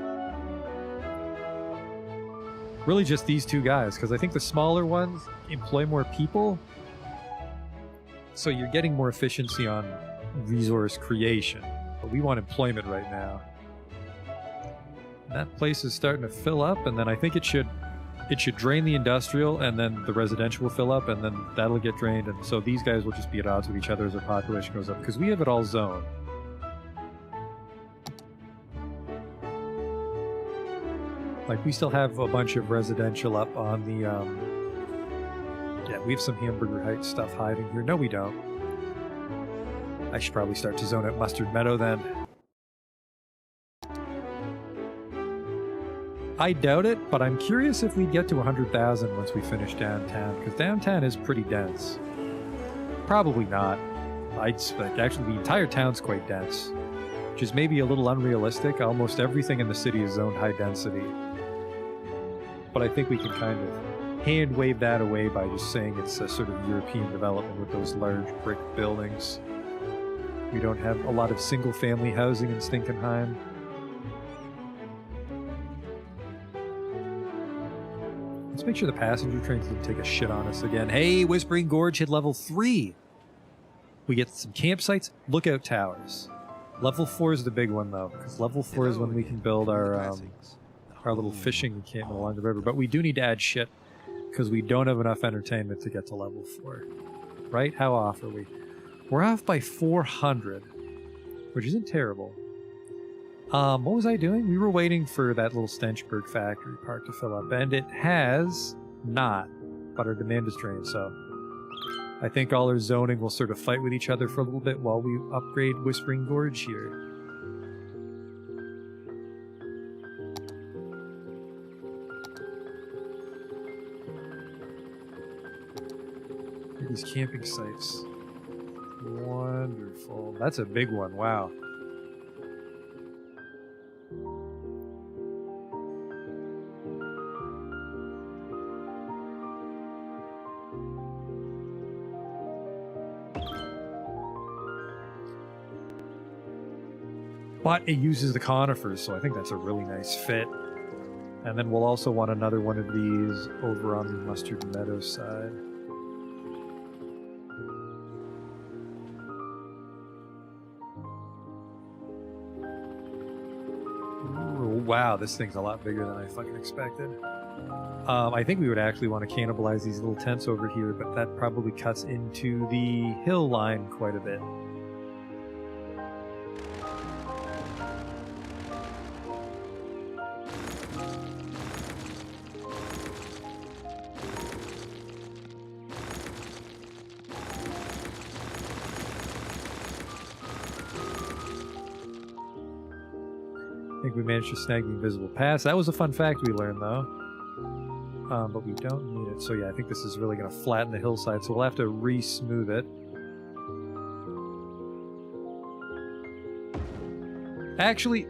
Really just these two guys, because I think the smaller ones employ more people. So you're getting more efficiency on resource creation. But we want employment right now. And that place is starting to fill up, and then I think it should drain the industrial, and then the residential will fill up, and then that'll get drained, and so these guys will just be at odds with each other as our population goes up, because we have it all zoned. Like, we still have a bunch of residential up on the, yeah, we have some Hamburger Heights stuff hiding here. No, we don't. I should probably start to zone out Mustard Meadow then. I doubt it, but I'm curious if we get to 100,000 once we finish downtown, because downtown is pretty dense. Probably not. I'd expect, actually, the entire town's quite dense, which is maybe a little unrealistic. Almost everything in the city is zoned high density. But I think we can kind of hand wave that away by just saying it's a sort of European development with those large brick buildings. We don't have a lot of single-family housing in Stinkenheim. Let's make sure the passenger trains didn't take a shit on us again. Hey, Whispering Gorge hit level 3! We get some campsites, lookout towers. Level 4 is the big one, though, because level 4 is when we can build our little fishing encampment along the river. But we do need to add shit, because we don't have enough entertainment to get to level 4. Right? How off are we? We're off by 400. which isn't terrible. What was I doing? We were waiting for that little Stenchburg factory park to fill up, and it has not, but our demand is drained, so I think all our zoning will sort of fight with each other for a little bit while we upgrade Whispering Gorge here. Look at these camping sites. Wonderful. That's a big one, wow. But it uses the conifers, so I think that's a really nice fit. And then we'll also want another one of these over on the Mustard Meadow side. Ooh, wow, this thing's a lot bigger than I fucking expected. I think we would actually want to cannibalize these little tents over here, but that probably cuts into the hill line quite a bit. I think we managed to snag the invisible pass. That was a fun fact we learned, though. But we don't need it. So yeah, I think this is really going to flatten the hillside, so we'll have to re-smooth it. Actually,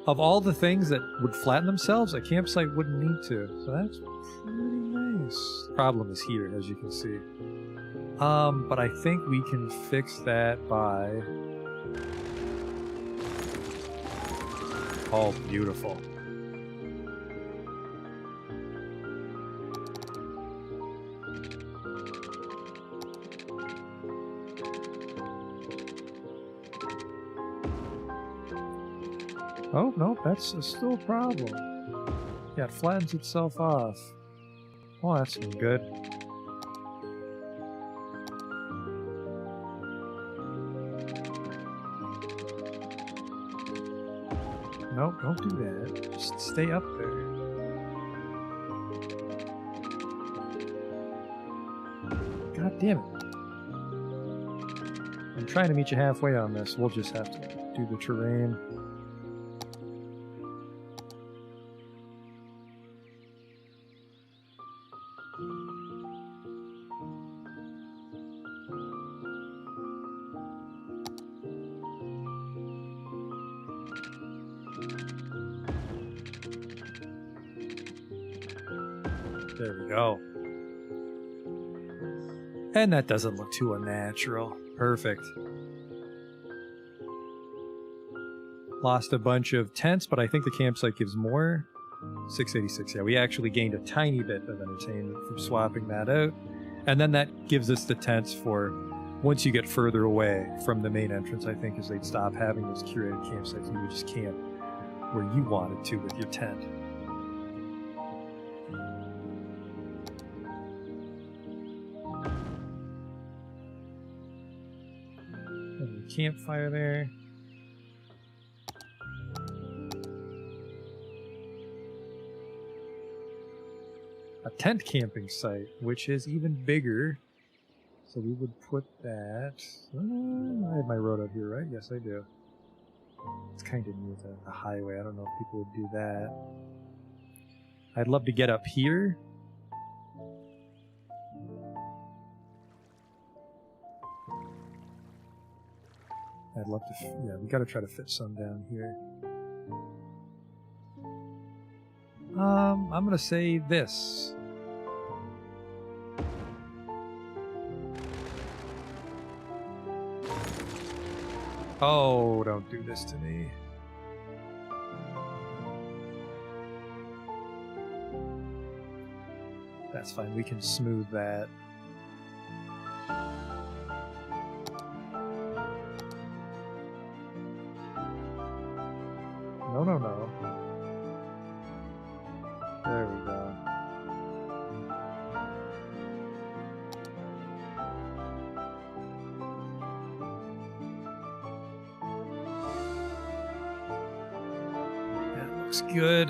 of all the things that would flatten themselves, a campsite wouldn't need to. So that's pretty nice. Problem is here, as you can see. But I think we can fix that by... Oh, beautiful. Oh, no, that's still a problem. Yeah, it flattens itself off. Oh, that's been good. No, don't do that. Just stay up there. God damn it. I'm trying to meet you halfway on this. We'll just have to do the terrain. There we go. And that doesn't look too unnatural. Perfect. Lost a bunch of tents, but I think the campsite gives more. 686, yeah, we actually gained a tiny bit of entertainment from swapping that out. And then that gives us the tents for once you get further away from the main entrance, I think, is they'd stop having those curated campsites and you would just camp where you wanted to with your tent. And the campfire there. A tent camping site, which is even bigger. So we would put that... I have my road out here, right? Yes, I do. It's kind of near the highway. I don't know if people would do that. I'd love to get up here. I'd love to... yeah, we gotta try to fit some down here. I'm gonna say this. Oh, don't do this to me. That's fine, we can smooth that. No, no, no. There we go. looks good.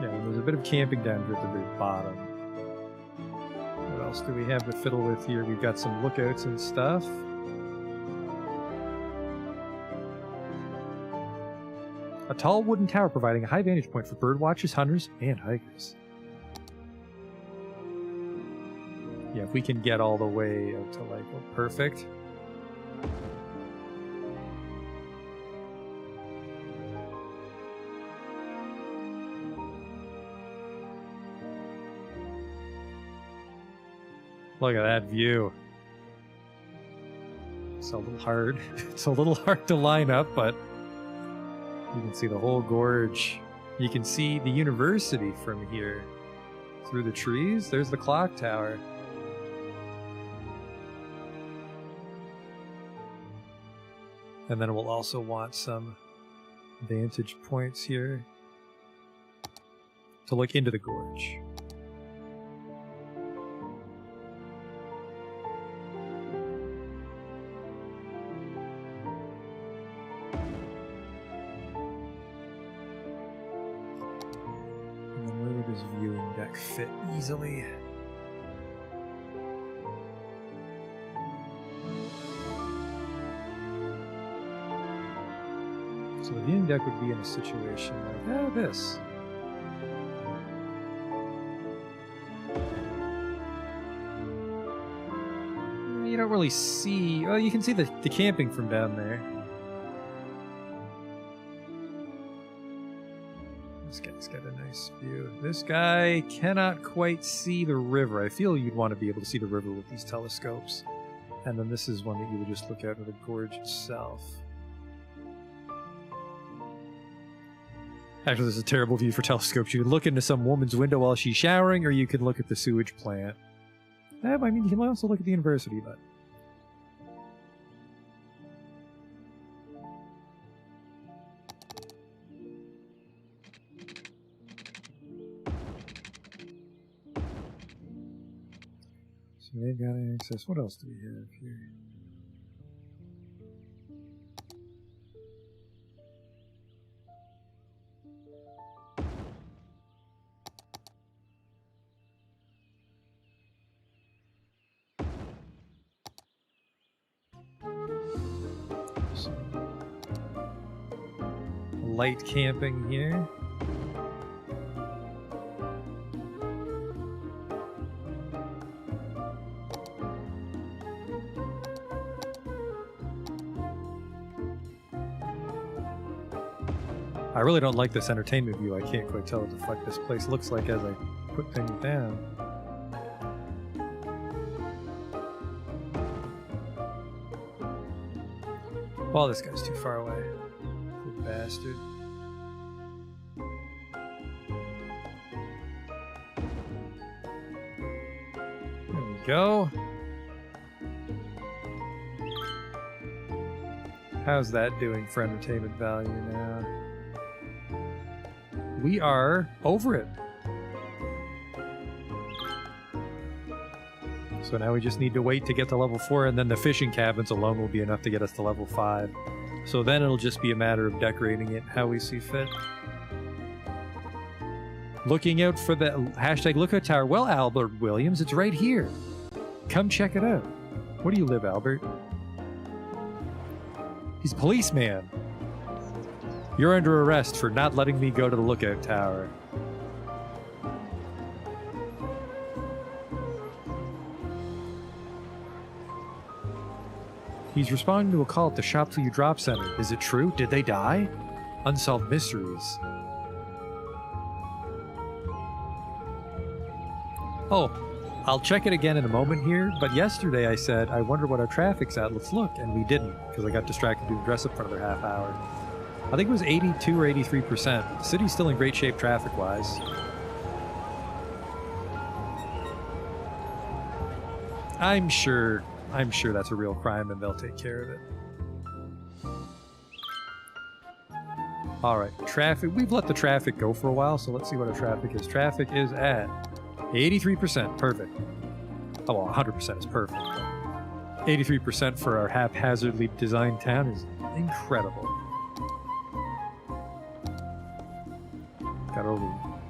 Yeah, and there's a bit of camping down here at the very bottom. What else do we have to fiddle with here? We've got some lookouts and stuff. A tall wooden tower providing a high vantage point for bird watchers, hunters, and hikers. Yeah, if we can get all the way out to like, oh, perfect. Look at that view. It's a little hard. It's a little hard to line up, but you can see the whole gorge. You can see the university from here. Through the trees, there's the clock tower. And then we'll also want some vantage points here to look into the gorge. And then where would this viewing deck fit easily? So the viewing deck would be in a situation like this. You don't really see... Well, you can see the camping from down there. This guy's got a nice view. This guy cannot quite see the river. I feel you'd want to be able to see the river with these telescopes. And then this is one that you would just look out at the gorge itself. Actually, this is a terrible view for telescopes. You can look into some woman's window while she's showering, or you can look at the sewage plant. I mean, you can also look at the university, but... So they've got access. What else do we have here? Light camping here. I really don't like this entertainment view. I can't quite tell what the fuck this place looks like as I put things down. Oh, this guy's too far away. Poor bastard. There we go. How's that doing for entertainment value now? We are over it. So now we just need to wait to get to level 4, and then the fishing cabins alone will be enough to get us to level 5. So then it'll just be a matter of decorating it how we see fit. Looking out for the hashtag lookout tower. Well, Albert Williams, it's right here. Come check it out. Where do you live, Albert? He's a policeman. You're under arrest for not letting me go to the lookout tower. He's responding to a call at the Shop Till You Drop Center. Is it true? Did they die? Unsolved mysteries. Oh, I'll check it again in a moment here, but yesterday I said, I wonder what our traffic's at, let's look, and we didn't, because I got distracted doing dress up for another half hour. I think it was 82 or 83%. The city's still in great shape traffic-wise. I'm sure that's a real crime and they'll take care of it. Alright, traffic. We've let the traffic go for a while, so let's see what our traffic is. Traffic is at 83%. Perfect. Oh, well, 100% is perfect. 83% for our haphazardly designed town is incredible. Got a little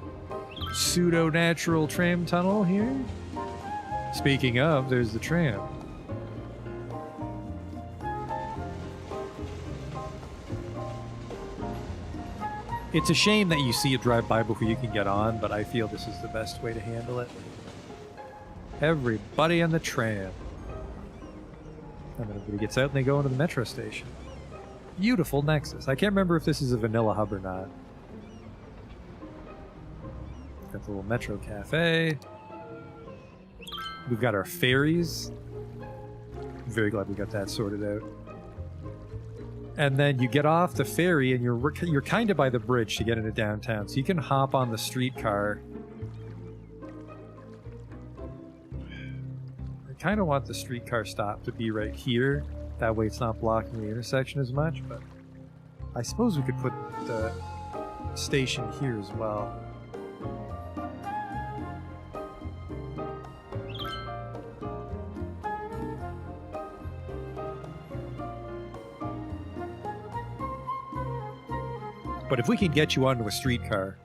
pseudo-natural tram tunnel here. Speaking of, there's the tram. It's a shame that you see it drive by before you can get on, but I feel this is the best way to handle it. Everybody on the tram. And then everybody gets out and they go into the metro station. Beautiful Nexus. I can't remember if this is a vanilla hub or not. Got the little Metro Cafe. We've got our ferries. I'm very glad we got that sorted out. And then you get off the ferry and you're kind of by the bridge to get into downtown. So you can hop on the streetcar. I kind of want the streetcar stop to be right here. That way it's not blocking the intersection as much. But I suppose we could put the station here as well. But if we can get you onto a streetcar,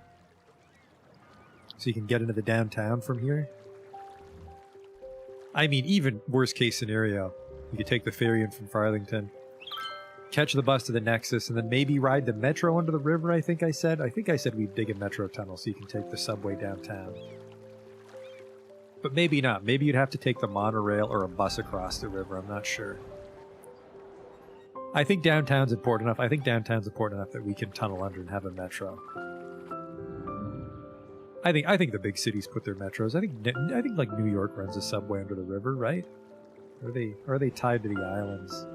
so you can get into the downtown from here. I mean, even worst case scenario, you could take the ferry in from Farthington, catch the bus to the Nexus, and then maybe ride the metro under the river, I think I said. I think I said we'd dig a metro tunnel so you can take the subway downtown. But maybe not. Maybe you'd have to take the monorail or a bus across the river. I'm not sure. I think downtown's important enough. I think downtown's important enough that we can tunnel under and have a metro. I think the big cities put their metros. I think like New York runs a subway under the river, right? Or are they tied to the islands?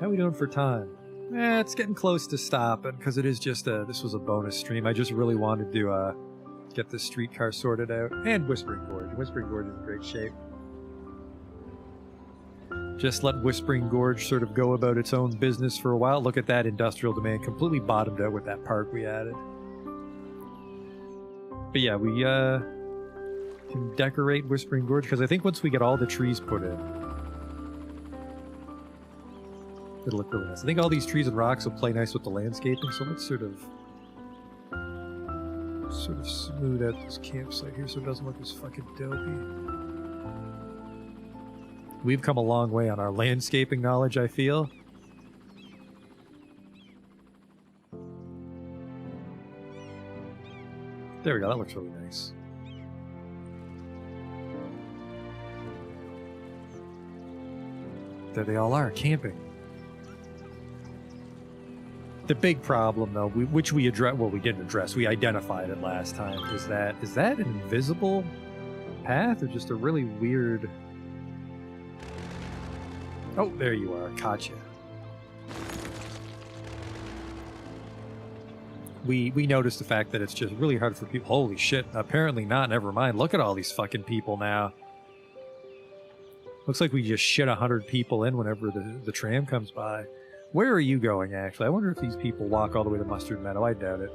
How are we doing for time? It's getting close to stopping because it is just this was a bonus stream. I just really wanted to get this streetcar sorted out. And Whispering Gorge. Whispering Gorge is in great shape. Just let Whispering Gorge sort of go about its own business for a while. Look at that industrial demand. Completely bottomed out with that park we added. But yeah, we can decorate Whispering Gorge because I think once we get all the trees put in, it'll look really nice. I think all these trees and rocks will play nice with the landscaping, so let's sort of smooth out this campsite here so it doesn't look as fucking dopey. We've come a long way on our landscaping knowledge, I feel. There we go, that looks really nice. There they all are, camping. The big problem, though, which we addressed, well, we didn't address, we identified it last time, is that an invisible path or just a really weird... Oh, there you are, caught you. We noticed the fact that it's just really hard for people. Holy shit, apparently not, never mind. Look at all these fucking people now. Looks like we just shit 100 people in whenever the tram comes by. Where are you going, actually? I wonder if these people walk all the way to Mustard Meadow. I doubt it.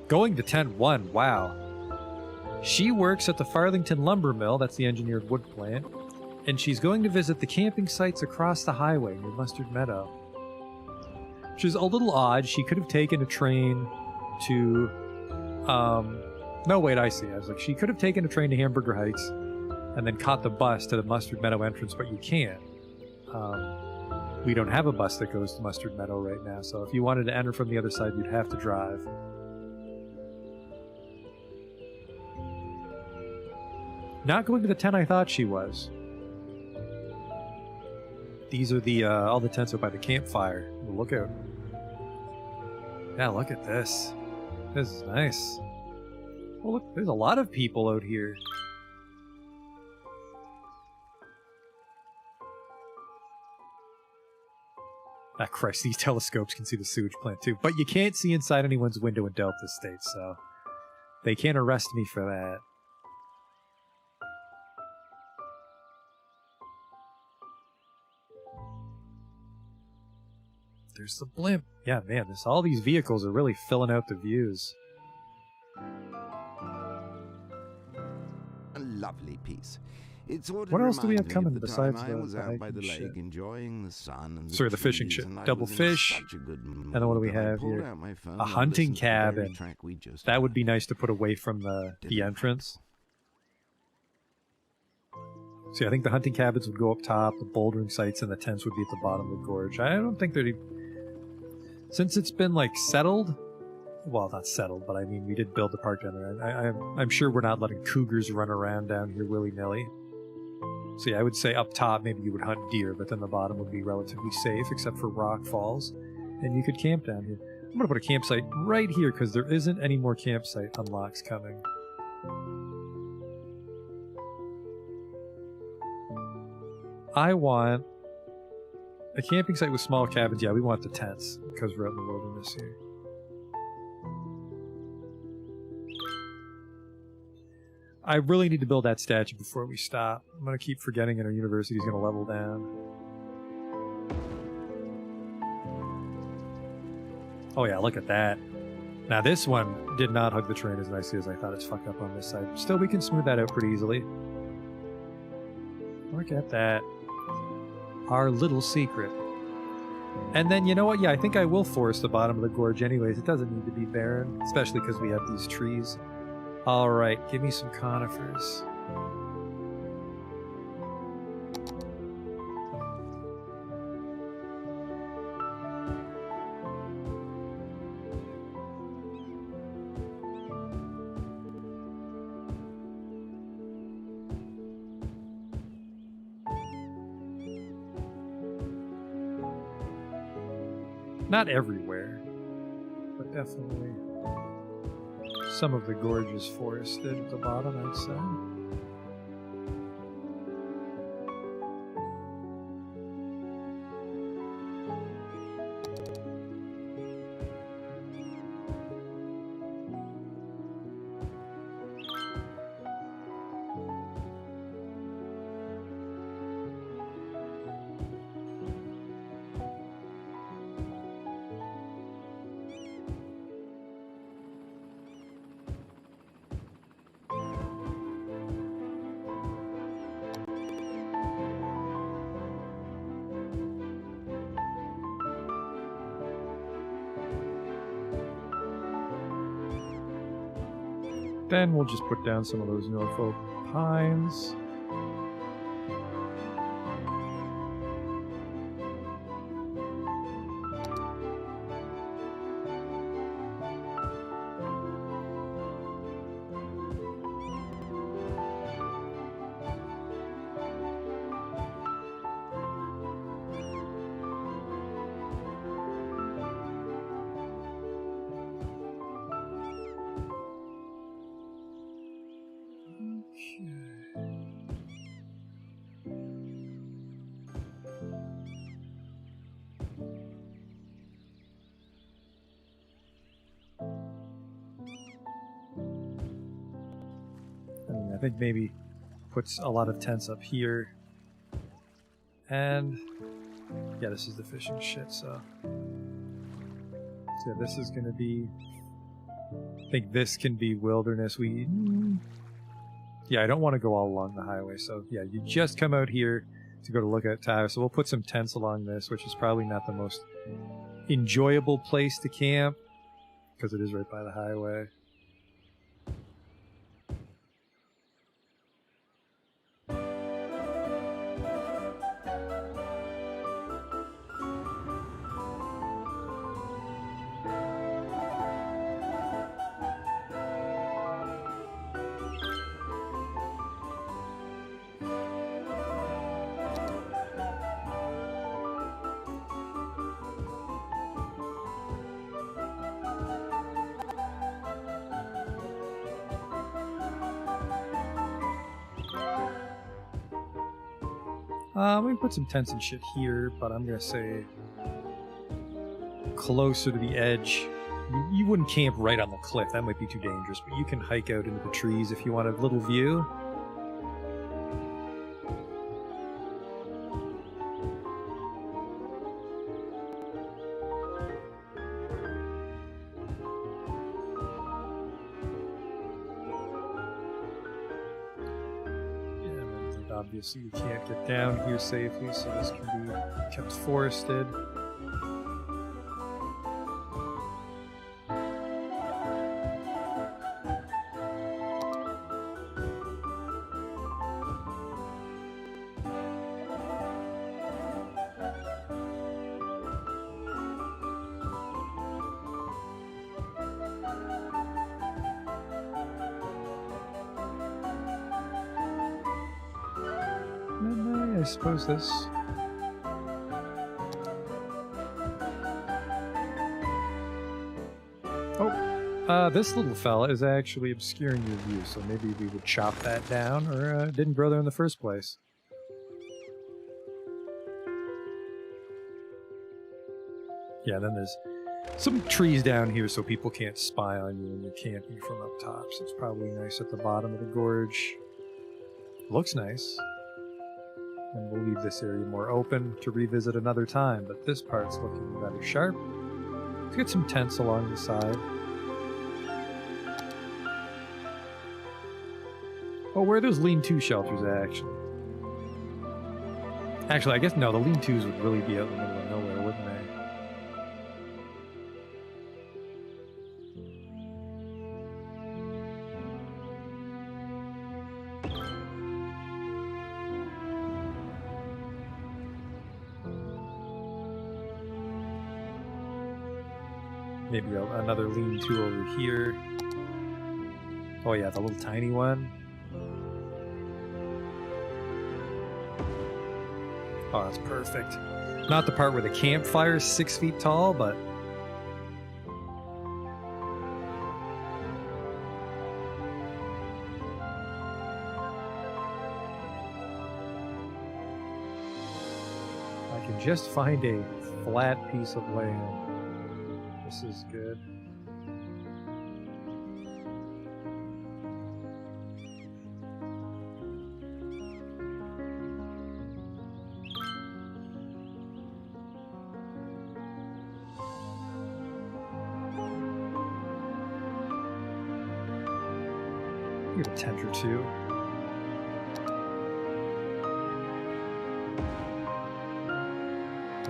Going to 10-1. Wow. She works at the Farthington Lumber Mill. That's the engineered wood plant. And she's going to visit the camping sites across the highway near Mustard Meadow. Which is a little odd. She could have taken a train to... No, wait, I see. I was like, she could have taken a train to Hamburger Heights and then caught the bus to the Mustard Meadow entrance, but you can't. We don't have a bus that goes to Mustard Meadow right now, so if you wanted to enter from the other side, you'd have to drive. Not going to the tent I thought she was. These are the, all the tents are by the campfire. Well, look out. Yeah, look at this. This is nice. Oh, look, there's a lot of people out here. Ah, Christ, these telescopes can see the sewage plant too. But you can't see inside anyone's window in Delta State, so they can't arrest me for that. There's the blimp. Yeah, man, all these vehicles are really filling out the views. A lovely piece. It sort of What else do we have reminded me coming of the besides time I the was out by hiking the lake shit? enjoying the sun and Sorry, the fishing trees, shit. and I Double was in fish. such a good And then what do we mood that I have pulled here? out my phone A and hunting listened to the very cabin. track we just That would heard. be nice to put away from the Didn't entrance. See, I think the hunting cabins would go up top, the bouldering sites and the tents would be at the bottom of the gorge. I don't think there'd... Since it's been, like, settled... Well, not settled, but I mean, we did build the park down there. I'm sure we're not letting cougars run around down here willy-nilly. So yeah, I would say up top, maybe you would hunt deer, but then the bottom would be relatively safe, except for rock falls. And you could camp down here. I'm going to put a campsite right here, because there isn't any more campsite unlocks coming. I want a camping site with small cabins. Yeah, we want the tents, because we're out in the wilderness here. I really need to build that statue before we stop. I'm going to keep forgetting, and our university's going to level down. Oh yeah, look at that. Now this one did not hug the terrain as nicely as I thought. It's fucked up on this side. Still, we can smooth that out pretty easily. Look at that. Our little secret. And then, you know what? Yeah, I think I will forest the bottom of the gorge anyways. It doesn't need to be barren, especially because we have these trees. Alright, give me some conifers. Not everywhere, but definitely some of the gorge is forested at the bottom, I'd say. Then we'll just put down some of those Norfolk pines. I think maybe puts a lot of tents up here. And yeah, this is the fishing shit, so yeah, this is gonna be, I think this can be wilderness. Yeah, I don't want to go all along the highway, so yeah, you just come out here to go to Lookout Tower, so we'll put some tents along this, which is probably not the most enjoyable place to camp because it is right by the highway. We can put some tents and shit here, but I'm gonna say closer to the edge. You wouldn't camp right on the cliff, that might be too dangerous, but you can hike out into the trees if you want a little view. obviously you can't get down here safely, so this can be kept forested. I suppose this. Oh, this little fella is actually obscuring your view, so maybe we would chop that down, or it didn't grow there in the first place. Yeah, then there's some trees down here so people can't spy on you when you're camping from up top, so it's probably nice at the bottom of the gorge. Looks nice. And we'll leave this area more open to revisit another time, but this part's looking rather sharp. Let's get some tents along the side. Oh, where are those lean-to shelters, actually? Actually, I guess, no, the lean-tos would really be out in the middle of nowhere, wouldn't they? Maybe another lean-to over here. Oh yeah, the little tiny one. Oh, that's perfect. Not the part where the campfire is 6 feet tall, but... I can just find a flat piece of land. This is good. Get a tent or two.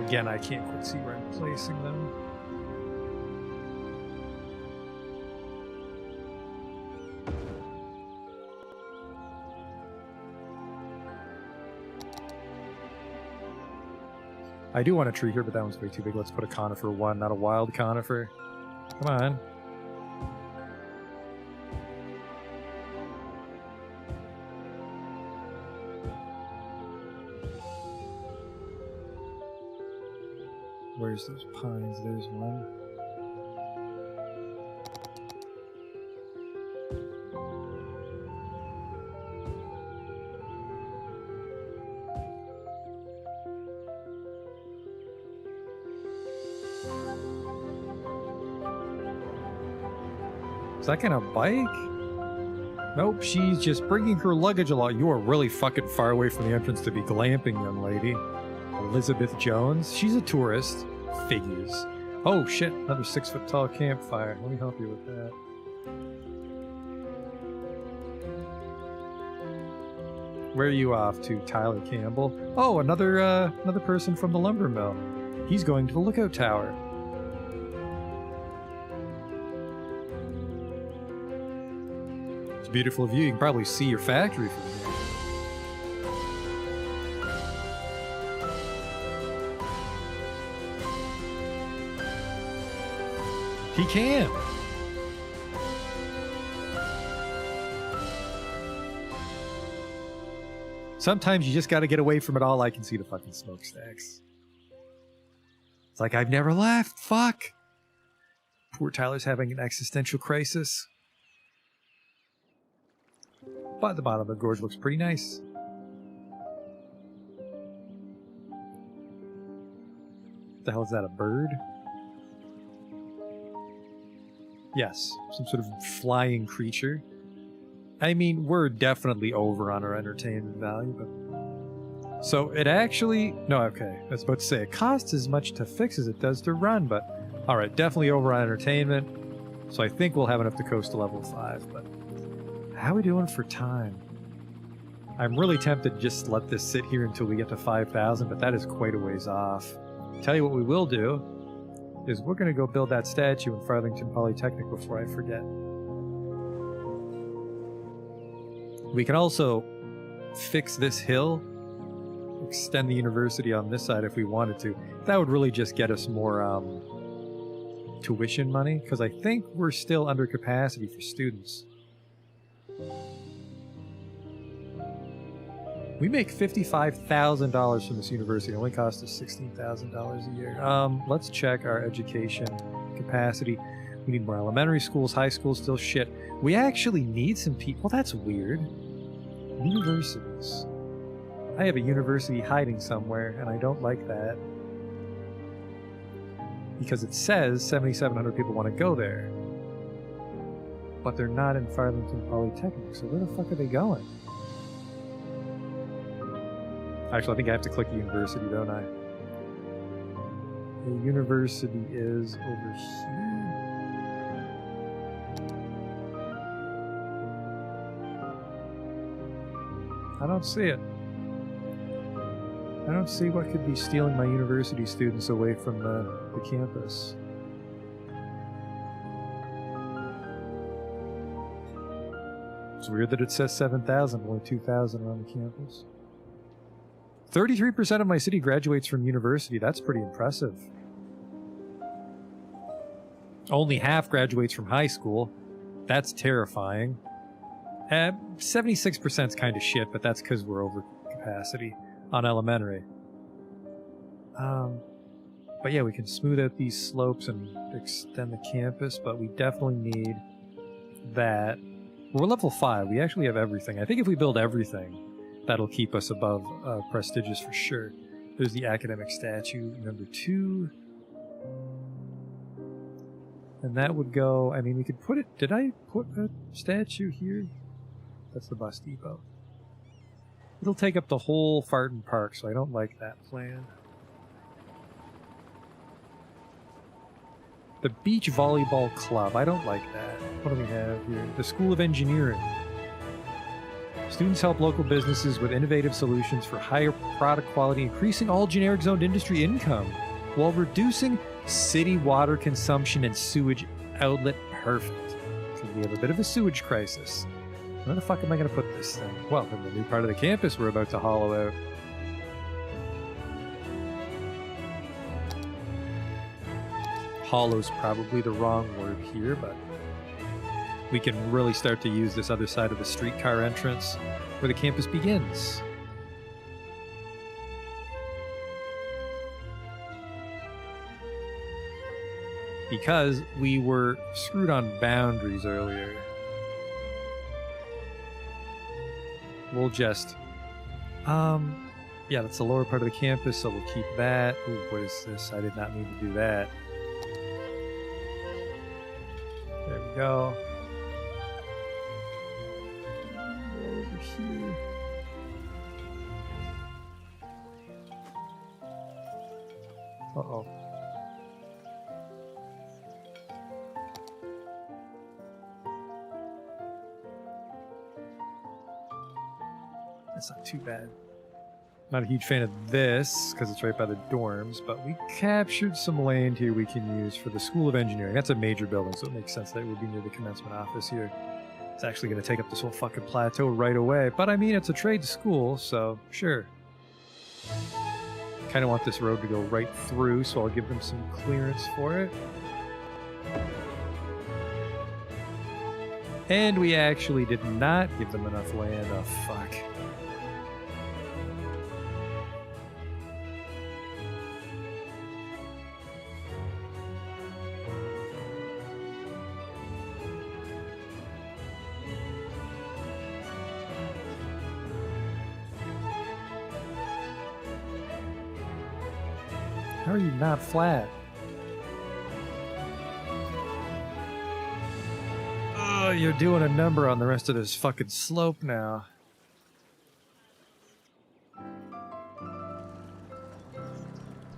Again, I can't quite see where I'm placing them. I do want a tree here, but that one's way too big. Let's put a conifer one, not a wild conifer. Come on. Where's those pines? There's one. Is that gonna bike? Nope, she's just bringing her luggage along. You are really fucking far away from the entrance to be glamping, young lady. Elizabeth Jones. She's a tourist. Figures. Oh shit, another 6 foot tall campfire. Let me help you with that. Where are you off to, Tyler Campbell? Oh, another person from the lumber mill. He's going to the lookout tower. It's a beautiful view. You can probably see your factory from here. He can. Sometimes you just got to get away from it all. I can see the fucking smokestacks. It's like I've never left. Fuck. Poor Tyler's having an existential crisis. But the bottom of the gorge looks pretty nice. What the hell is that? A bird? Yes, some sort of flying creature. I mean, we're definitely over on our entertainment value, but... So, it actually... No, okay, I was about to say, it costs as much to fix as it does to run, but... Alright, definitely over on entertainment. So I think we'll have enough to coast to level 5, but... How are we doing for time? I'm really tempted to just let this sit here until we get to 5,000, but that is quite a ways off. Tell you what we will do is we're going to go build that statue in Farthington Polytechnic before I forget. We can also fix this hill, extend the university on this side if we wanted to. That would really just get us more tuition money, because I think we're still under capacity for students. We make $55,000 from this university. It only costs us $16,000 a year. Let's check our education capacity. We need more elementary schools, high schools, still shit. We actually need some people. That's weird. Universities. I have a university hiding somewhere, and I don't like that. Because it says 7,700 people want to go there. But they're not in Farthington Polytechnic, so where the fuck are they going? Actually, I think I have to click university, don't I? The university is over here. I don't see it. I don't see what could be stealing my university students away from the campus. It's weird that it says 7,000, only 2,000 are on the campus. 33% of my city graduates from university. That's pretty impressive. Only half graduates from high school. That's terrifying. 76% is kind of shit, but that's because we're over capacity on elementary. But yeah, we can smooth out these slopes and extend the campus, but we definitely need that. We're level 5. We actually have everything. I think if we build everything, that'll keep us above prestigious for sure. There's the academic statue number 2. And that would go, I mean, we could put it, did I put a statue here? That's the bus depot. It'll take up the whole Farton Park, so I don't like that plan. The Beach Volleyball Club, I don't like that. What do we have here? The School of Engineering. Students help local businesses with innovative solutions for higher product quality, increasing all generic zoned industry income, while reducing city water consumption and sewage outlet. Perfect. So we have a bit of a sewage crisis. Where the fuck am I going to put this thing? Well, in the new part of the campus we're about to hollow out. Hollow's probably the wrong word here, but we can really start to use this other side of the streetcar entrance where the campus begins. Because we were screwed on boundaries earlier. We'll just... yeah, that's the lower part of the campus, so we'll keep that. Ooh, what is this? I did not mean to do that. There we go. Over here. Uh-oh. That's not too bad. Not a huge fan of this, because it's right by the dorms, but we captured some land here we can use for the School of Engineering. That's a major building, so it makes sense that it would be near the commencement office here. It's actually going to take up this whole fucking plateau right away, but I mean, it's a trade school, so sure. Kind of want this road to go right through, so I'll give them some clearance for it. And we actually did not give them enough land. Oh, fuck. How are you not flat? Oh, you're doing a number on the rest of this fucking slope now.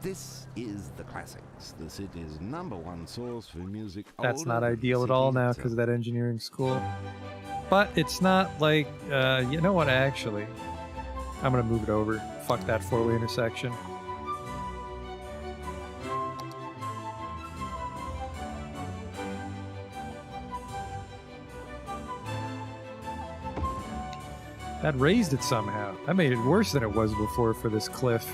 This is the classics, the city's #1 source for music. That's not older than ideal the at all city now itself. because of that engineering school. But it's not like, you know what, actually? I'm gonna move it over. Fuck that four-way intersection. That raised it somehow. That made it worse than it was before for this cliff.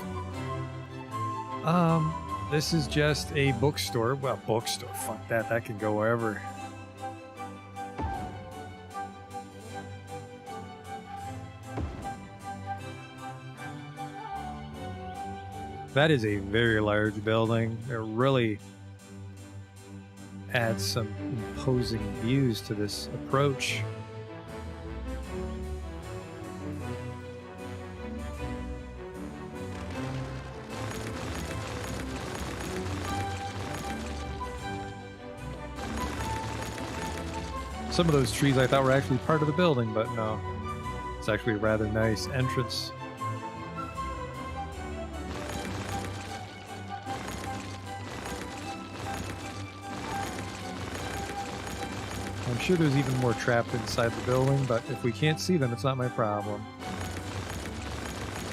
This is just a bookstore. Well, bookstore. Fuck that. That can go wherever. That is a very large building. It really adds some imposing views to this approach. Some of those trees I thought were actually part of the building, but no. It's actually a rather nice entrance. I'm sure there's even more trapped inside the building, but if we can't see them, it's not my problem.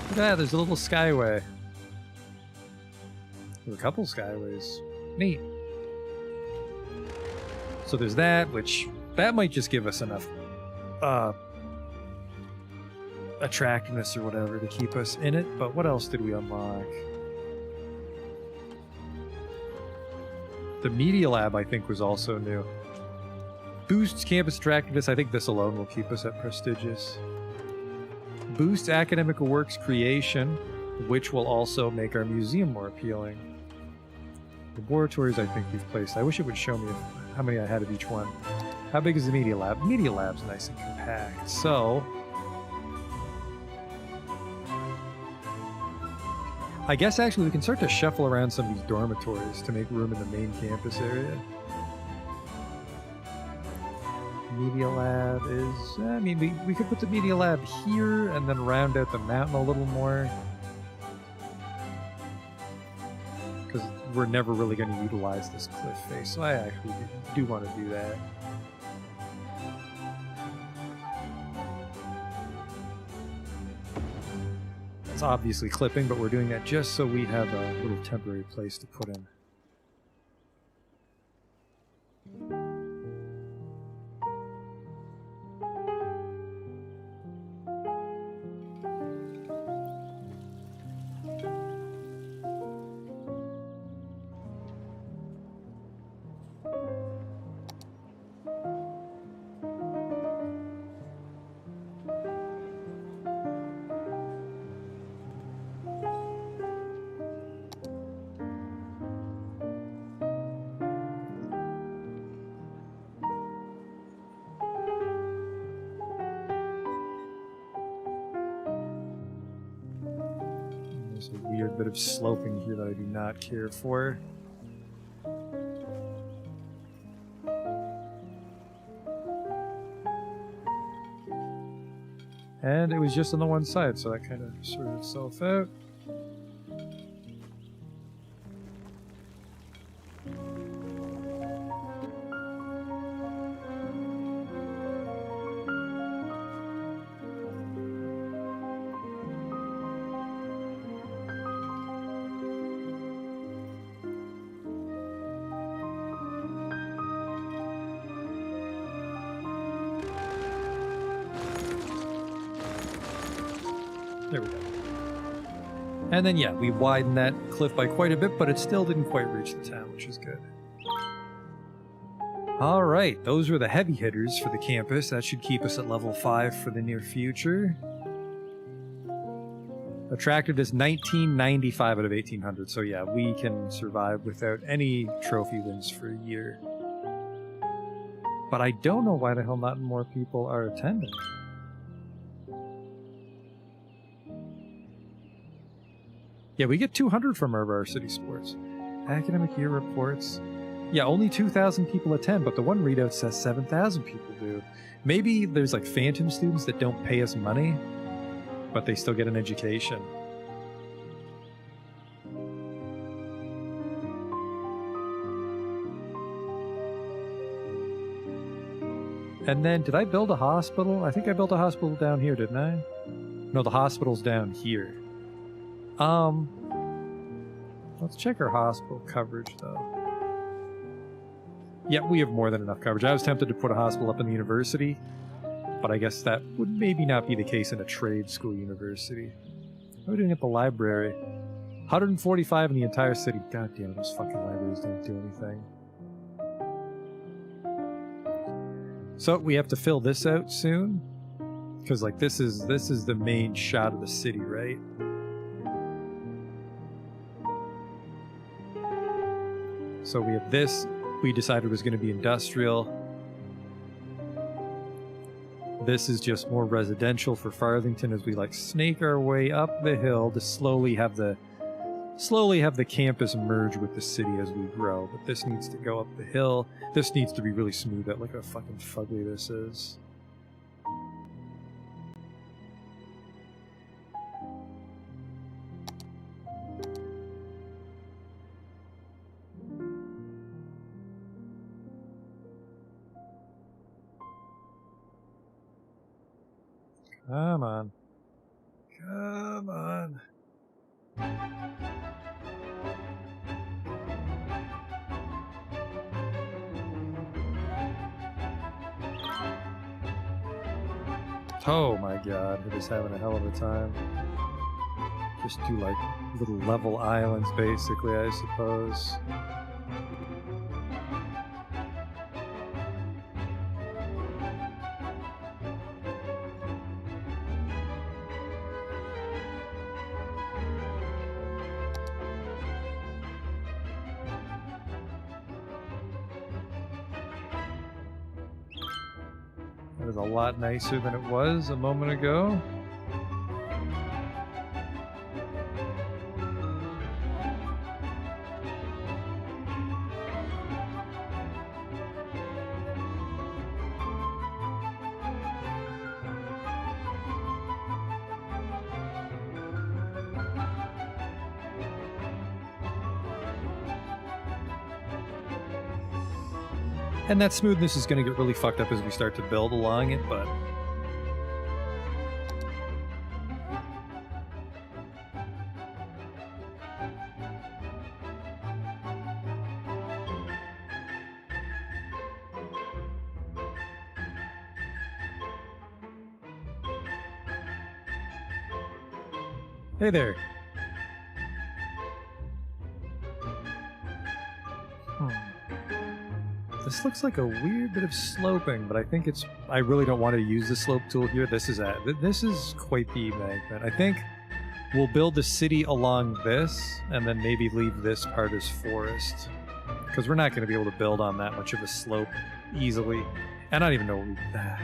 Look at that, there's a little skyway. There's a couple skyways. Neat. So there's that, which... that might just give us enough attractiveness or whatever to keep us in it, but what else did we unlock? The Media Lab, I think, was also new. Boosts campus attractiveness. I think this alone will keep us at prestigious. Boosts academic works creation, which will also make our museum more appealing. Laboratories, I think we've placed. I wish it would show me how many I had of each one. How big is the Media Lab? Media Lab's nice and compact. So, I guess actually we can start to shuffle around some of these dormitories to make room in the main campus area. Media Lab is... I mean, we could put the Media Lab here and then round out the mountain a little more. Because we're never really going to utilize this cliff face, so I actually do want to do that. It's obviously clipping, but we're doing that just so we have a little temporary place to put in. There's a weird bit of sloping here that I do not care for. And it was just on the one side, so that kind of sorted itself out. There we go. And then, yeah, we widened that cliff by quite a bit, but it still didn't quite reach the town, which is good. Alright, those were the heavy hitters for the campus. That should keep us at level 5 for the near future. Attractiveness 1995 out of 1800, so yeah, we can survive without any trophy wins for a year. But I don't know why the hell not more people are attending. Yeah, we get 200 from our varsity sports. Academic year reports. Yeah, only 2,000 people attend, but the one readout says 7,000 people do. Maybe there's like phantom students that don't pay us money, but they still get an education. And then, did I build a hospital? I think I built a hospital down here, didn't I? No, the hospital's down here. Let's check our hospital coverage, though. Yeah, we have more than enough coverage. I was tempted to put a hospital up in the university, but I guess that would maybe not be the case in a trade school university. What are we doing at the library? 145 in the entire city. God damn, those fucking libraries don't do anything. So we have to fill this out soon, because like this is the main shot of the city, right? So we have this. We decided was going to be industrial. This is just more residential for Farthington as we like snake our way up the hill to slowly have the campus merge with the city as we grow. But this needs to go up the hill. This needs to be really smooth out. Look how fucking fugly this is. Come on. Come on. Oh my god, it is having a hell of a time. Just do like little level islands basically, I suppose. That is a lot nicer than it was a moment ago. And that smoothness is going to get really fucked up as we start to build along it, but... Hey there. This looks like a weird bit of sloping, but I think it's... I really don't want to use the slope tool here. This is quite the embankment. I think we'll build the city along this, and then maybe leave this part as forest. Because we're not going to be able to build on that much of a slope easily. And I don't even know what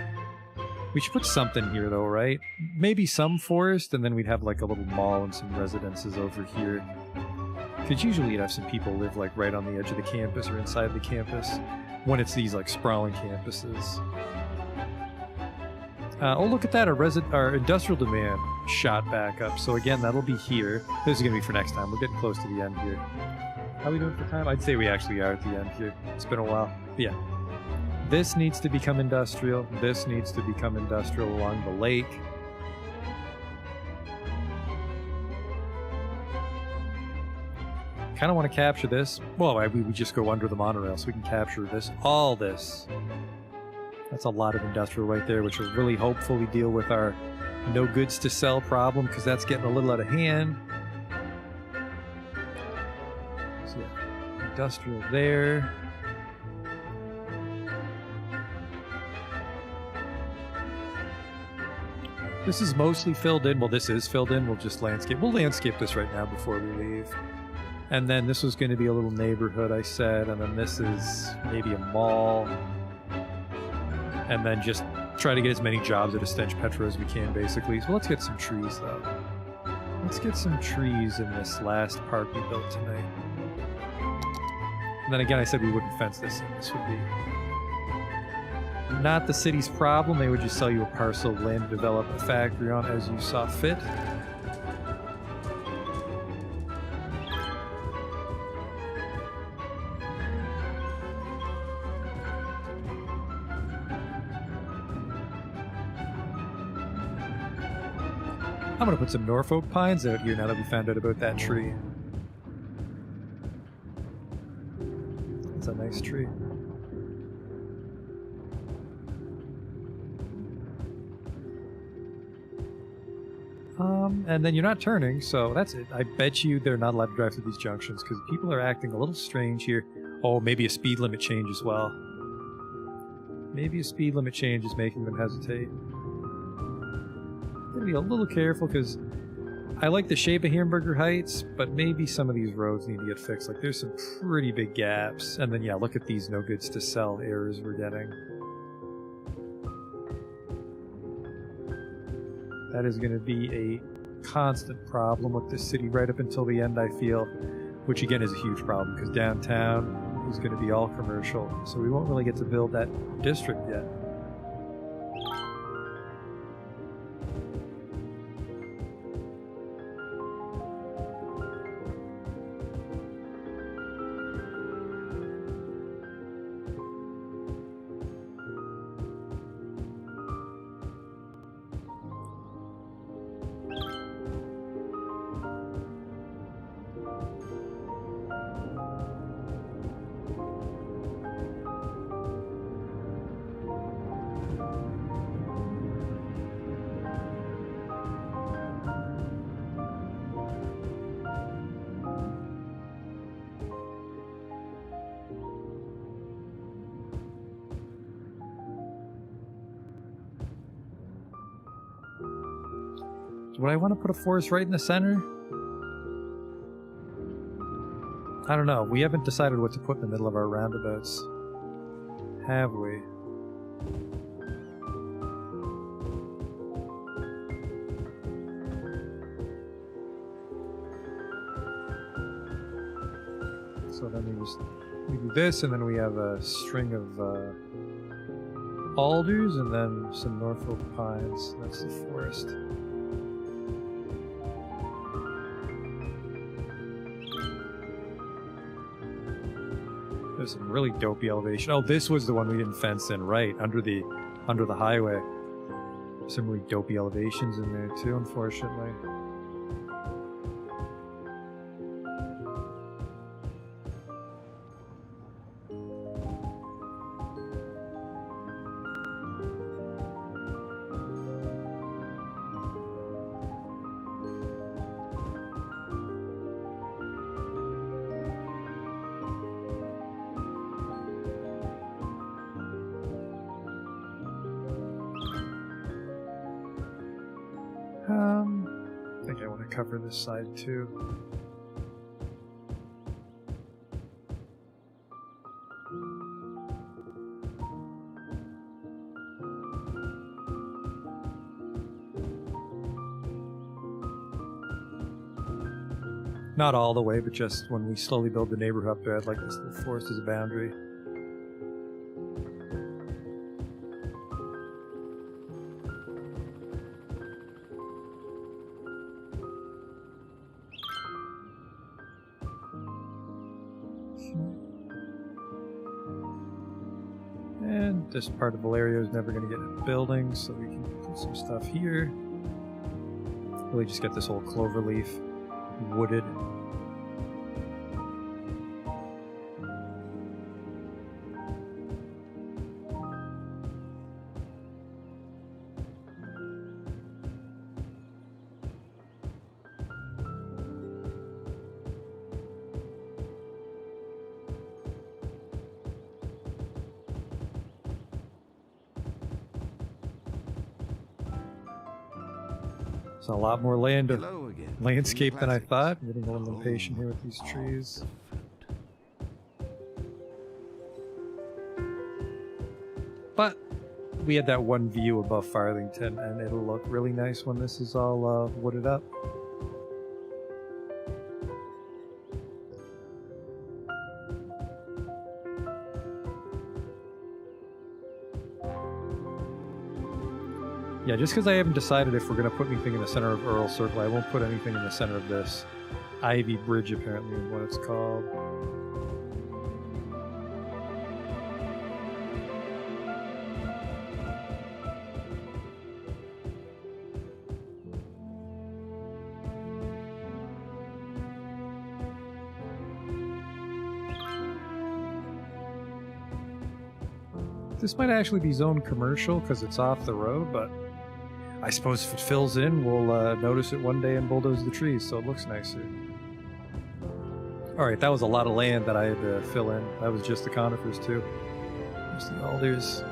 we should put something here, though, right? Maybe some forest, and then we'd have like a little mall and some residences over here. Because usually you'd have some people live like right on the edge of the campus or inside the campus when it's these like sprawling campuses. Oh, look at that, our industrial demand shot back up. So again, that'll be here. This is going to be for next time. We're getting close to the end here. How are we doing for time? I'd say we actually are at the end here. It's been a while. But yeah. This needs to become industrial. This needs to become industrial along the lake. Kind of want to capture this. Well, we would just go under the monorail so we can capture this. All this. That's a lot of industrial right there, which will really hopefully deal with our no goods to sell problem, because that's getting a little out of hand. So yeah, industrial there. This is mostly filled in. Well, this is filled in. We'll just landscape. We'll landscape this right now before we leave. And then this was going to be a little neighborhood, I said. And then this is maybe a mall. And then just try to get as many jobs at Estench Petro as we can, basically. So let's get some trees, though. Let's get some trees in this last park we built tonight. And then again, I said we wouldn't fence this in. This would be not the city's problem. They would just sell you a parcel of land to develop a factory on as you saw fit. I'm gonna put some Norfolk pines out here now that we found out about that tree. It's a nice tree. And then you're not turning, so that's it. I bet you they're not allowed to drive through these junctions because people are acting a little strange here. Oh, maybe a speed limit change as well. Maybe a speed limit change is making them hesitate. Gotta be a little careful because I like the shape of Hamburger Heights, but maybe some of these roads need to get fixed. Like there's some pretty big gaps. And then yeah, look at these no goods to sell errors we're getting. That is going to be a constant problem with this city right up until the end, I feel, which again is a huge problem because downtown is going to be all commercial, so we won't really get to build that district yet. Would I want to put a forest right in the center? I don't know. We haven't decided what to put in the middle of our roundabouts. Have we? So then we do this, and then we have a string of alders, and then some Norfolk pines. That's the forest. There's some really dopey elevation. Oh, this was the one we didn't fence in, right? Under the highway. Some really dopey elevations in there too, unfortunately. I think I want to cover this side too. Not all the way, but just when we slowly build the neighborhood up there, I'd like this little forest as a boundary. And this part of the area is never going to get a building, so we can put some stuff here. Really just get this whole cloverleaf wooded. It's a lot more Hello again. landscape than I Classics. thought. I'm getting a little impatient here with these trees. But we had that one view above Farthington, and it'll look really nice when this is all wooded up. Yeah, just because I haven't decided if we're going to put anything in the center of Earl Circle, I won't put anything in the center of this. Ivy Bridge, apparently, is what it's called. This might actually be zoned commercial because it's off the road, but I suppose if it fills in, we'll notice it one day and bulldoze the trees so it looks nicer. Alright, that was a lot of land that I had to fill in. That was just the conifers too. There's the alders.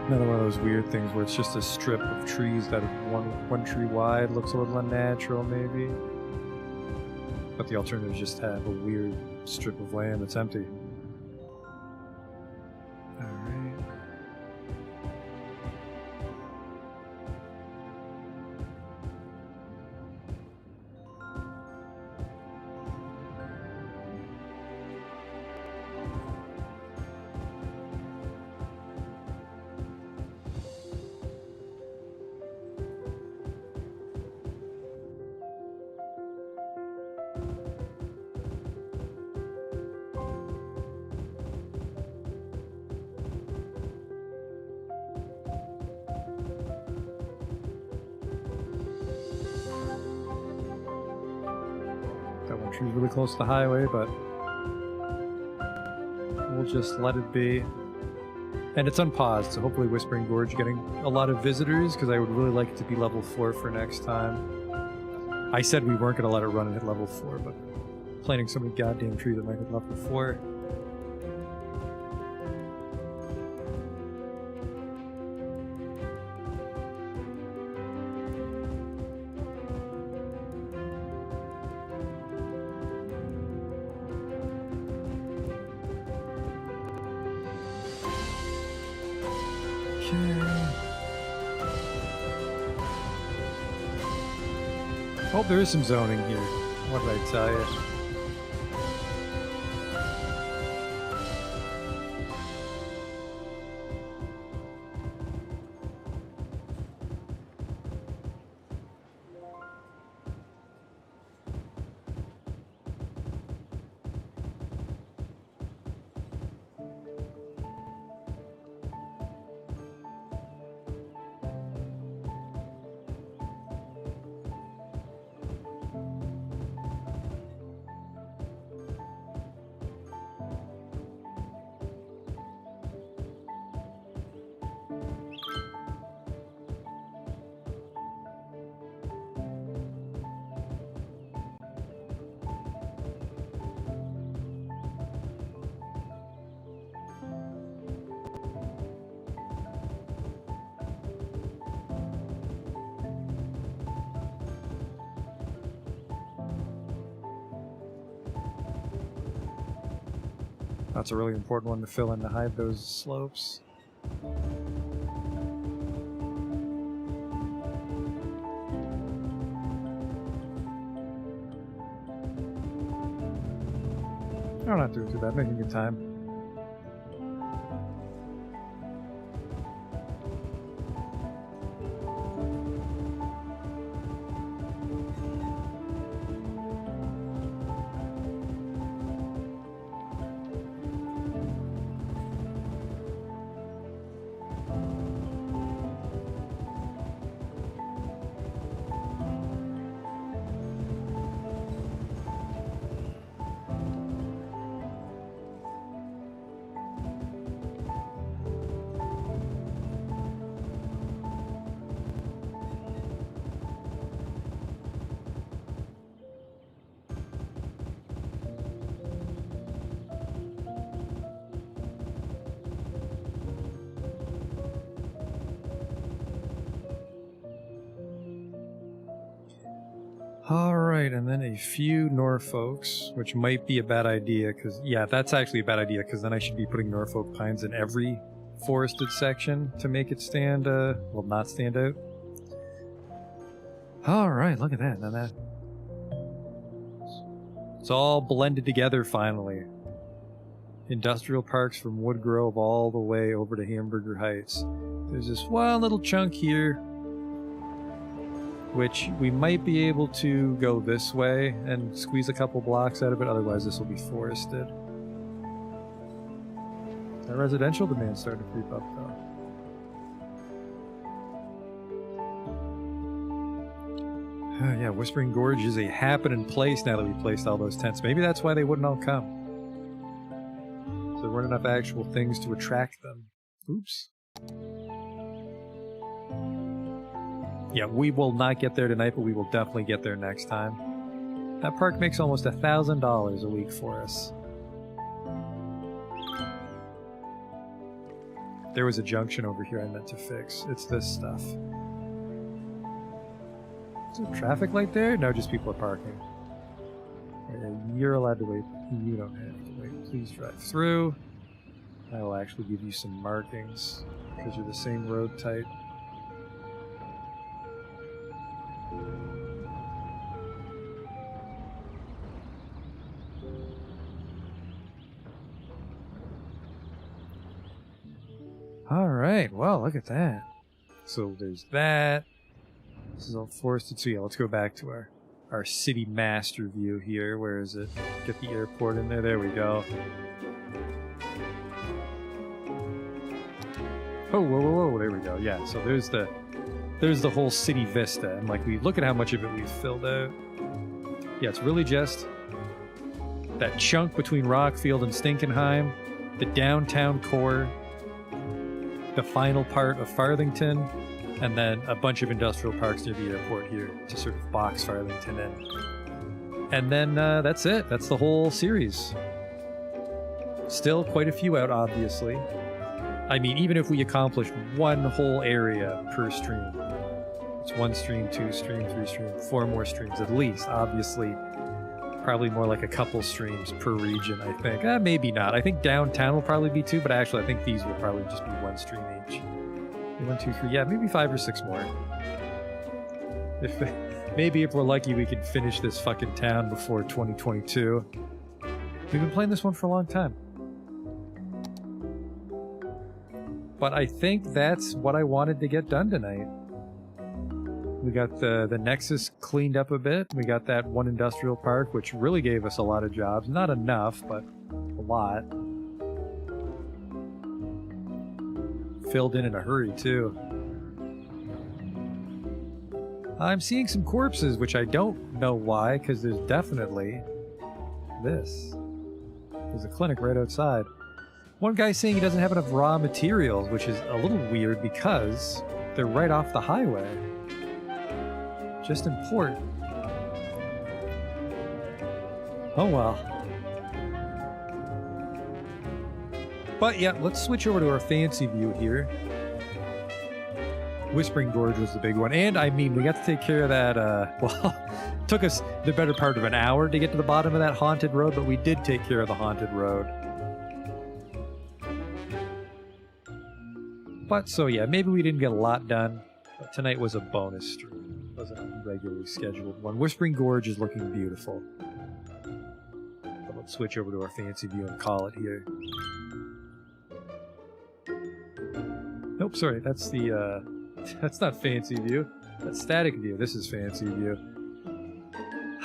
Another one of those weird things where it's just a strip of trees that are one tree wide, looks a little unnatural maybe. But the alternative is just have a weird strip of land that's empty. Alright. That one tree's really close to the highway, but we'll just let it be. And it's unpaused, so hopefully Whispering Gorge getting a lot of visitors, because I would really like it to be level 4 for next time. I said we weren't going to let it run and hit level 4, but planting so many goddamn trees that might hit level 4. Oh, there is some zoning here. What did I tell you? That's a really important one to fill in to hide those slopes. I'm not doing too bad, making good time. Alright, and then a few Norfolks, which might be a bad idea, because, yeah, that's actually a bad idea, because then I should be putting Norfolk pines in every forested section to make it stand, well, not stand out. All right, look at that. Now that it's all blended together finally. Industrial parks from Woodgrove all the way over to Hamburger Heights. There's this one little chunk here, which we might be able to go this way and squeeze a couple blocks out of it. Otherwise, this will be forested. That residential demand's starting to creep up, though. Yeah, Whispering Gorge is a happening place now that we placed all those tents. Maybe that's why they wouldn't all come. So there weren't enough actual things to attract them. Oops. Yeah, we will not get there tonight, but we will definitely get there next time. That park makes almost $1,000 a week for us. There was a junction over here I meant to fix. It's this stuff. Is there a traffic light there? No, just people are parking. You're allowed to wait. You don't have to wait. Please drive through. I will actually give you some markings because you're the same road type. Alright, well, look at that. So there's that. This is all forested. So yeah, let's go back to our city master view here. Where is it? Get the airport in there. There we go. Oh, whoa, whoa, whoa. There we go. Yeah, so there's the whole city vista. And like, look at how much of it we've filled out. Yeah, it's really just that chunk between Rockfield and Stinkenheim, the downtown core, the final part of Farthington, and then a bunch of industrial parks near the airport here to sort of box Farthington in. And then that's it. That's the whole series. Still quite a few out, obviously. I mean, even if we accomplish one whole area per stream, it's 1 stream, 2 stream, 3 stream, 4 more streams at least. Obviously, probably more like a couple streams per region, I think. Maybe not. I think downtown will probably be 2, but actually I think these will probably just be 1 stream each. 1, 2, 3, yeah, maybe 5 or 6 more. Maybe if we're lucky we can finish this fucking town before 2022. We've been playing this one for a long time. But I think that's what I wanted to get done tonight. We got the Nexus cleaned up a bit. We got that 1 industrial park, which really gave us a lot of jobs. Not enough, but a lot. Filled in a hurry, too. I'm seeing some corpses, which I don't know why, because there's definitely this. There's a clinic right outside. One guy's saying he doesn't have enough raw materials, which is a little weird because they're right off the highway. Just import. Oh well. But yeah, let's switch over to our fancy view here. Whispering Gorge was the big one. And I mean, we got to take care of that, well, it took us the better part of an hour to get to the bottom of that haunted road, but we did take care of the haunted road. But so yeah, maybe we didn't get a lot done, but tonight was a bonus stream. It wasn't a regularly scheduled one. Whispering Gorge is looking beautiful. But let's switch over to our fancy view and call it here. Nope, sorry, that's the, that's not fancy view. That's static view. This is fancy view.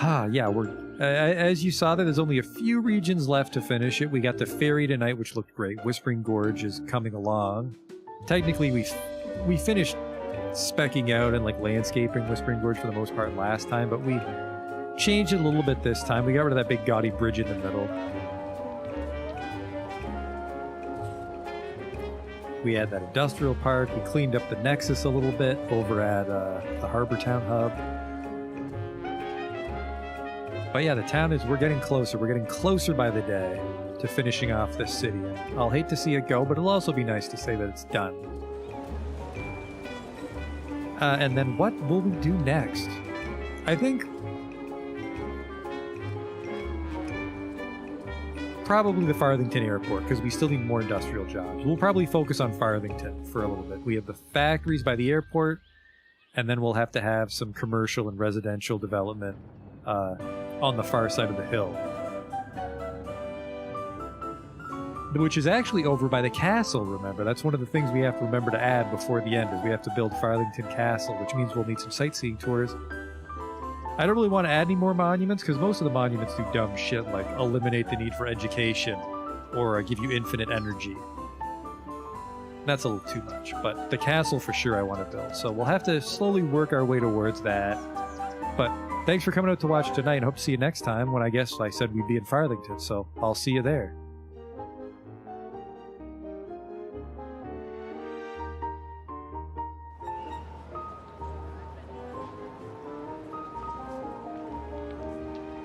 Yeah, we're, as you saw there's only a few regions left to finish it. We got the ferry tonight, which looked great. Whispering Gorge is coming along. Technically, we finished specking out and like landscaping Whispering Gorge for the most part last time, but we changed it a little bit this time. We got rid of that big gaudy bridge in the middle. We had that industrial park. We cleaned up the Nexus a little bit over at the Harbortown Hub. But yeah, the town is, we're getting closer. We're getting closer by the day to finishing off this city. And I'll hate to see it go, but it'll also be nice to say that it's done. And then what will we do next? I think probably the Farthington Airport, because we still need more industrial jobs. We'll probably focus on Farthington for a little bit. We have the factories by the airport, and then we'll have to have some commercial and residential development on the far side of the hill. Which is actually over by the castle, remember? That's one of the things we have to remember to add before the end, is we have to build Farthington Castle, which means we'll need some sightseeing tours. I don't really want to add any more monuments, because most of the monuments do dumb shit, like eliminate the need for education, or give you infinite energy. That's a little too much, but the castle for sure I want to build. So we'll have to slowly work our way towards that. But thanks for coming out to watch tonight, and hope to see you next time when I guess I said we'd be in Farthington, so I'll see you there.